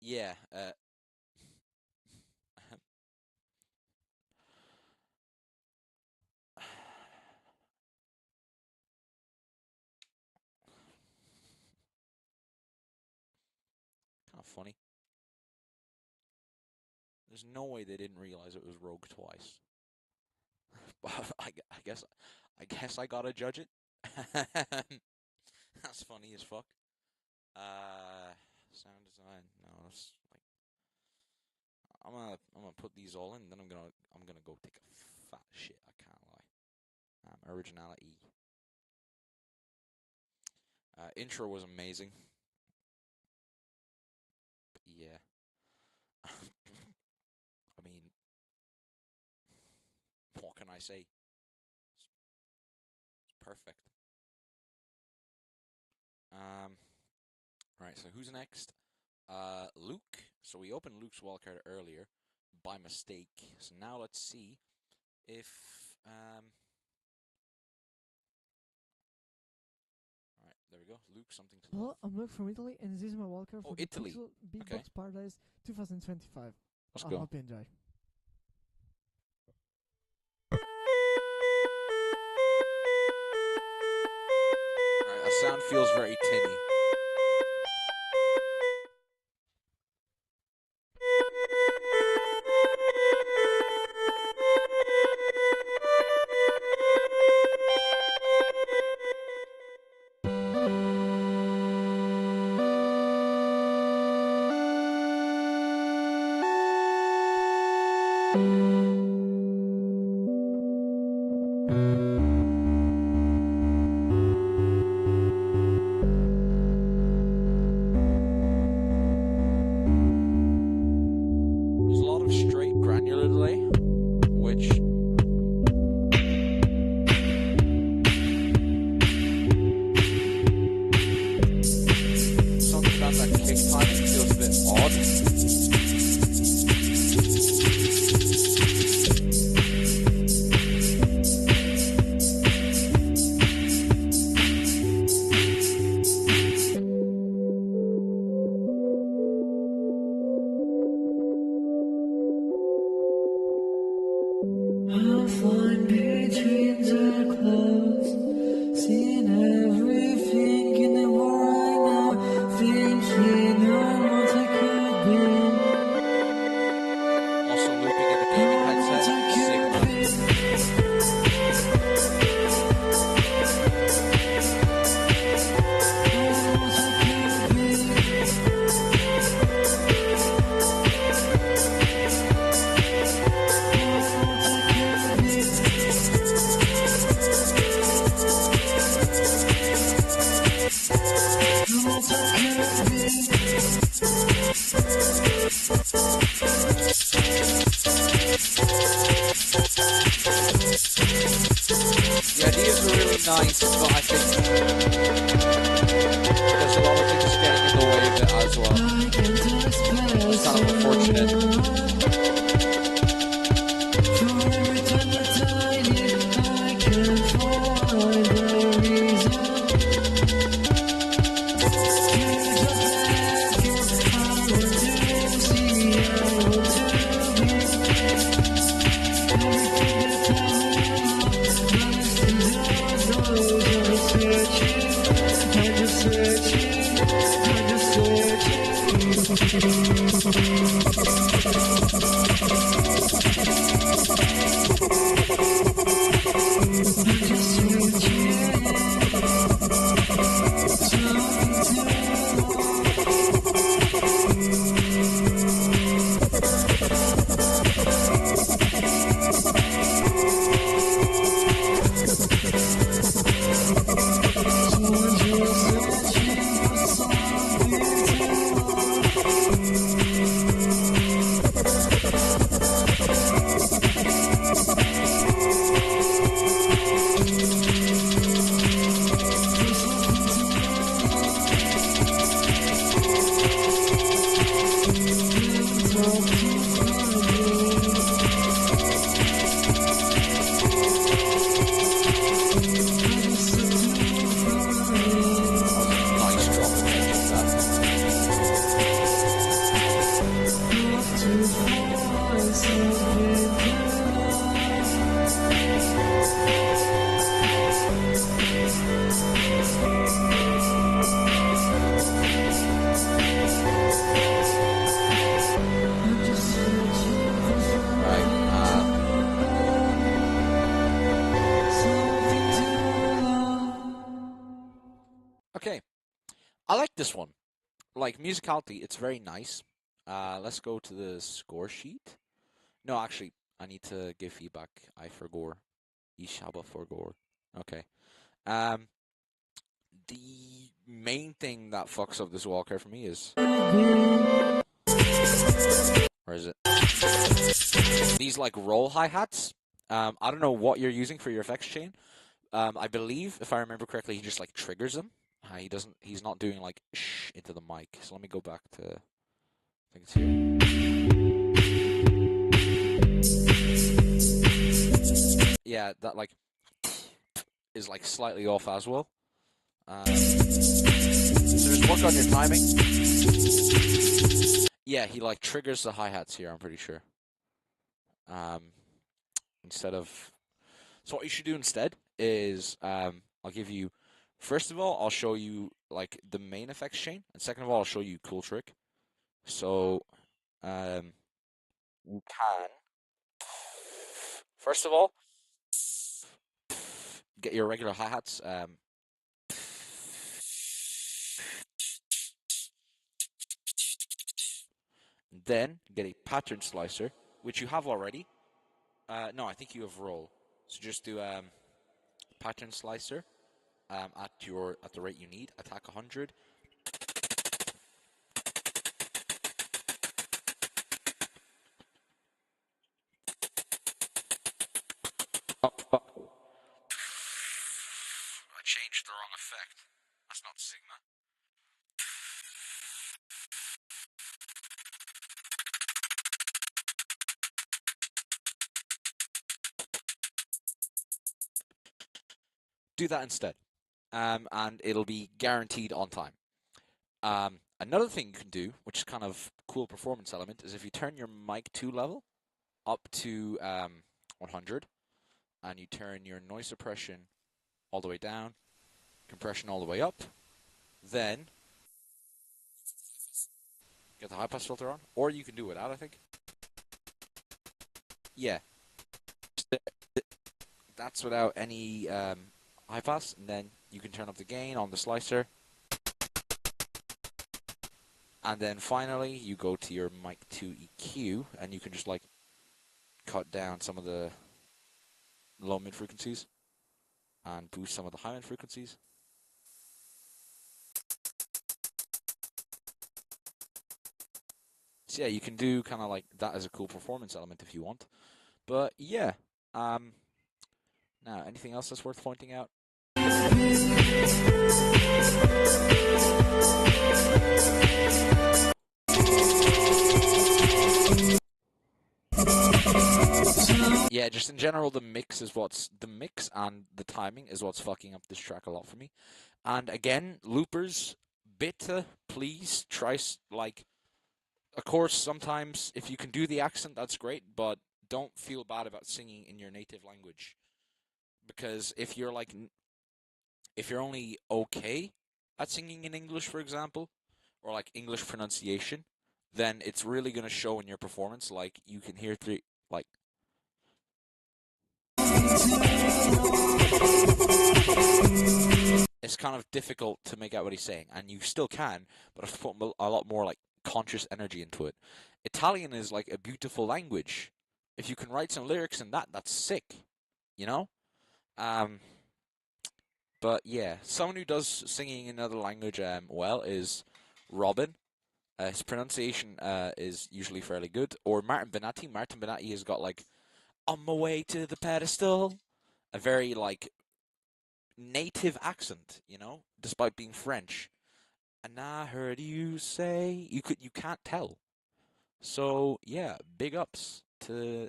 Yeah, kind of funny. There's no way they didn't realize it was Rogue twice. But I guess I gotta judge it. That's funny as fuck. Sound design. No, that's like I'm gonna put these all in, then I'm gonna go take a fat shit. I can't lie. Originality. Intro was amazing. But yeah. I mean, what can I say? It's perfect. Right, so who's next? Luke. So we opened Luke's wildcard earlier by mistake. So now let's see if Alright, there we go. Luke, something to Hello, I'm Luke from Italy, and this is my wildcard for the Italy. Pixel Beatbox Okay. Paradise 2025. Let's I go. hope you enjoy. Alright, that sound feels very tinny. There's a lot of straight granular delay, which something about that kick timing feels a bit odd. I'm flying between the clouds, seeing everything in the world right now, thinking of what I could be. Also looping in the gaming headset, Sigma. The ideas are really nice, but I think there's a lot of things getting in the way of it as well. It's kind of unfortunate. Searching Okay, I like this one. Like musicality, it's very nice. Let's go to the score sheet. No, actually, I need to give feedback. I forgot. Ich habe vergor. Okay. The main thing that fucks up this wall card for me is, where is it? These like roll hi-hats. I don't know what you're using for your effects chain. I believe, if I remember correctly, he just like triggers them. He's not doing like shh into the mic. So let me go back to, I think it's here. Yeah, that like is like slightly off as well. So just work on your timing. Yeah, he like triggers the hi-hats here, I'm pretty sure. Instead of, so what you should do instead is, I'll give you, first of all, I'll show you like the main effects chain, and second of all, I'll show you cool trick. So, you can, first of all, get your regular hi-hats, then get a pattern slicer, which you have already. No, I think you have roll. So just do pattern slicer at the rate you need. Attack 100. Oh, fuck. I changed the wrong effect. That's not Sigma. Do that instead. And it'll be guaranteed on time. Another thing you can do, which is kind of cool performance element, is if you turn your mic 2 level up to 100, and you turn your noise suppression all the way down, compression all the way up, then get the high pass filter on, or you can do it without, I think. Yeah. That's without any high pass, and then you can turn up the gain on the slicer. And then finally, you go to your mic 2 EQ, and you can just like cut down some of the low mid frequencies and boost some of the high mid frequencies. So yeah, you can do kind of like that as a cool performance element if you want. But yeah, now anything else that's worth pointing out? Yeah, just in general, the mix and the timing is what's fucking up this track a lot for me. And again, loopers, bitte, please try like. Of course, sometimes if you can do the accent, that's great, but don't feel bad about singing in your native language, because if you're only okay at singing in English, for example, or like English pronunciation, then it's really gonna show in your performance. Like you can hear it's kind of difficult to make out what he's saying, and you still can, but I've put a lot more like conscious energy into it. Italian is like a beautiful language. If you can write some lyrics in that, that's sick, you know? But yeah, someone who does singing in another language well is Robin. His pronunciation is usually fairly good. Or Martin Benatti. Martin Benatti has got like, on my way to the pedestal. A very like native accent, you know, despite being French. And I heard you say you can't tell. So yeah, big ups to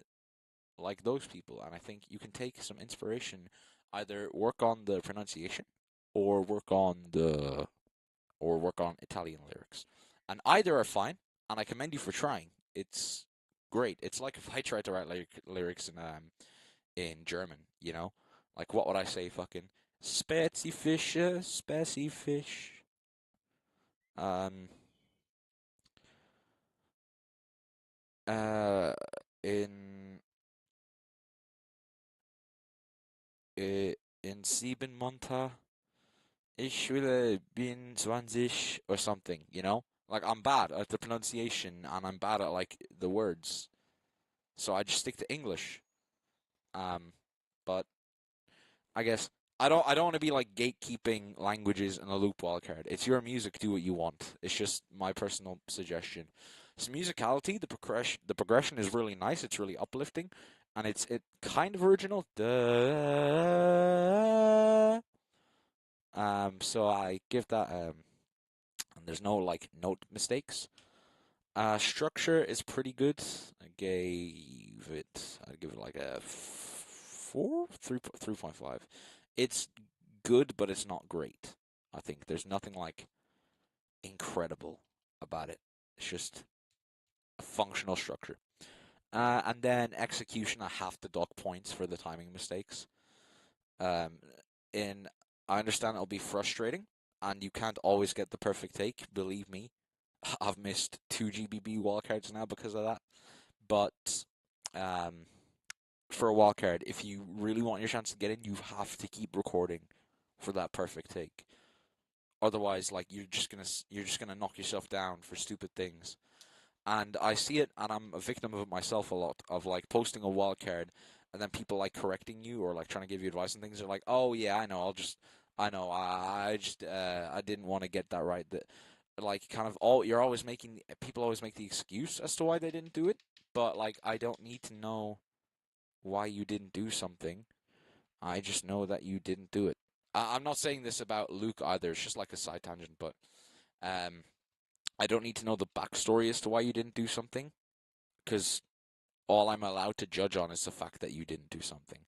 like those people, and I think you can take some inspiration, either work on the pronunciation or work on Italian lyrics. And either are fine, and I commend you for trying. It's great. It's like if I tried to write lyrics in German, you know? Like, what would I say? Fucking Spezi fish. Um, uh, in in sieben Monate, ich will bin 20 or something, you know? Like, I'm bad at the pronunciation and I'm bad at, like, the words. So I just stick to English. But I guess I don't want to be like gatekeeping languages in a loop wildcard. It's your music, do what you want. It's just my personal suggestion. So musicality, the progression is really nice. It's really uplifting, and it's kind of original. Duh. So I give that and there's no like note mistakes. Structure is pretty good. I'd give it like a 3.5. It's good, but it's not great. I think there's nothing like incredible about it. It's just a functional structure. And then execution, I have to dock points for the timing mistakes. Um, in I understand it'll be frustrating, and you can't always get the perfect take. Believe me, I've missed 2 GBB wildcards now because of that. But for a wildcard, if you really want your chance to get in, you have to keep recording for that perfect take. Otherwise, like you're just gonna knock yourself down for stupid things. And I see it, and I'm a victim of it myself a lot. Of like posting a wildcard, and then people like correcting you or like trying to give you advice and things. They're like, "Oh yeah, I know. I didn't want to get that right." That like kind of people always make the excuse as to why they didn't do it. But like, I don't need to know why you didn't do something. I just know that you didn't do it. I'm not saying this about Luke either. It's just like a side tangent, but I don't need to know the backstory as to why you didn't do something, because all I'm allowed to judge on is the fact that you didn't do something.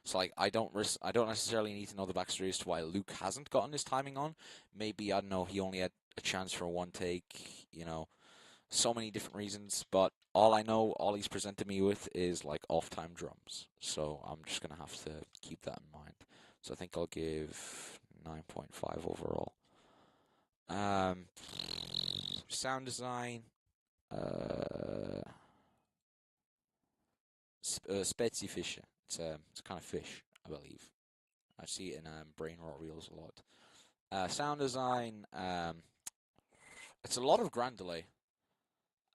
So like, I don't necessarily need to know the backstory as to why Luke hasn't gotten his timing on. Maybe, I don't know, he only had a chance for one take. You know, so many different reasons. But all he's presented me with is like off-time drums. So I'm just gonna have to keep that in mind. So I think I'll give 9.5 overall. Sound design, Spezifische. It's a kind of fish, I believe. I see it in brain rot reels a lot. Sound design, it's a lot of grand delay,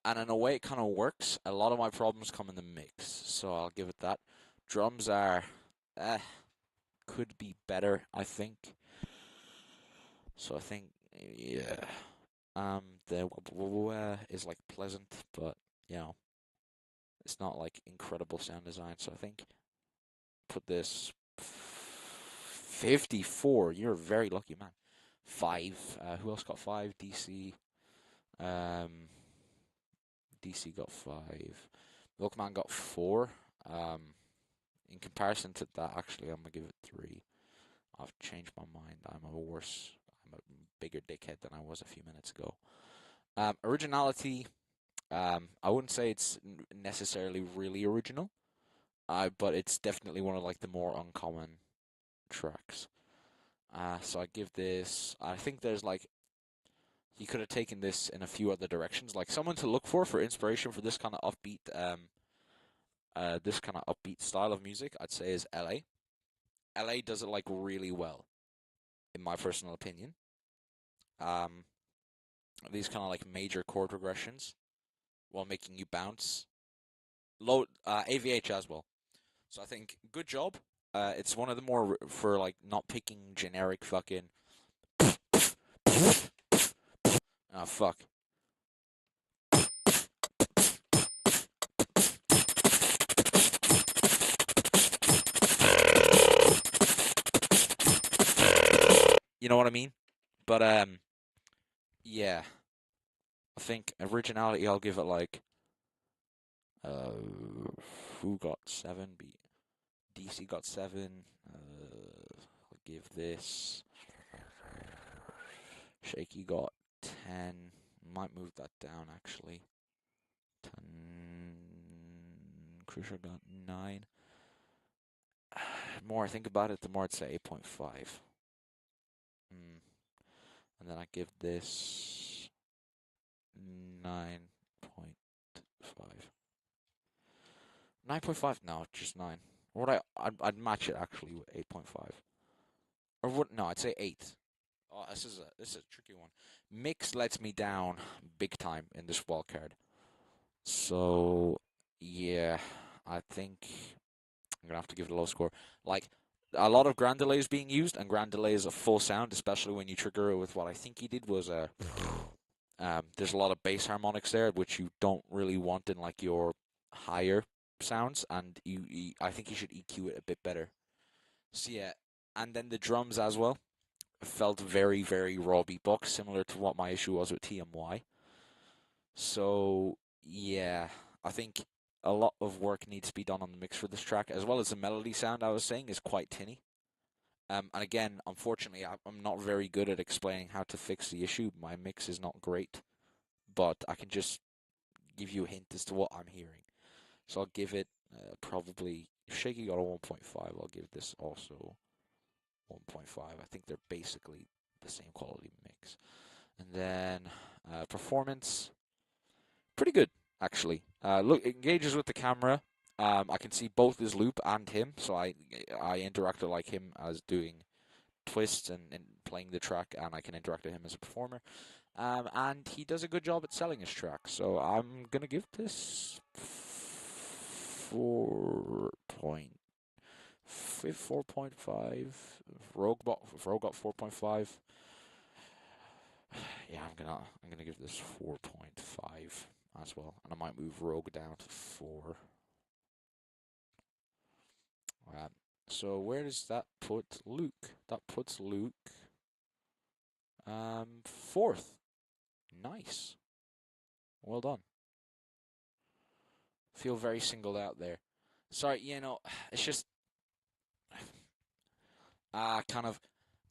and in a way it kind of works. A lot of my problems come in the mix, so I'll give it that. Drums are, could be better, I think. So I think, yeah. The is like pleasant, but you know, it's not like incredible sound design. So I think put this 54. You're a very lucky man. 5. Who else got 5? DC. DC got 5. Milkman got 4. In comparison to that, actually, I'm gonna give it 3. I've changed my mind. I'm a bigger dickhead than I was a few minutes ago. Originality, I wouldn't say it's necessarily really original, but it's definitely one of like the more uncommon tracks. So I give this. I think there's like he could have taken this in a few other directions. Like someone to look for inspiration for this kind of upbeat style of music, I'd say is LA. LA does it like really well, in my personal opinion. Um, these kind of like major chord progressions while making you bounce. Low AVH as well. So I think good job. It's one of the more for like not picking generic fucking. Oh fuck. You know what I mean? But yeah. I think originality, I'll give it like who got 7? DC got 7. I'll give this. Shaky got 10. Might move that down actually. 10. Crucial got 9. The more I think about it, the more I'd say 8.5. And then I give this 9.5. 9.5? No, just 9. Or I'd match it actually with 8.5. Or what? No, I'd say 8. Oh, this is a tricky one. Mix lets me down big time in this wildcard. So yeah, I think I'm gonna have to give it a low score. Like, a lot of grand delay is being used, and grand delay is a full sound, especially when you trigger it with what I think he did was there's a lot of bass harmonics there, which you don't really want in like your higher sounds, and I think you should EQ it a bit better. So yeah, and then the drums as well felt very, very raw beatbox, similar to what my issue was with TMY. So yeah, I think a lot of work needs to be done on the mix for this track, as well as the melody sound I was saying is quite tinny. And again, unfortunately, I'm not very good at explaining how to fix the issue. My mix is not great, but I can just give you a hint as to what I'm hearing. So I'll give it probably, if Shaky got a 1.5, I'll give this also 1.5. I think they're basically the same quality mix. And then performance, pretty good, actually. Look, it engages with the camera. I can see both his loop and him, so I interacted like him as doing twists and playing the track, and I can interact with him as a performer. And he does a good job at selling his track, so I'm gonna give this 4.5. Rogue got 4.5. Yeah, I'm gonna give this 4.5 as well, and I might move Rogue down to 4. So where does that put Luke? That puts Luke 4th. Nice. Well done. Feel very singled out there. Sorry, it's just kind of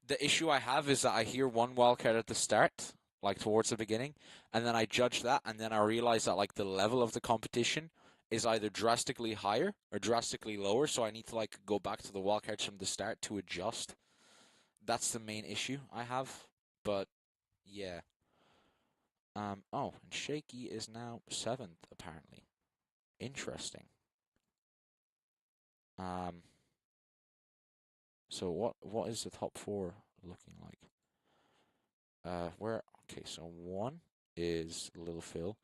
the issue I have is that I hear one wildcard at the start, like towards the beginning, and then I judge that, and then I realize that like the level of the competition is either drastically higher or drastically lower, so I need to like go back to the wildcards from the start to adjust. That's the main issue I have, but yeah. Oh, and Shaky is now 7th, apparently. Interesting. So what is the top 4 looking like? Okay, so 1 is Lil Phil,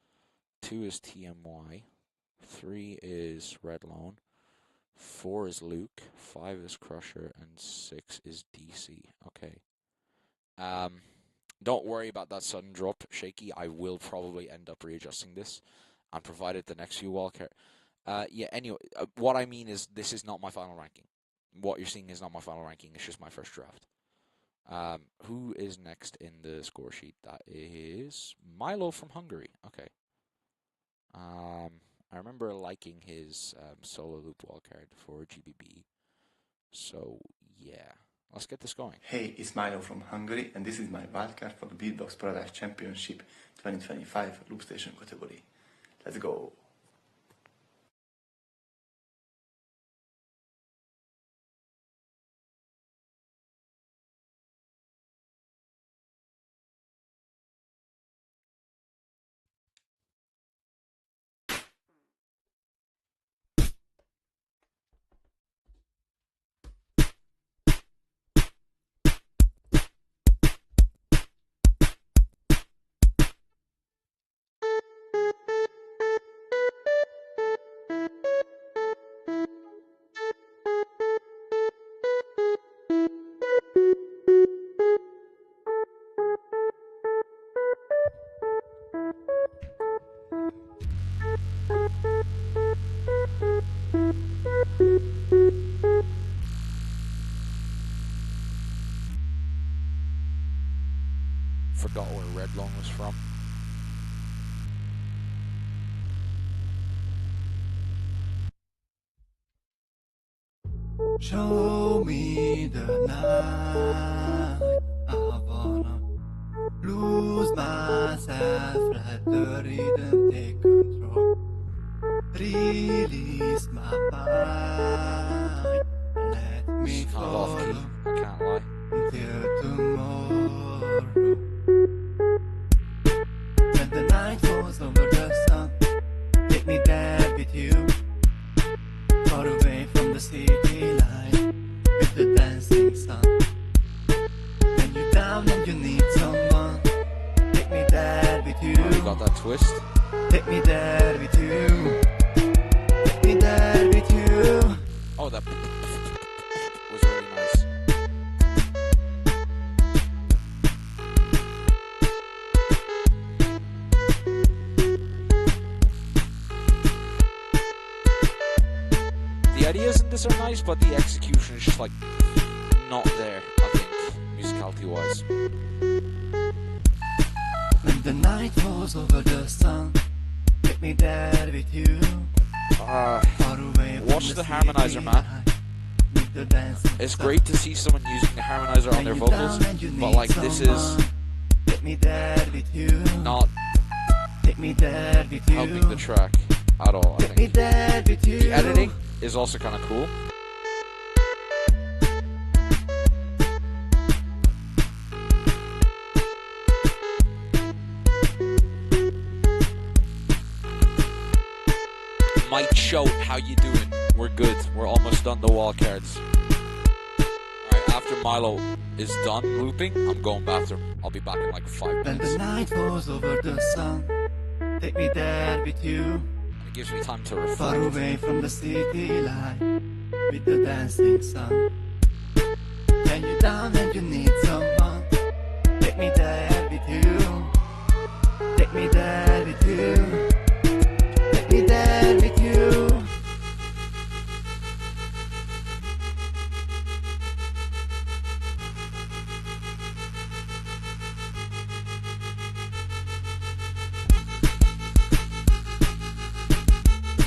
2 is TMY, 3 is Redlone, 4 is Luke, 5 is Crusher, and 6 is DC. Okay. Don't worry about that sudden drop, Shaky. I will probably end up readjusting this, and provided the next few wildcard. Yeah. Anyway, what I mean is this is not my final ranking. What you're seeing is not my final ranking. It's just my first draft. Who is next in the score sheet? That is Milo from Hungary. Okay. I remember liking his solo loop wildcard for GBB. So yeah, let's get this going. Hey, it's Milo from Hungary, and this is my wildcard for the Beatbox Paradise Championship 2025 Loopstation category. Let's go! Forgot where Redlone was from. Show me the night. I wanna lose myself, let the rhythm take control. release my mind. Let me Kind of off key, follow I can't lie. until tomorrow. When the night falls over the sun, take me there with you, far away from the city light, with the dancing sun. When you're down and you need someone, take me there with you. Oh, you got that twist? Take me there with you. Take me there with you. Oh, that was really nice. The ideas in this are nice, but the execution is just like not there, I think, musicality wise. When the night falls over the sun, take me there with you. Far away from Watch the harmonizer, man. It's great to see someone using the harmonizer on their vocals, but like this is not helping the track at all, I think. The editing is also kind of cool. Might shout, how you doing? We're good. We're almost done the wall cards. Alright, after Milo is done looping, I'm going bathroom. I'll be back in like 5 When minutes. the night falls over the sun, take me there with you. And it gives me time to reflect. Far away from the city light, with the dancing sun. When you're down and you need someone, take me there with you. Take me there with you. Take me there with you.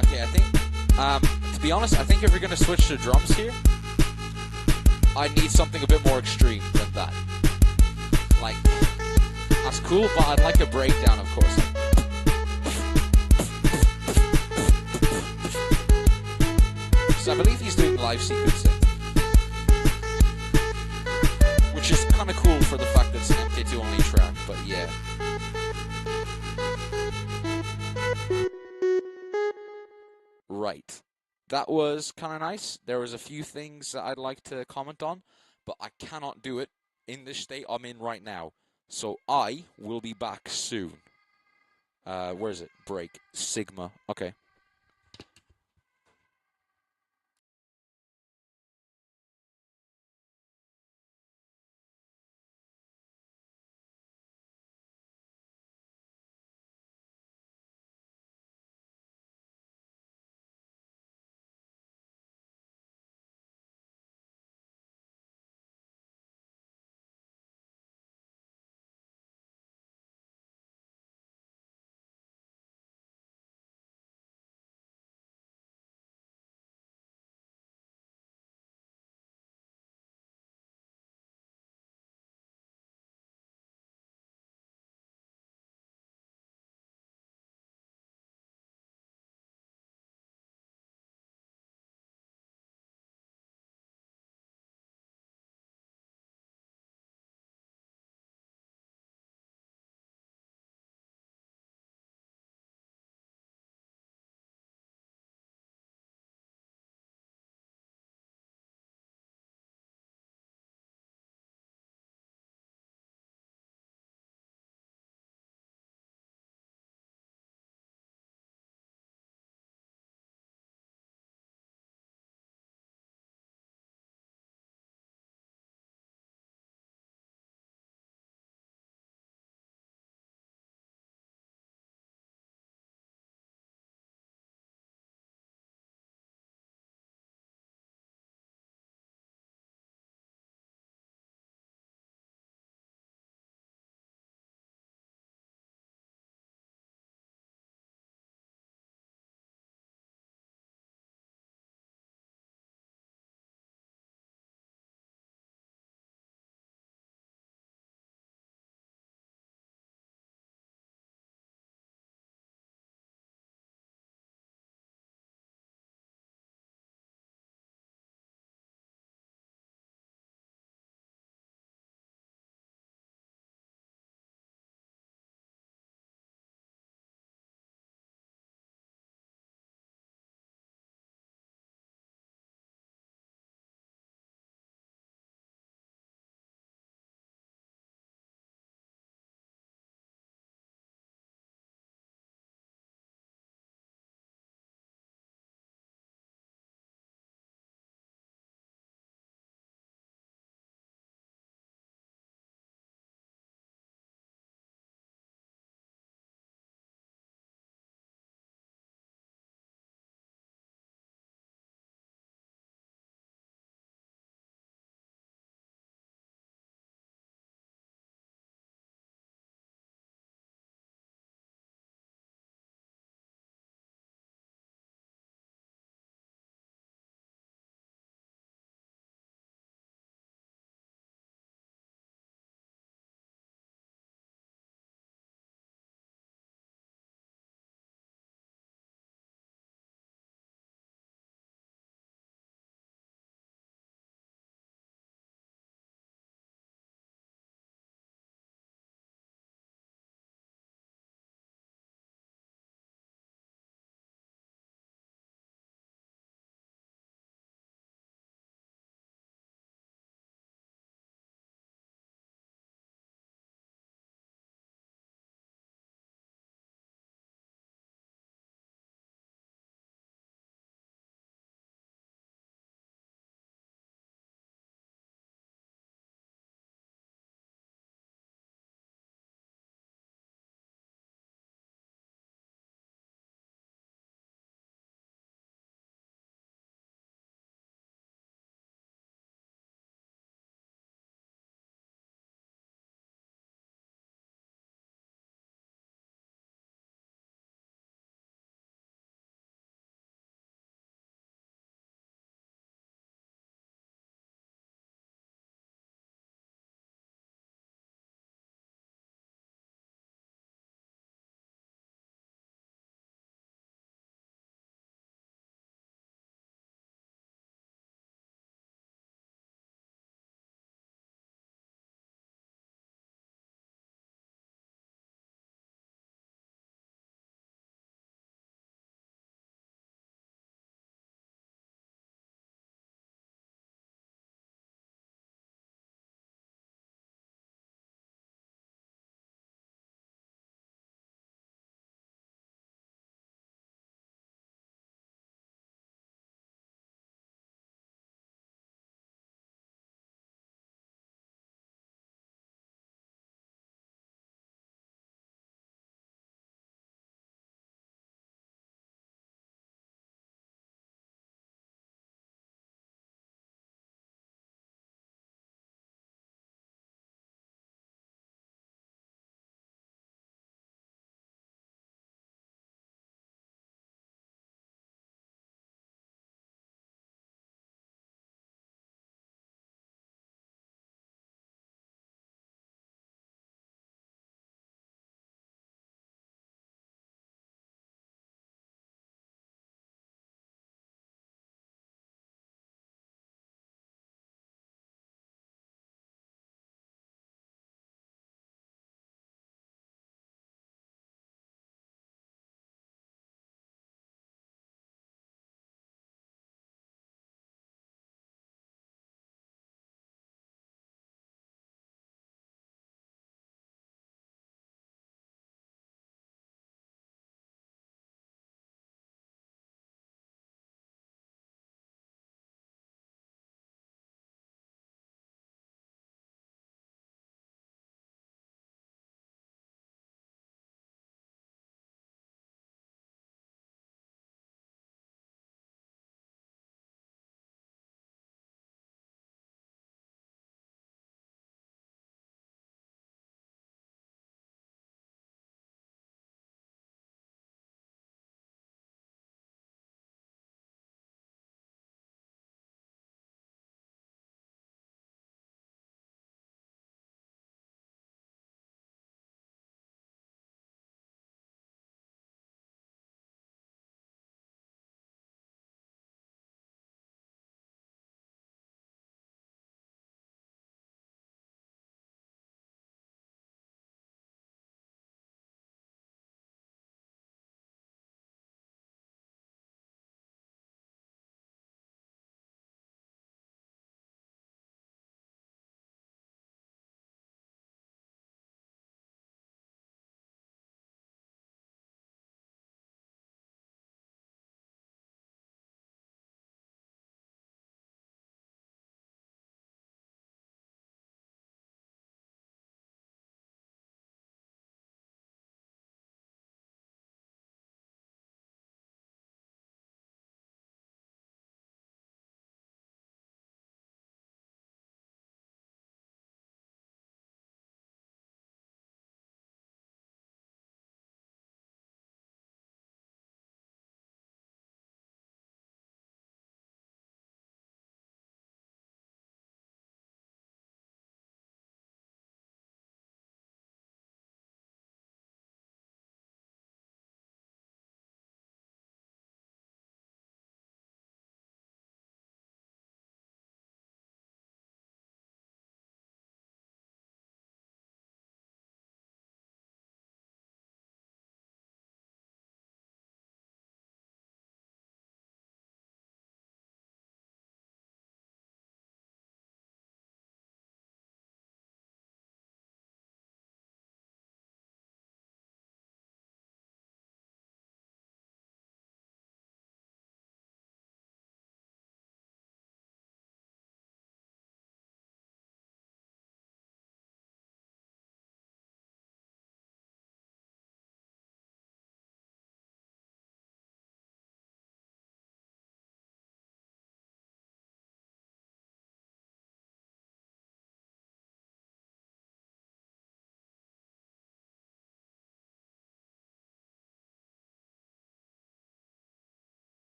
Okay, I think, to be honest, I think if we're going to switch to drums here, I need something a bit more extreme than that. Like, that's cool, but I'd like a breakdown, of course. So I believe he's doing live sequencing, which is kind of cool for the fact that it's an MK2 only track, but yeah. Right. That was kind of nice. There was a few things that I'd like to comment on, but I cannot do it in this state I'm in right now. So I will be back soon. Where is it? Break. Sigma. Okay.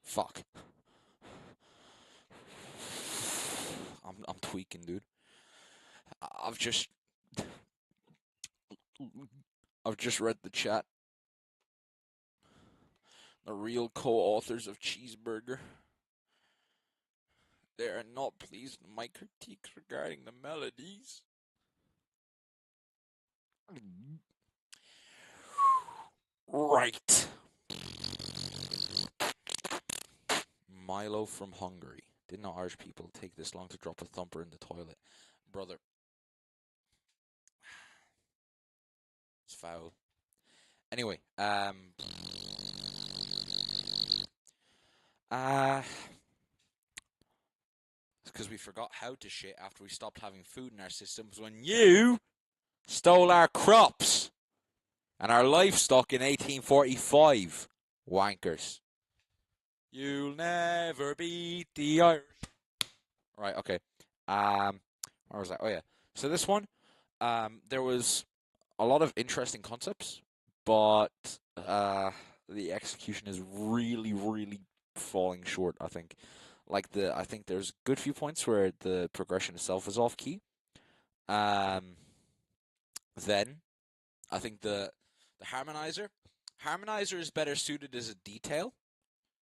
Fuck. I'm tweaking, dude. I've just read the chat. The real co-authors of Cheeseburger. They are not pleased with my critiques regarding the melodies. Right. Milo from Hungary. Didn't know Irish people take this long to drop a thumper in the toilet. Brother. It's foul. Anyway, it's because we forgot how to shit after we stopped having food in our systems when you stole our crops and our livestock in 1845. Wankers. You'll never beat the Irish. Right, okay. Where was that? Oh, yeah. So this one, there was a lot of interesting concepts, but the execution is really, really falling short, I think. I think there's good few points where the progression itself is off key. Then I think the harmonizer is better suited as a detail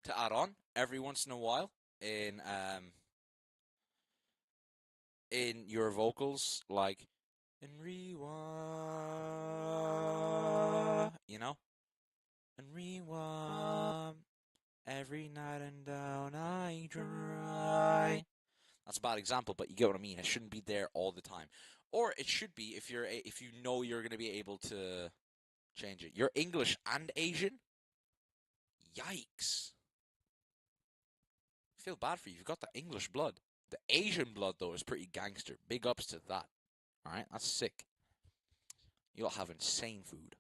to add on every once in a while in your vocals, like in rewind, and rewind every night and down I dry. That's a bad example, but you get what I mean. It shouldn't be there all the time, or it should be if you know you're going to be able to change it. You're English and Asian. Yikes! I feel bad for you. You've got the English blood. The Asian blood though is pretty gangster. Big ups to that. All right, that's sick. You'll have insane food.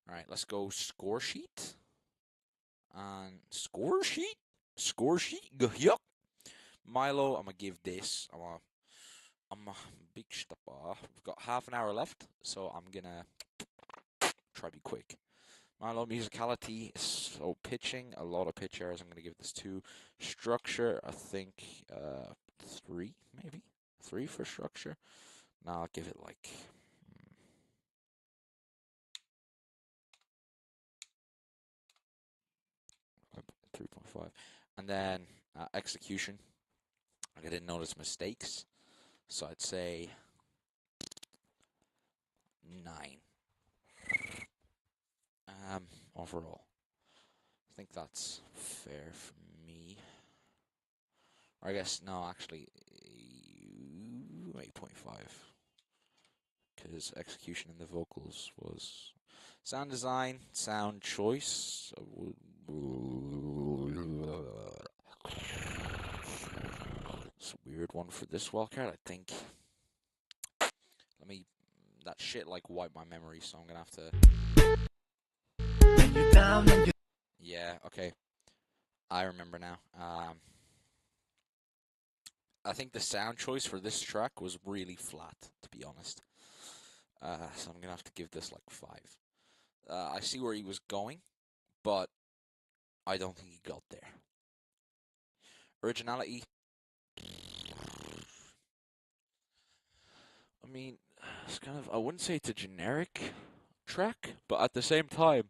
All right, let's go score sheet. And score sheet. Yuck. Milo, I'm gonna give this. I'm a big stepper. We've got half an hour left, so I'm gonna try to be quick. Milo, musicality, so pitching, a lot of pitch errors. I'm gonna give this 2. Structure, I think 3, maybe 3 for structure. Now I'll give it like 3.5. And then execution. I didn't notice mistakes, so I'd say 9. Overall, I think that's fair for me. Or I guess no, actually 8.5, because execution in the vocals was sound design, sound choice. It's a weird one for this wildcard, I think. That shit like wiped my memory, so I'm gonna have to. Yeah, okay. I remember now. I think the sound choice for this track was really flat, to be honest. So I'm gonna have to give this like 5. I see where he was going, but I don't think he got there. Originality. I mean, it's kind of, I wouldn't say it's a generic track, but at the same time,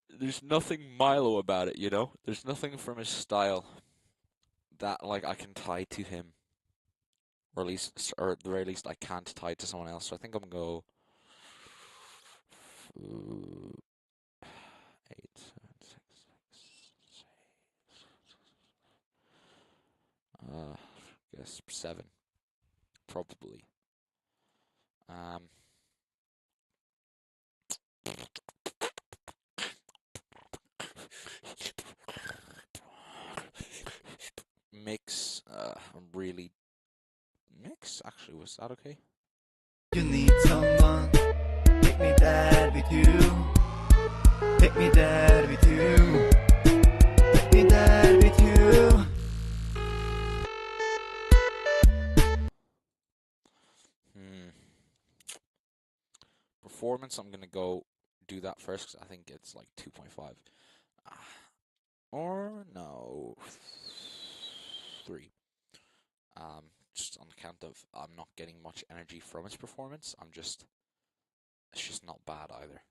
there's nothing Milo about it, you know? There's nothing from his style that, like, I can tie to him. Or at the very least, I can't tie to someone else. So I think I'm going to go 8, 7, 6, 6, 8. I guess 7. Probably. Mix, really. Mix? Actually, was that okay? You need someone, take me there with you. Take me there with you. Take me there with you. Performance, I'm gonna go do that first because I think it's like 2.5. Or no, 3. Just on account of I'm not getting much energy from its performance. It's just not bad either.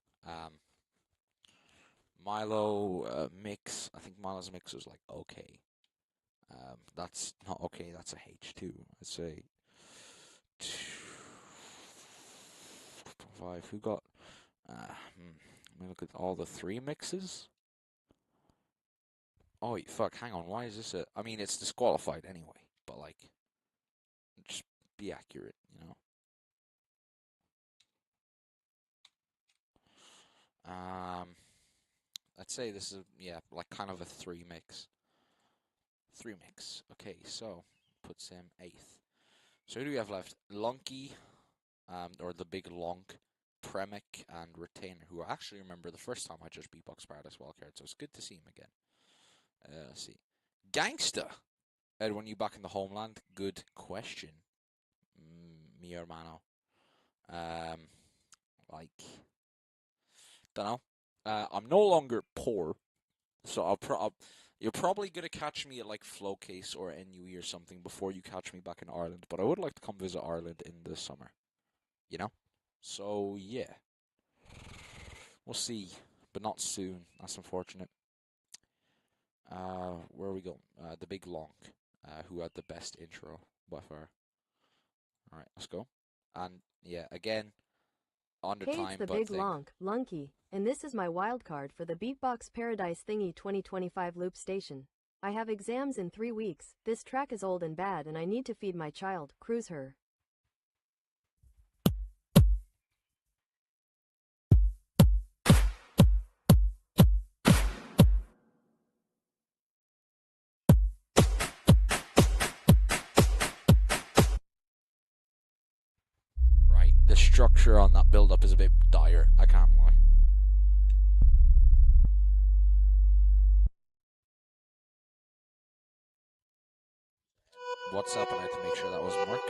Milo mix. I think Milo's mix was like okay. That's not okay. That's a H2. I'd say 5. Who got? Let me look at all the 3 mixes. Oh fuck! Hang on. Why is this a? I mean, it's disqualified anyway. But like, just be accurate, you know. I'd say this is like kind of a 3 mix. 3 mix. Okay, so puts him 8th. So who do we have left? Lunky, or the big Lonk, Premic, and Retainer, who I actually remember the first time I judged Beatbox Paradise Wildcard, so it's good to see him again. Let's see. Gangsta! Edwin, you back in the homeland? Good question. Mi hermano. Like, don't know. I'm no longer poor, so you're probably gonna catch me at like Flowcase or NUE or something before you catch me back in Ireland. But I would like to come visit Ireland in the summer, you know. So yeah, we'll see, but not soon. That's unfortunate. Where are we going? The big Lonk, who had the best intro by far. All right, let's go. And yeah, again, under Hey, time, it's the but big Lunky, and this is my wildcard for the Beatbox Paradise Thingy 2025 Loopstation. I have exams in 3 weeks. This track is old and bad, and I need to feed my child. Cruise her. right, the structure on that build-up is a bit dire. I can't lie. What's up? I had to make sure that wasn't work.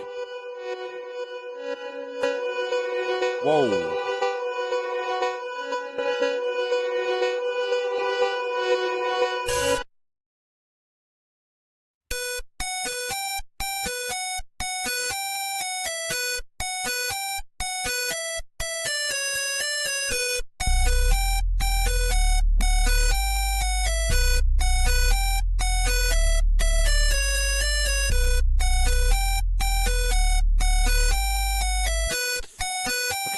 Whoa.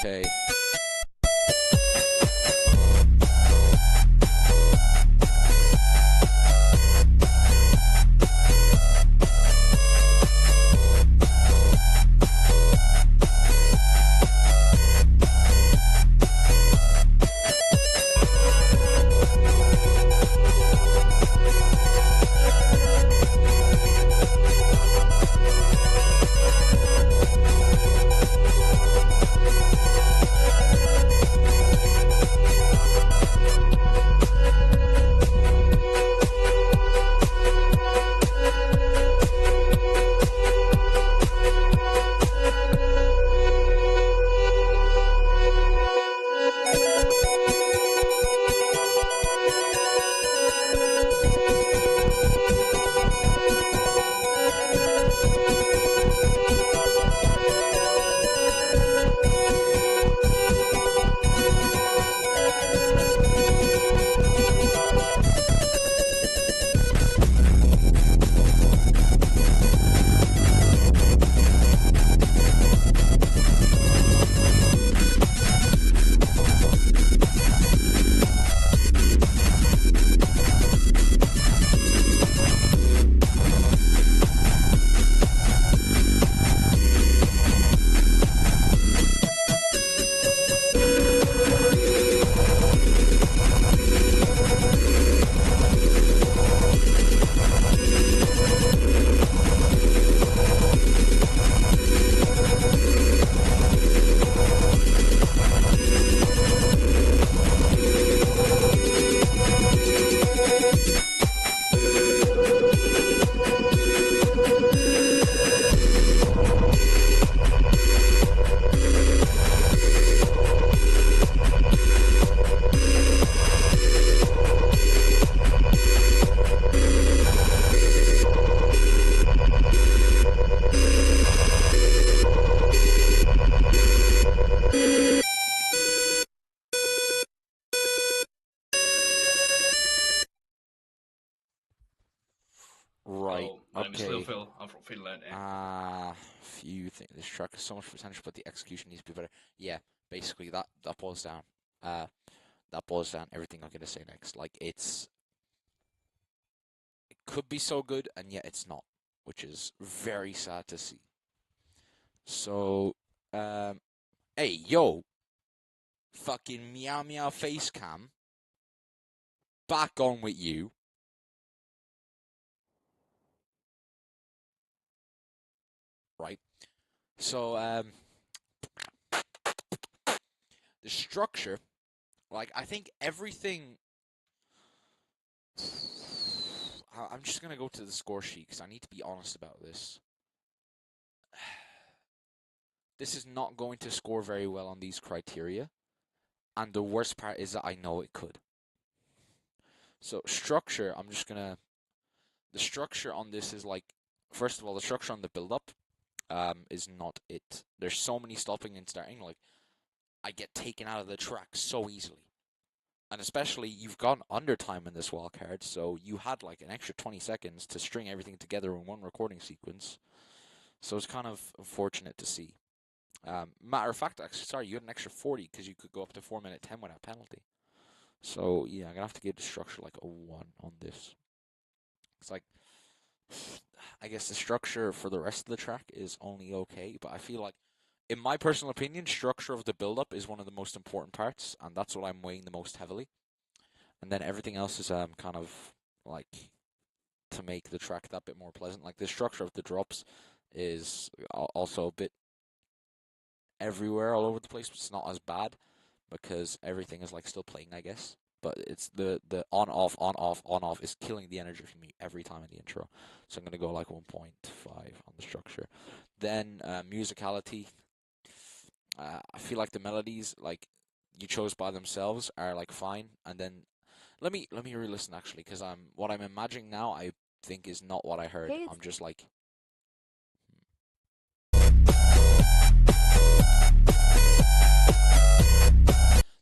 Okay. Right. Hello, my name is Lil Okay. Phil. I'm from Finland, and You think this track has so much potential, but the execution needs to be better. Yeah, basically that boils down. Uh, that boils down everything I'm gonna say next. Like it could be so good, and yet it's not, which is very sad to see. So, hey, yo, fucking meow meow face cam, back on with you. Right. So, the structure, like I think everything. I'm just gonna go to the score sheet because I need to be honest about this. This is not going to score very well on these criteria, and the worst part is that I know it could. So structure, the structure on this is like, first of all, the structure on the build-up is not it. There's so many stopping and starting, like, I get taken out of the track so easily. And especially, you've gone under time in this wildcard, so you had like an extra 20 seconds to string everything together in one recording sequence. So it's kind of unfortunate to see. Matter of fact, actually, sorry, you had an extra 40 because you could go up to 4 minute 10 without penalty. So yeah, I'm gonna have to give the structure like a 1 on this. It's like, I guess the structure for the rest of the track is only okay, but I feel like, in my personal opinion, structure of the build-up is one of the most important parts, and that's what I'm weighing the most heavily. And then everything else is kind of like to make the track that bit more pleasant. Like the structure of the drops is also a bit everywhere, all over the place, but it's not as bad because everything is like still playing, I guess. But it's the on off on off on off is killing the energy from me every time in the intro. So I'm gonna go like 1.5 on the structure. Then musicality. I feel like the melodies like you chose by themselves are like fine, and then let me re-listen actually because what I'm imagining now I think is not what I heard. Hey, I'm just like.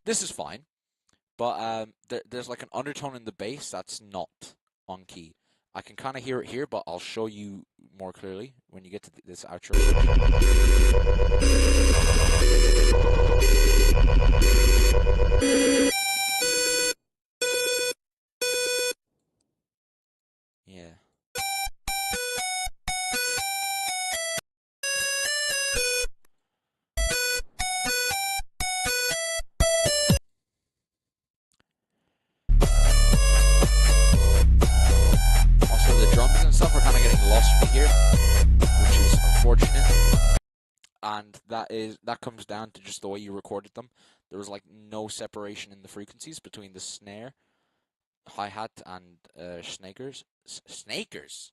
This is fine, but there's like an undertone in the bass that's not on key. I can kind of hear it here, but I'll show you more clearly when you get to this outro. Yeah. Also, the drums and stuff are kind of getting lost from here, which is unfortunate. And that comes down to just the way you recorded them. There was like no separation in the frequencies between the snare, hi-hat, and snakers. Snakers?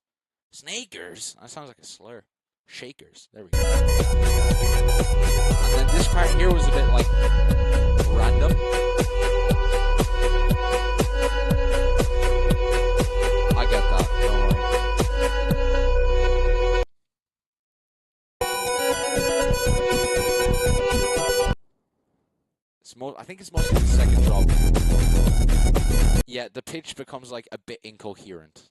Snakers? That sounds like a slur. Shakers. There we go. And then this part here was a bit like random. I get that, don't worry. I think it's mostly the second drop. Yeah, the pitch becomes like a bit incoherent.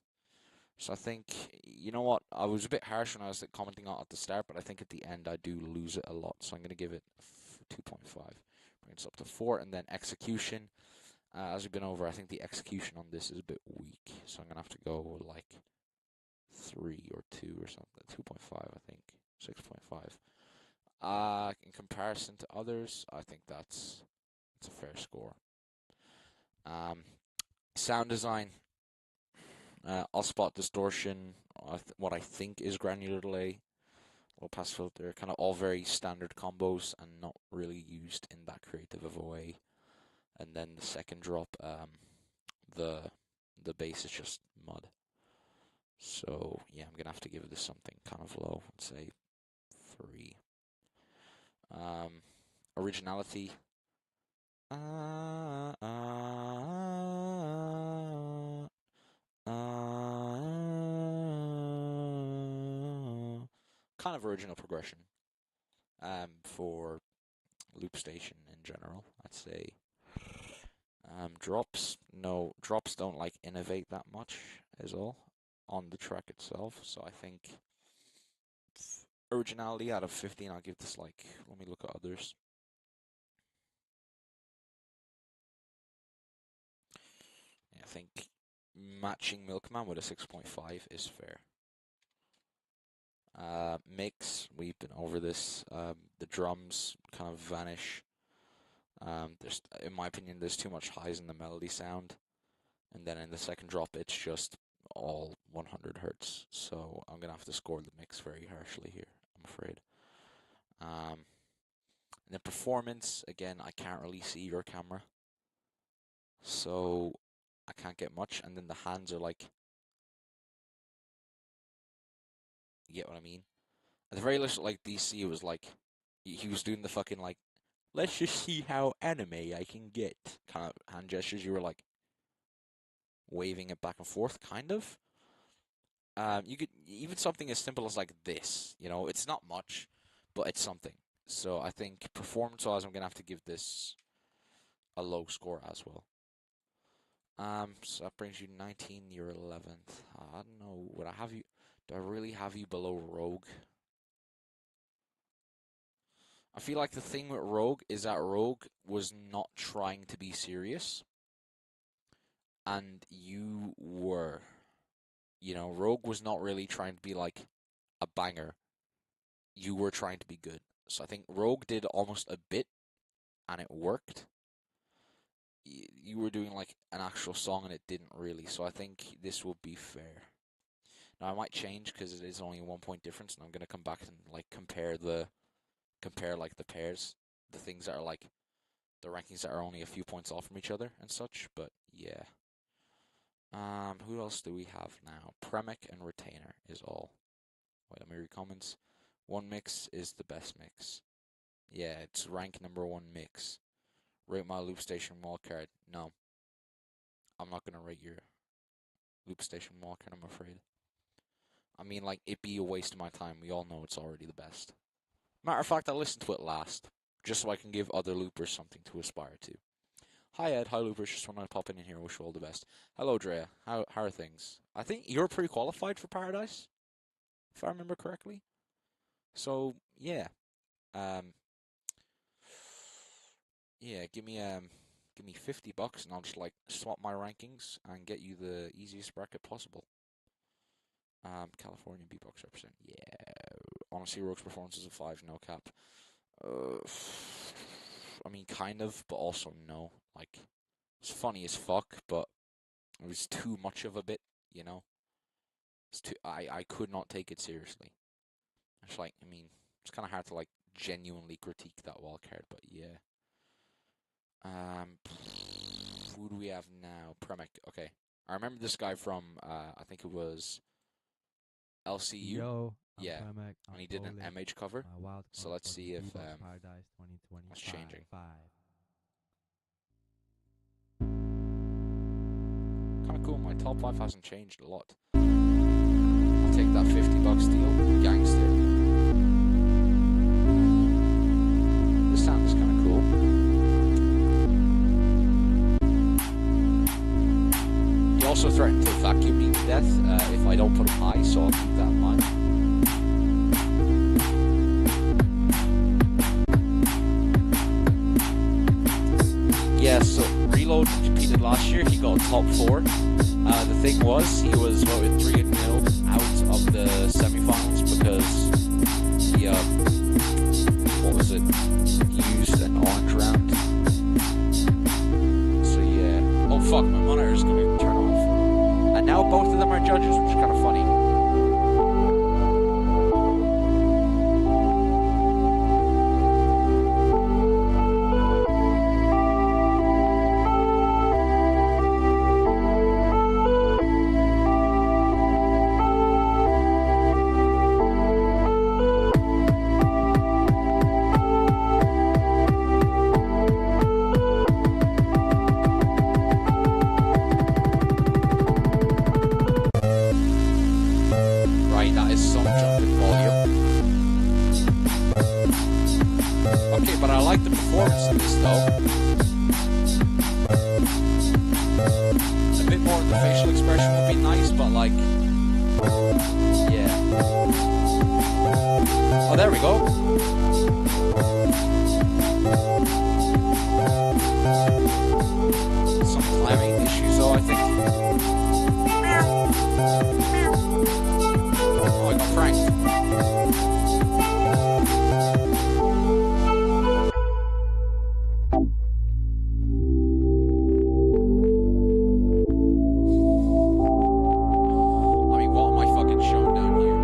So I think, you know what, I was a bit harsh when I was commenting on it at the start, but I think at the end I do lose it a lot. So I'm going to give it 2.5. Bring it up to 4, and then execution. As we've been over, I think the execution on this is a bit weak. So I'm going to have to go like 3 or 2 or something. 2.5, I think. 6.5. In comparison to others, I think that's a fair score. Sound design. I'll spot distortion, what I think is granular delay, low pass filter, kind of all very standard combos and not really used in that creative of a way. And then the second drop, the bass is just mud. So yeah, I'm gonna have to give this something kind of low. Let's say 3. Originality. Kind of original progression for Loopstation in general, I'd say. Drops, no, drops don't like innovate that much is all. on the track itself. So I think originality out of 15, I'll give this like, let me look at others. Yeah, I think matching Milkman with a 6.5 is fair. Mix, we've been over this. The drums kind of vanish. There's, in my opinion, there's too much highs in the melody sound. And then in the second drop, it's just all 100 hertz. So I'm going to have to score the mix very harshly here, I'm afraid. And the performance, again, I can't really see your camera. So I can't get much. And then the hands are like, you get what I mean? At the very least, like, DC was like, he was doing the fucking, like, let's just see how anime I can get kind of hand gestures. You were like waving it back and forth, kind of. You could even something as simple as like this, you know, it's not much, but it's something. So I think performance-wise, I'm gonna have to give this a low score as well. So that brings you 19. You're 11th. I don't know. Would I have you? Do I really have you below Rogue? I feel like the thing with Rogue is that Rogue was not trying to be serious. And you were. You know, Rogue was not really trying to be like a banger. You were trying to be good. So I think Rogue did almost a bit, and it worked. You were doing like an actual song, and it didn't really. So I think this will be fair. Now I might change because it is only a 1 point difference, and I'm gonna come back and like compare like the pairs, the things that are like the rankings that are only a few points off from each other and such. But yeah. Who else do we have now? Premic and Retainer is all. Wait, let me read comments. One mix is the best mix. Yeah, it's rank number 1 mix. Rate my Loopstation wildcard. No. I'm not gonna rate your Loopstation wildcard, I'm afraid. I mean, like, it'd be a waste of my time. We all know it's already the best. Matter of fact, I listened to it last, just so I can give other loopers something to aspire to. Hi Ed, hi loopers, just want to pop in here, wish you all the best. Hello Drea, how are things? I think you're pre-qualified for Paradise, if I remember correctly. So, yeah. Yeah, give me $50 and I'll just, like, swap my rankings and get you the easiest bracket possible. California Beatbox represent. Yeah. Honestly, Rogue's performance is a 5, no cap. I mean, kind of, but also no. Like, it's funny as fuck, but it was too much of a bit, you know? It's too. I could not take it seriously. It's like, I mean, it's kind of hard to, like, genuinely critique that wildcard, but yeah. Who do we have now? Premic. Okay. I remember this guy from, I think it was LCU. Yo, yeah, Premic, and he did an MH cover. So let's see if Paradise 2025. it's changing. Kind of cool. My top 5 hasn't changed a lot. I'll take that $50 deal. Gangster. This sound is kind of cool. He also threatened to vacuum me to death if I don't put him high, so I'll keep that in mind. Yeah, so Reload competed last year. He got top 4. The thing was, he was voted 3-0 out of the semifinals because he, what was it? He used an orange round. So yeah. Oh fuck, my monitor is gonna turn off. And now both of them are judges, which is kind of funny. Okay, but I like the performance in this though. A bit more of the facial expression would be nice, but like, Yeah. Oh, there we go. Some timing issues, though, I think. Oh, I got pranked. I mean, what am I fucking showing down here?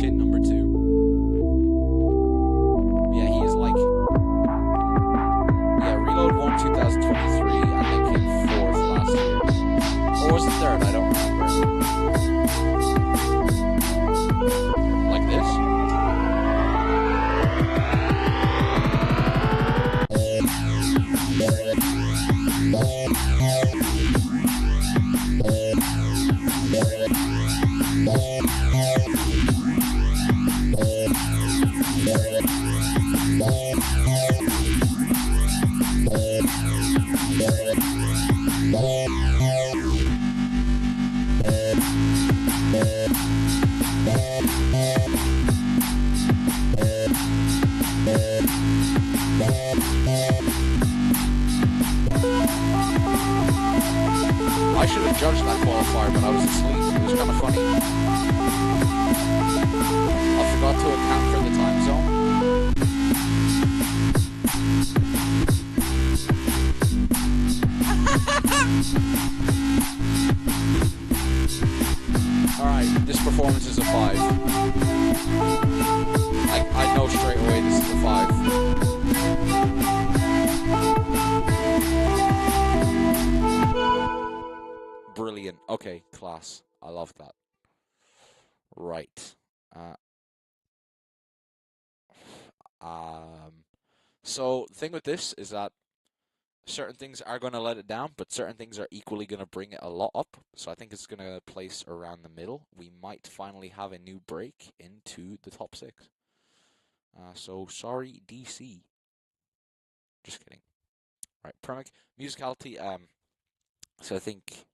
Chin number 2. Yeah, he is like... Yeah, Reload won 2023, and they came 4th last year. Or was it 3rd? I don't remember. Like this? I should have judged that qualifier, but I was asleep. It was kind of funny. I forgot to account for the time zone. Alright, this performance is a 5. I know straight away this is a 5. Brilliant. Okay, class. I love that. Right. So the thing with this is that certain things are going to let it down, but certain things are equally going to bring it a lot up. So I think it's going to place around the middle. We might finally have a new break into the top 6. So sorry, DC. Just kidding. Right, Premic. Musicality. So I think,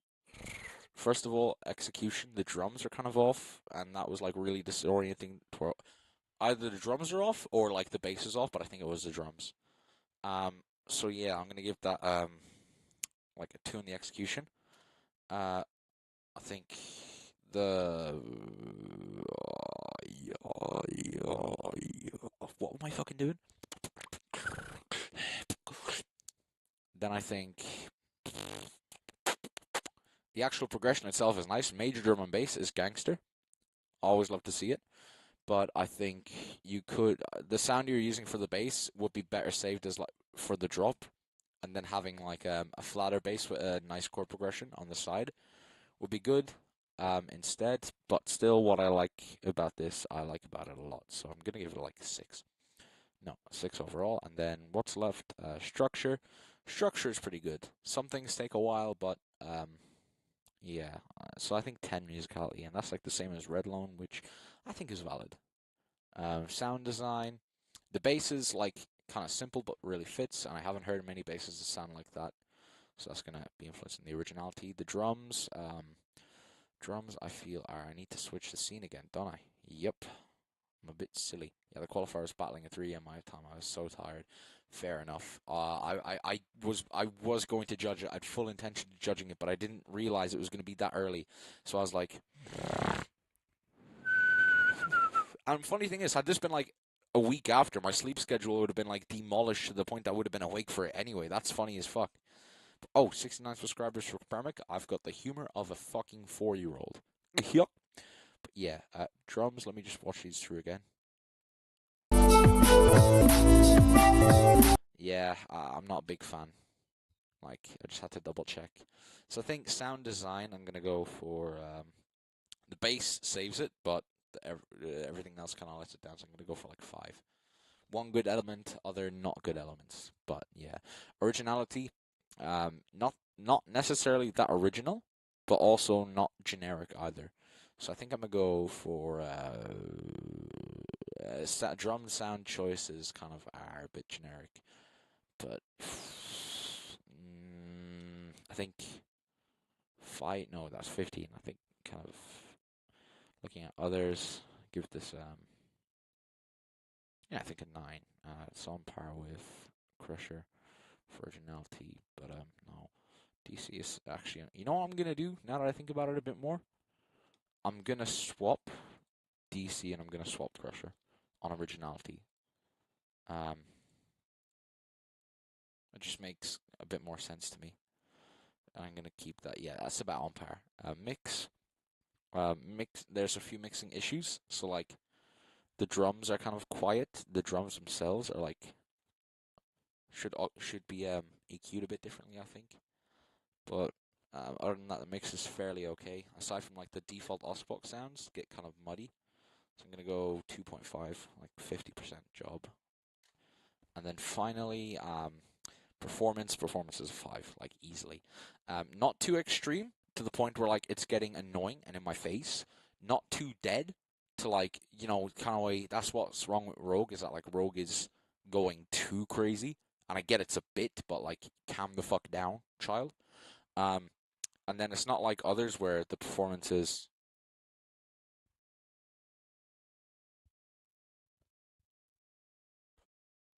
first of all, execution. The drums are kind of off, and that was like really disorienting. Either the drums are off or like the bass is off, but I think it was the drums. So yeah, I'm gonna give that like a 2 in the execution. I think the what am I fucking doing? Then I think the actual progression itself is nice. Major drum and bass is gangster. Always love to see it. But I think you could the sound you're using for the bass would be better saved as like for the drop, and then having like a flatter bass with a nice chord progression on the side would be good instead. But still, what I like about this, I like about it a lot. So I'm gonna give it like a 6. No, 6 overall. And then what's left? Structure. Structure is pretty good. Some things take a while, but yeah. So I think 10 musicality, and that's like the same as Red Loan, which I think is valid. Sound design. The bass is like kind of simple, but really fits, and I haven't heard many basses that sound like that. So that's gonna be influencing the originality. The drums. Drums, I feel I need to switch the scene again, don't I? Yep. I'm a bit silly. Yeah, the qualifier was battling at 3 a.m. my time. I was so tired. Fair enough. I was going to judge it. I had full intention of judging it, but I didn't realize it was going to be that early. So I was like... And funny thing is, had this been like a week after, my sleep schedule would have been like demolished to the point I would have been awake for it anyway. That's funny as fuck. Oh, 69 subscribers for Permic. I've got the humor of a fucking 4-year-old. Yup. But yeah, drums, let me just watch these through again. Yeah, I'm not a big fan. Like, I just had to double check. So I think sound design, I'm going to go for... the bass saves it, but everything else kind of lets it down, so I'm going to go for like 5. One good element, other not good elements. But yeah. Originality, not necessarily that original, but also not generic either. So I think I'm going to go for... drum sound choices kind of are a bit generic. But... I think... 5... No, that's 15. I think kind of looking at others, give this yeah, I think a 9. It's on par with Crusher for originality, but no. DC is actually, you know what I'm gonna do now that I think about it a bit more? I'm gonna swap DC and I'm gonna swap Crusher on originality. It just makes a bit more sense to me. I'm gonna keep that. Yeah, that's about on par. Mix. There's a few mixing issues. So like, the drums are kind of quiet. The drums themselves are like should be EQ'd a bit differently, I think. But other than that, the mix is fairly okay. Aside from like the default Osbox sounds get kind of muddy. So I'm gonna go 2.5, like 50% job. And then finally, performance is a 5, like easily. Not too extreme to the point where like it's getting annoying and in my face. Not too dead to like, you know, kind of way. That's what's wrong with Rogue, is that like Rogue is going too crazy. And I get it's a bit, but like calm the fuck down, child. And then it's not like others where the performance is.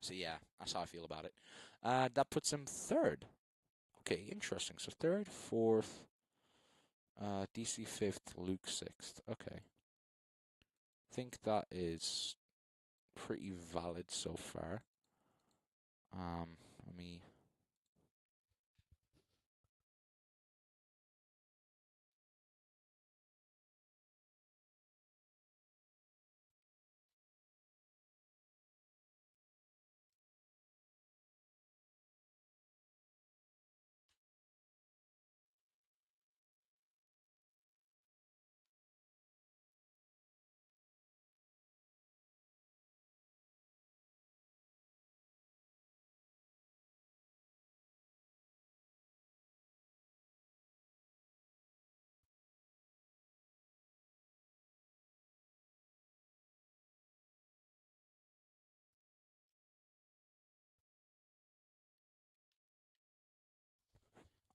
So yeah, that's how I feel about it. That puts him 3rd. Okay, interesting. So 3rd, 4th, DC 5th, Luke 6th. Okay. I think that is pretty valid so far. Let me.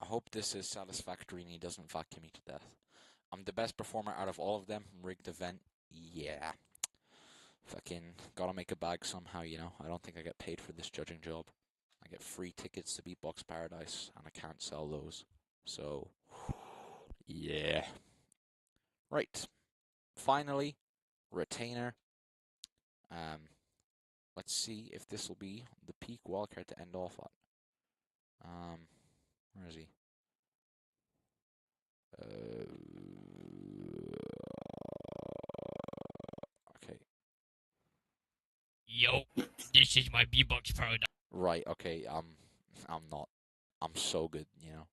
I hope this is satisfactory and he doesn't vacuum me to death. I'm the best performer out of all of them. Rigged event, yeah. Fucking gotta make a bag somehow, you know. I don't think I get paid for this judging job. I get free tickets to Beatbox Paradise, and I can't sell those. So, yeah. Right. Finally, retainer. Let's see if this will be the peak wildcard to end off at. Where is he? Okay. Yo, this is my Beatbox Paradise. Right, okay, I'm not. I'm so good, you know.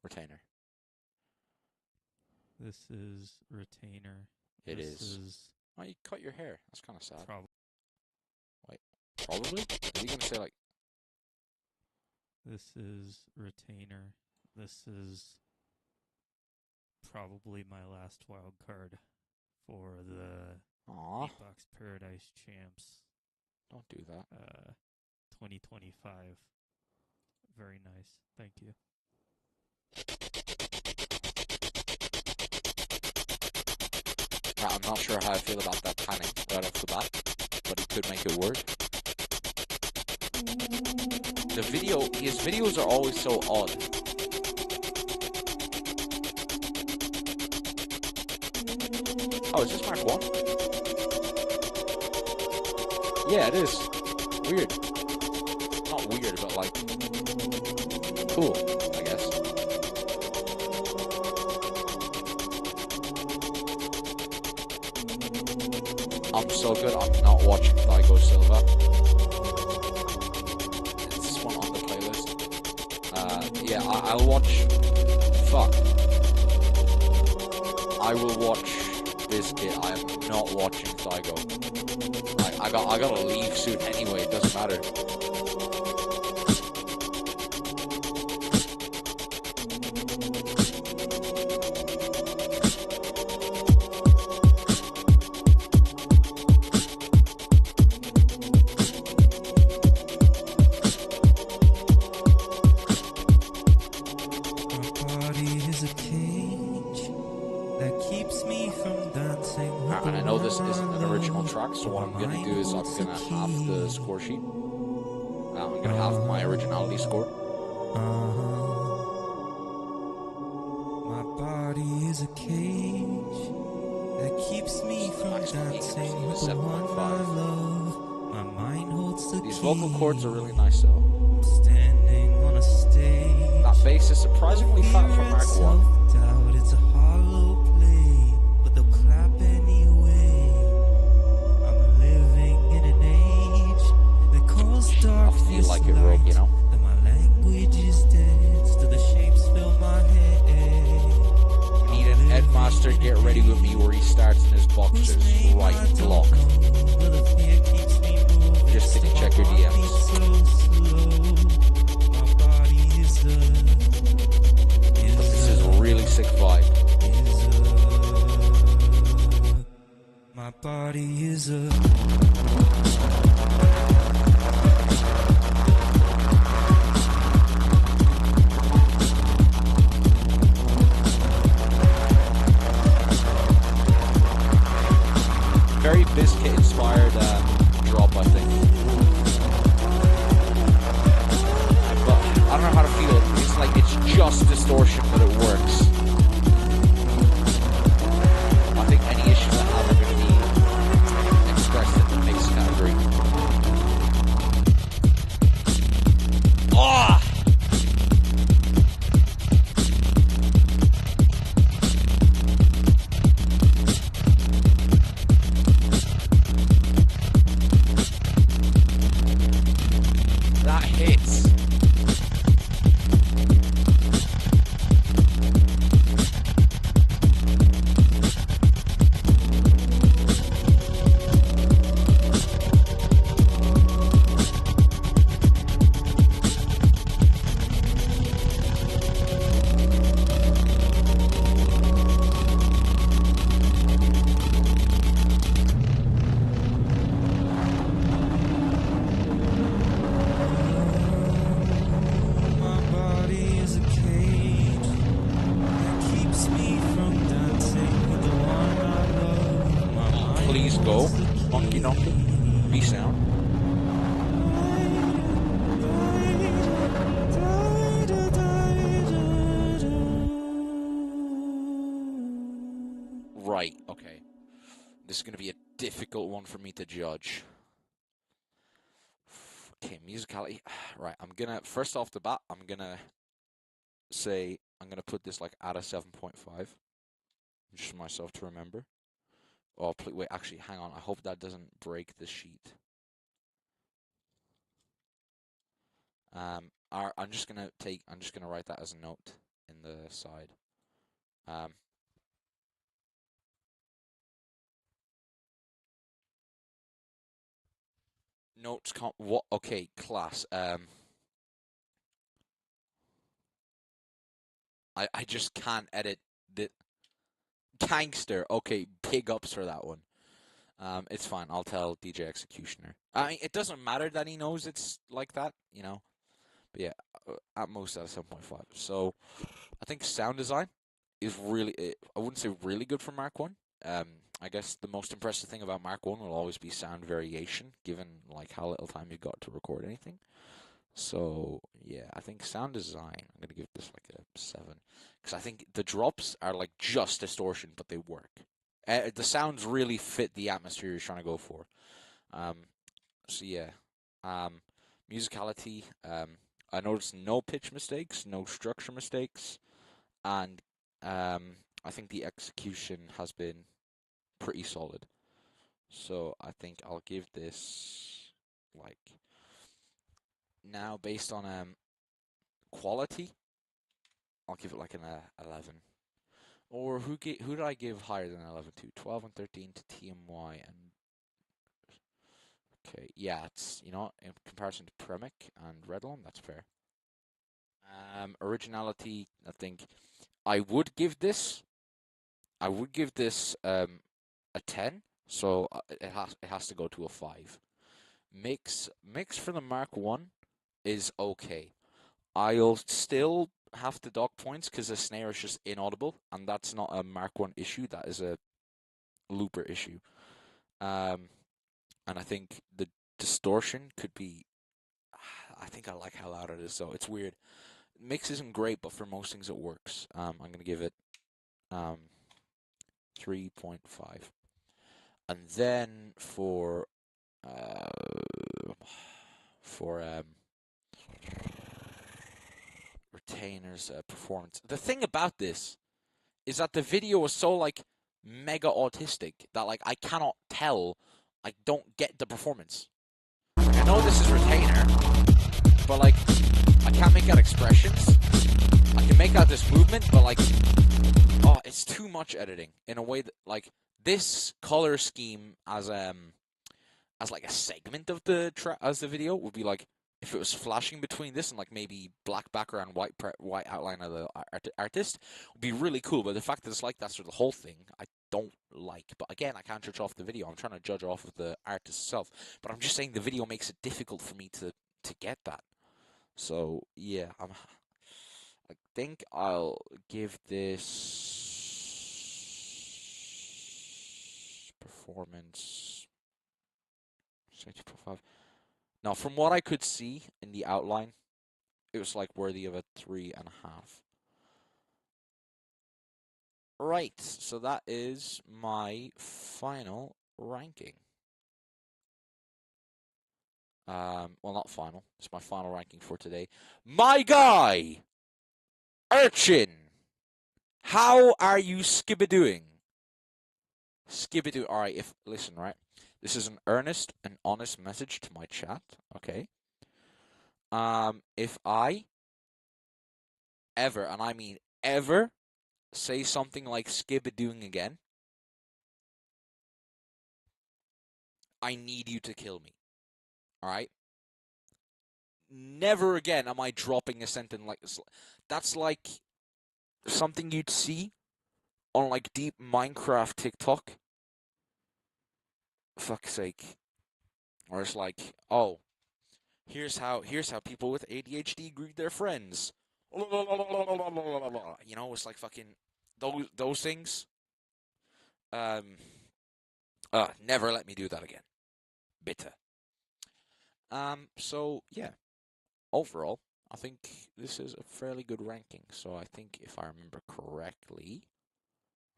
Retainer. This is retainer. It this is. Oh, you cut your hair. That's kind of sad. Wait, probably? Are you gonna say like? This is retainer. This is probably my last wild card for the Beatbox Paradise Champs. Don't do that. 2025. Very nice. Thank you. I'm not sure how I feel about that timing right off the bat, but he could make it work. His videos are always so odd. Oh, is this Mark 1? Yeah, it is. Weird. Not weird, but like, cool, I guess. I'm so good, I'm not watching Thigo Silva. Is this one on the playlist? Yeah, I'll watch... Fuck. I will watch Biscuit. I am not watching Thigo. I gotta leave soon anyway, it doesn't matter. My body is is a cage that keeps me from dancing with And I know this isn't an original track, so what I'm going to do is I'm going to have the score sheet. I'm going to have my originality score. My body is a cage that keeps me from dancing with the one I love. My mind holds the These key. vocal cords are really nice though. I'm standing on a stage. That bass is surprisingly fat for Mark 1. Doubt it's a hollow play, but they'll clap anyway. I'm living in an age that calls darkness like it, Rogue, you know? and my language is dead, still the shapes fill my head. We need an Edmaster Get Ready With Me where he starts in his boxers, right block. Just to check your DMs. But this is a really sick vibe. My body is a Very Biscuit inspired drop, I think. But I don't know how to feel it. It's like it's just distortion, but it works. I think any issues I have are going to be expressed in the mix category. Oh! That hits. Please go. Monkey Donkey. Be sound. Right, okay. This is going to be a difficult one for me to judge. Okay, musicality. Right, I'm going to, first off the bat, I'm going to say, I'm going to put this like at a 7.5. Just for myself to remember. Oh, wait, actually, hang on. I hope that doesn't break the sheet. I'm just gonna write that as a note in the side. Notes what? Okay, class. I just can't edit the gangster. Okay, big ups for that one. It's fine. I'll tell DJ Executioner. I mean, it doesn't matter that he knows it's like that, you know. But yeah, at most at a 7.5. So I think sound design is really, I wouldn't say really good for Mark 1. I guess the most impressive thing about Mark 1 will always be sound variation, given like how little time you got to record anything. So yeah, I think sound design, I'm gonna give this like a 7, because I think the drops are like just distortion, but they work. The sounds really fit the atmosphere you're trying to go for. So yeah, musicality. I noticed no pitch mistakes, no structure mistakes, and I think the execution has been pretty solid. So I think I'll give this like, now based on quality, I'll give it like an 11. Or who did I give higher than 11 to? 12 and 13 to TMY and okay, yeah, it's, you know, in comparison to Premic and Redlum, that's fair. Originality, I think I would give this a 10, so it has to go to a 5. Mix for the Mark 1 is okay. I'll still have to dock points because the snare is just inaudible, and that's not a Mark 1 issue. That is a looper issue. And I think the distortion could be. I think I like how loud it is, so it's weird. Mix isn't great, but for most things it works. I'm gonna give it 3.5, and then for retainers performance. The thing about this is that the video is so like mega autistic that like I cannot tell. I don't get the performance. I know this is retainer, but like I can't make out expressions. I can make out this movement, but like, oh, it's too much editing in a way that like this color scheme as like a segment of the as the video would be like if it was flashing between this and like maybe black background, white outline of the artist would be really cool. But the fact that it's like that sort of the whole thing, I don't like. But again, I can't judge off the video. I'm trying to judge off of the artist itself. But I'm just saying the video makes it difficult for me to get that. So yeah, I think I'll give this performance 6.5. Now, from what I could see in the outline, it was like worthy of a 3.5. Right, so that is my final ranking. Well, not final. It's my final ranking for today. My guy, Urchin, how are you skibadooing? Skibadoo. All right. Listen, right. This is an earnest and honest message to my chat. Okay. If I ever, and I mean ever, say something like skibadooing again, I need you to kill me. All right. Never again am I dropping a sentence like this. That's like something you'd see on like deep Minecraft TikTok. Fuck's sake. Or it's like, oh, here's how people with ADHD greet their friends. You know, it's like fucking those things. Never let me do that again. Bitter. So yeah. Overall, I think this is a fairly good ranking. So I think if I remember correctly,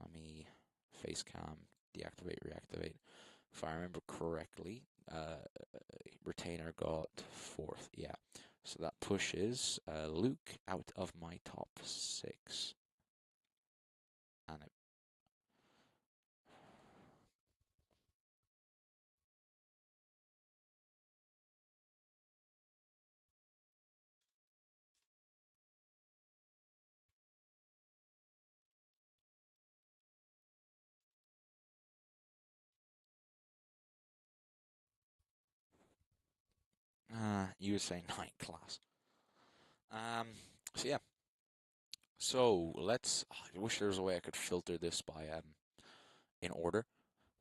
let me face cam, deactivate, reactivate. If I remember correctly, Retainer got 4th. Yeah. So that pushes Luke out of my top 6. And it you were saying 9 class. So yeah. So let's. I wish there was a way I could filter this by in order.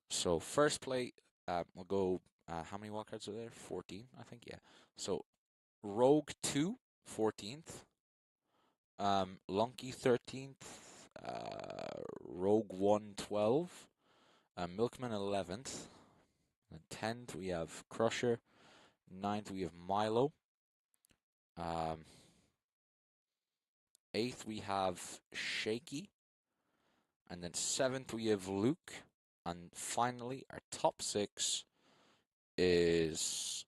So first play, we'll go. How many wildcards are there? 14, I think. Yeah. So Rogue 2, 14th. Lunky 13th. Rogue 1, 12. Milkman 11th. And 10th we have Crusher. 9th we have Milo. 8th we have Shaky. And then 7th we have Luke. And finally, our top 6 is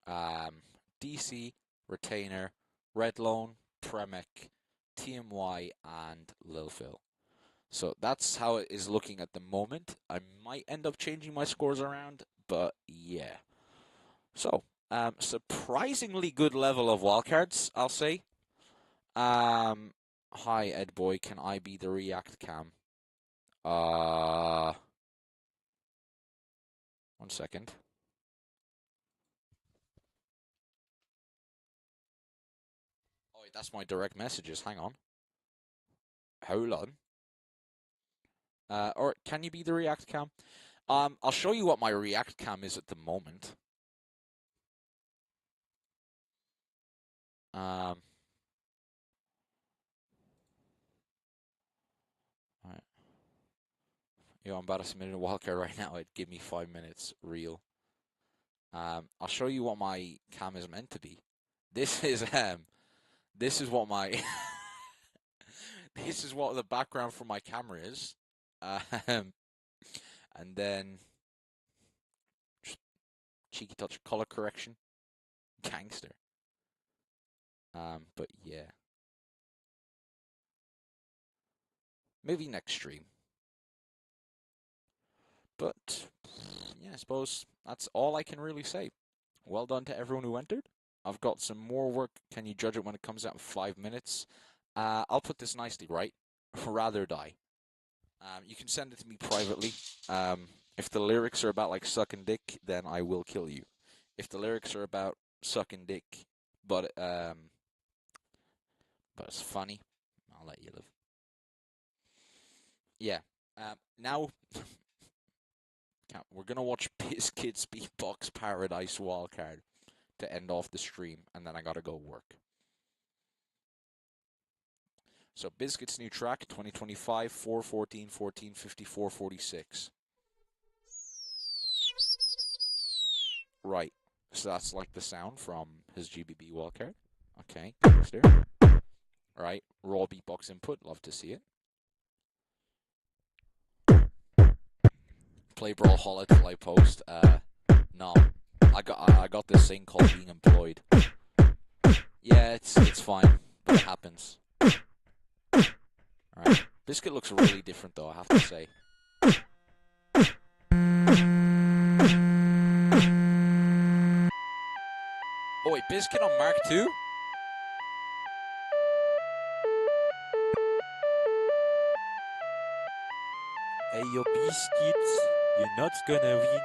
DC, Retainer, Redlone, Premec, TMY, and Lil Phil. So that's how it is looking at the moment. I might end up changing my scores around, but yeah. So, surprisingly good level of wildcards, I'll say. Hi, Ed Boy, can I be the React Cam? 1 second. Oh, wait, that's my direct messages. Hang on. Hold on. Or can you be the React Cam? I'll show you what my React Cam is at the moment. Yo, I'm about to submit a wildcard right now. It'd give me 5 minutes real. I'll show you what my cam is meant to be. This is what my this is what the background for my camera is. And then just cheeky touch of color correction. Gangster. But yeah. Maybe next stream. But yeah, I suppose that's all I can really say. Well done to everyone who entered. I've got some more work. Can you judge it when it comes out in 5 minutes? I'll put this nicely, right? Rather die. You can send it to me privately. If the lyrics are about like sucking dick, then I will kill you. If the lyrics are about sucking dick, but it's funny, I'll let you live. Yeah. Now we're gonna watch Biscuit's Beatbox Paradise Wildcard to end off the stream, and then I gotta go work. So Biscuit's new track, 2025, 4/14, 14, 54, 46. Right. So that's like the sound from his GBB wildcard. Okay, gangster. Alright, raw beatbox input, love to see it. Play Brawlhalla till I post. No. I got this thing called being employed. Yeah, it's fine, but it happens. Alright. Biscuit looks really different though, I have to say. Oh wait, Biscuit on Mark II? Hey, yo, Biscuits, you're not gonna win.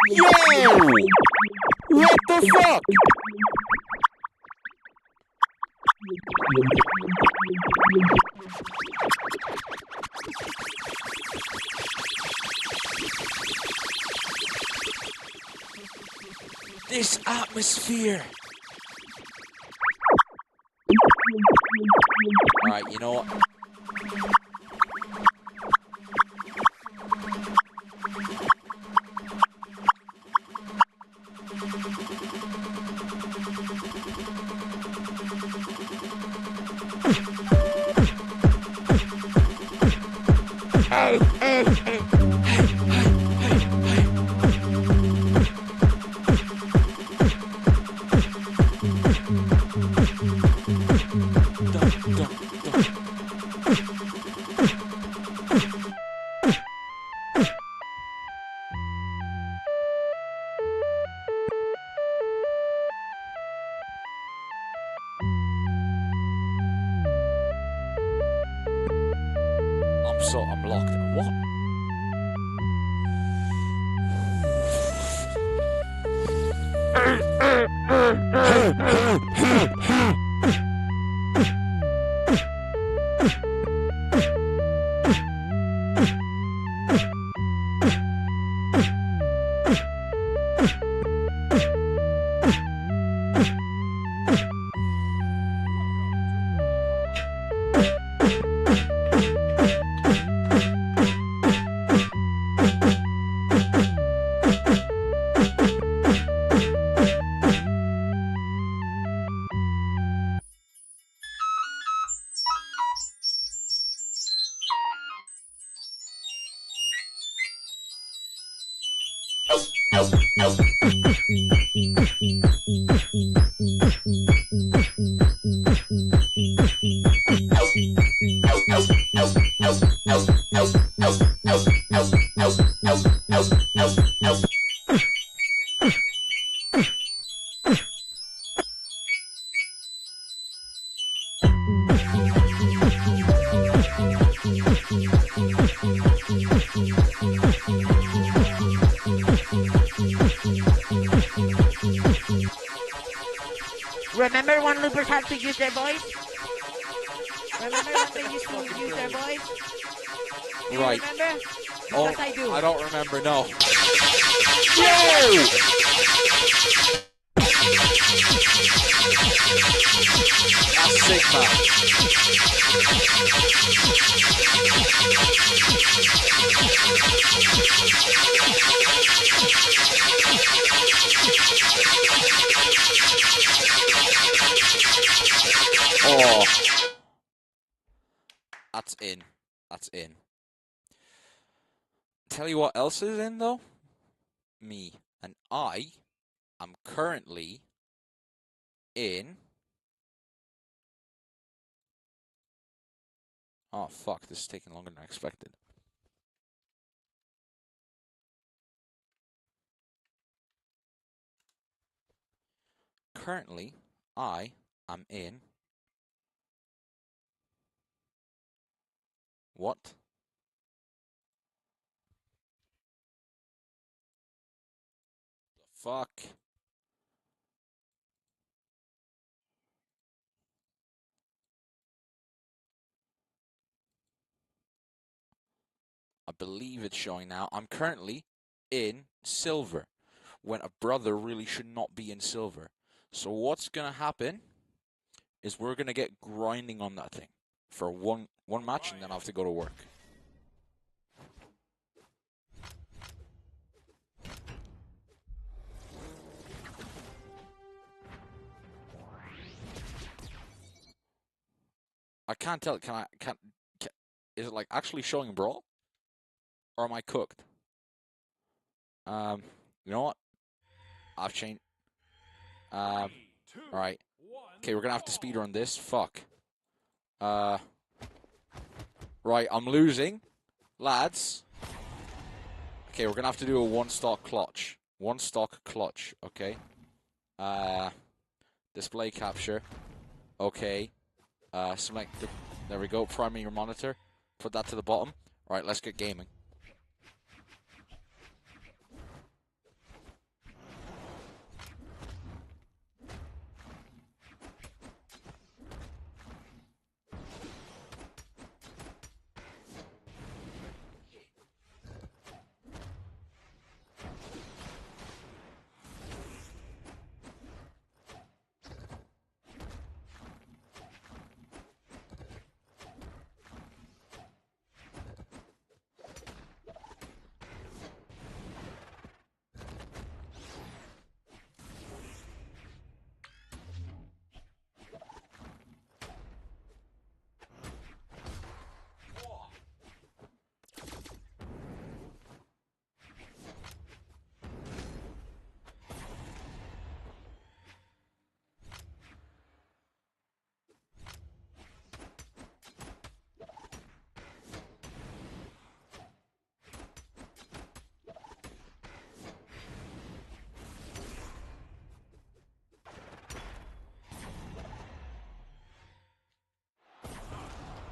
Yo! What the fuck? This atmosphere. Alright, you know what? I'm locked. What? Remember when loopers had to use their voice? Remember when they used to use their voice? Do you Right. remember? Because I do. I don't remember, no. That's sick, man. Oh. That's in. That's in. Tell you what else is in, though? Me. And I am currently in... Oh, fuck. This is taking longer than I expected. Currently, I am in... What? The fuck? I believe it's showing now. I'm currently in silver, when a brother really should not be in silver. So what's going to happen is we're going to get grinding on that thing for one match, and then I have to go to work. I can't tell. Is it like actually showing Brawl? Or am I cooked? You know what? I've changed. Alright. Okay, we're gonna have to speedrun this. Fuck. Right, I'm losing. Lads. Okay, we're gonna have to do a one-stock clutch. One-stock clutch, okay? Display capture. Okay. Select the... There we go, primary your monitor. Put that to the bottom. Alright, let's get gaming.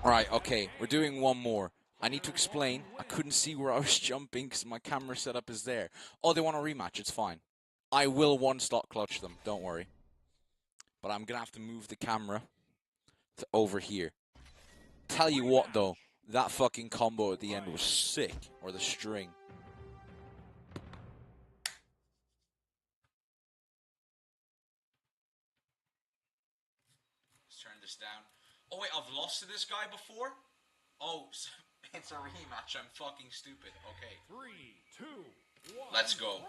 Alright, okay, we're doing one more. I need to explain. I couldn't see where I was jumping because my camera setup is there. Oh, they want a rematch. It's fine. I will one-stock clutch them. Don't worry. But I'm going to have to move the camera to over here. Tell you what, though. That fucking combo at the end was sick. Or the string. Let's turn this down. Oh, wait, I've lost to this guy before? Oh, it's a rematch. I'm fucking stupid. Okay. 3, 2, 1. Let's go.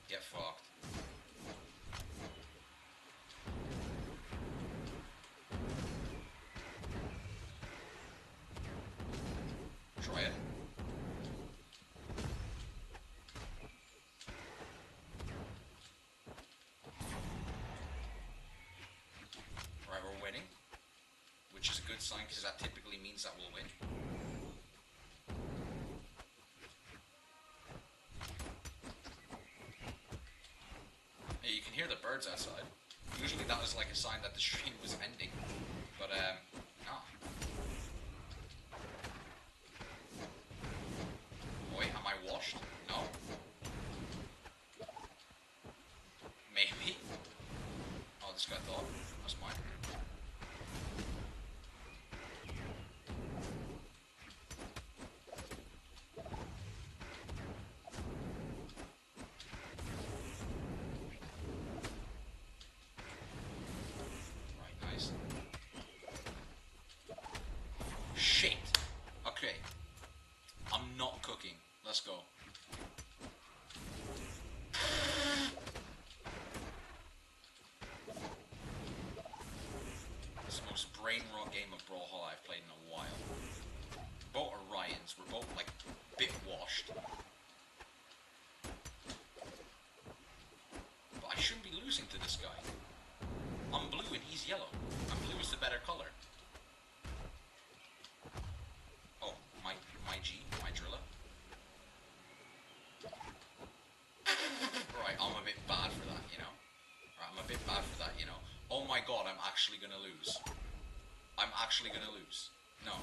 Get fucked. Try it. Right, we're winning, which is a good sign because that typically means that we'll win. Hey, you can hear the birds outside. Usually that was like a sign that the stream was ending, but nah. Wait, am I washed? No. Maybe. Oh, this guy thought. game of Brawlhalla I've played in a while. Both Orions. We're both, like, a bit washed. But I shouldn't be losing to this guy. I'm blue and he's yellow. And blue is the better color. Oh, my driller. Right, I'm a bit bad for that, you know. Right, I'm a bit bad for that, you know. Oh my god, I'm actually gonna lose. I'm actually gonna lose. No.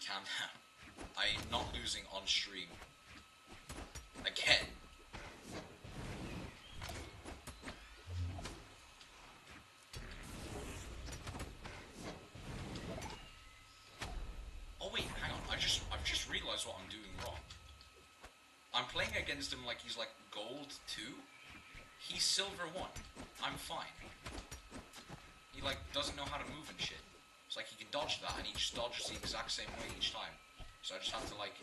Calm down. I'm not losing on stream. Again. Oh wait, hang on. I've just realized what I'm doing wrong. I'm playing against him like he's like gold 2. He's silver 1. I'm fine. He like doesn't know how to move and shit. It's like he can dodge that and he just dodges the exact same way each time. So I just have to like...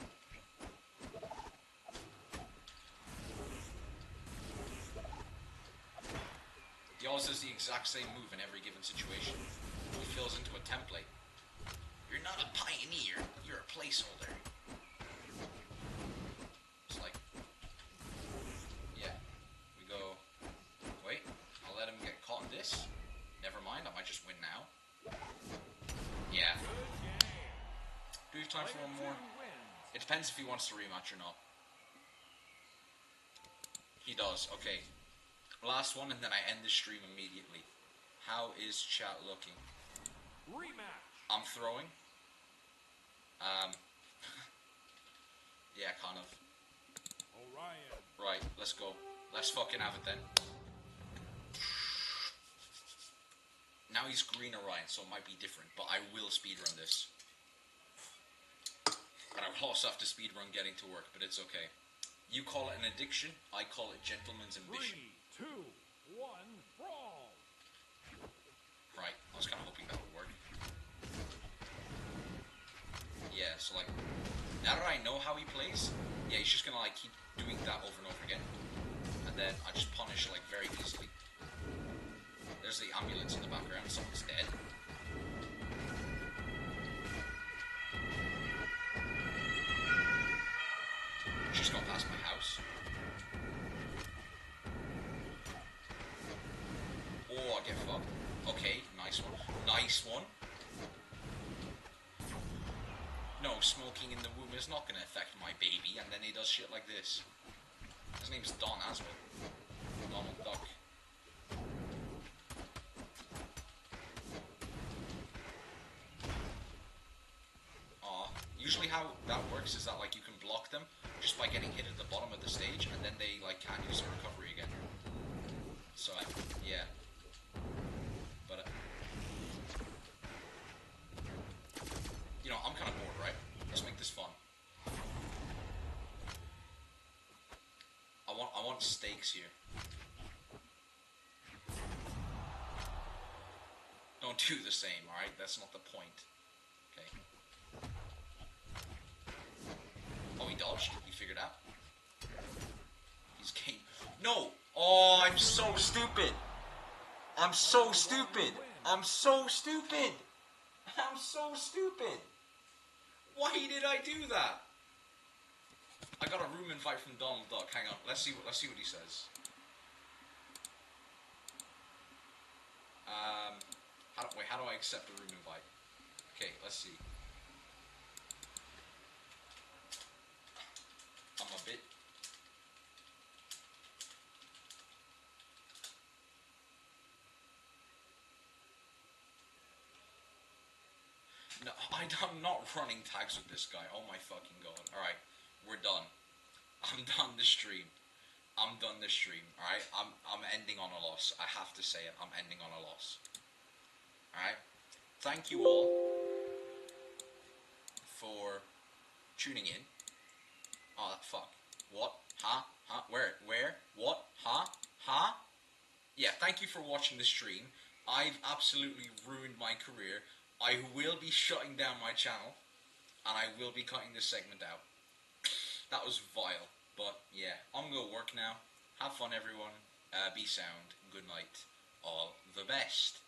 He always does the exact same move in every given situation. He fills into a template. You're not a pioneer, you're a placeholder. It's like... Yeah. We go... Wait, I'll let him get caught in this. Never mind, I might just win now. Yeah. Do we have time for one more? It depends if he wants to rematch or not. He does, okay. Last one and then I end the stream immediately. How is chat looking? Rematch. I'm throwing. Yeah, kind of. Orion. Right, let's go. Let's fucking have it then. Now he's green Orion, so it might be different, but I will speedrun this. And I will also have to speedrun getting to work, but it's okay. You call it an addiction, I call it gentleman's ambition. 3, 2, 1, brawl! Right, I was kind of hoping that would work. Yeah, so like, now that I know how he plays, yeah, he's just gonna like keep doing that over and over again. And then I just punish like very easily. There's the ambulance in the background, someone's dead. She's gone past my house. Oh, I get fucked. Okay, nice one. Nice one. No, smoking in the womb is not going to affect my baby, and then he does shit like this. His name's Don Aswell. Donald Duck. Usually how that works is that like you can block them just by getting hit at the bottom of the stage, and then they like can't use their recovery again. So yeah, but you know, I'm kind of bored, right? Let's make this fun. I want stakes here. Don't do the same, alright? That's not the point. Okay. Oh, he dodged? He figured out? He's game. No! Oh, I'm so stupid! I'm so stupid! I'm so stupid! I'm so stupid! Why did I do that? I got a room invite from Donald Duck. Hang on, let's see what he says. How do I accept a room invite? Okay, let's see. I'm a bit... No, I'm not running tags with this guy. Oh my fucking god. Alright, we're done. I'm done the stream. I'm done the stream, alright? I'm ending on a loss. I have to say it. I'm ending on a loss. Alright? Thank you all for tuning in. Oh, fuck. What? Huh? Huh? Where? What? Huh? Huh? Yeah, thank you for watching the stream. I've absolutely ruined my career. I will be shutting down my channel. and I will be cutting this segment out. That was vile, but yeah, I'm gonna work now. Have fun, everyone. Be sound. Good night. All the best.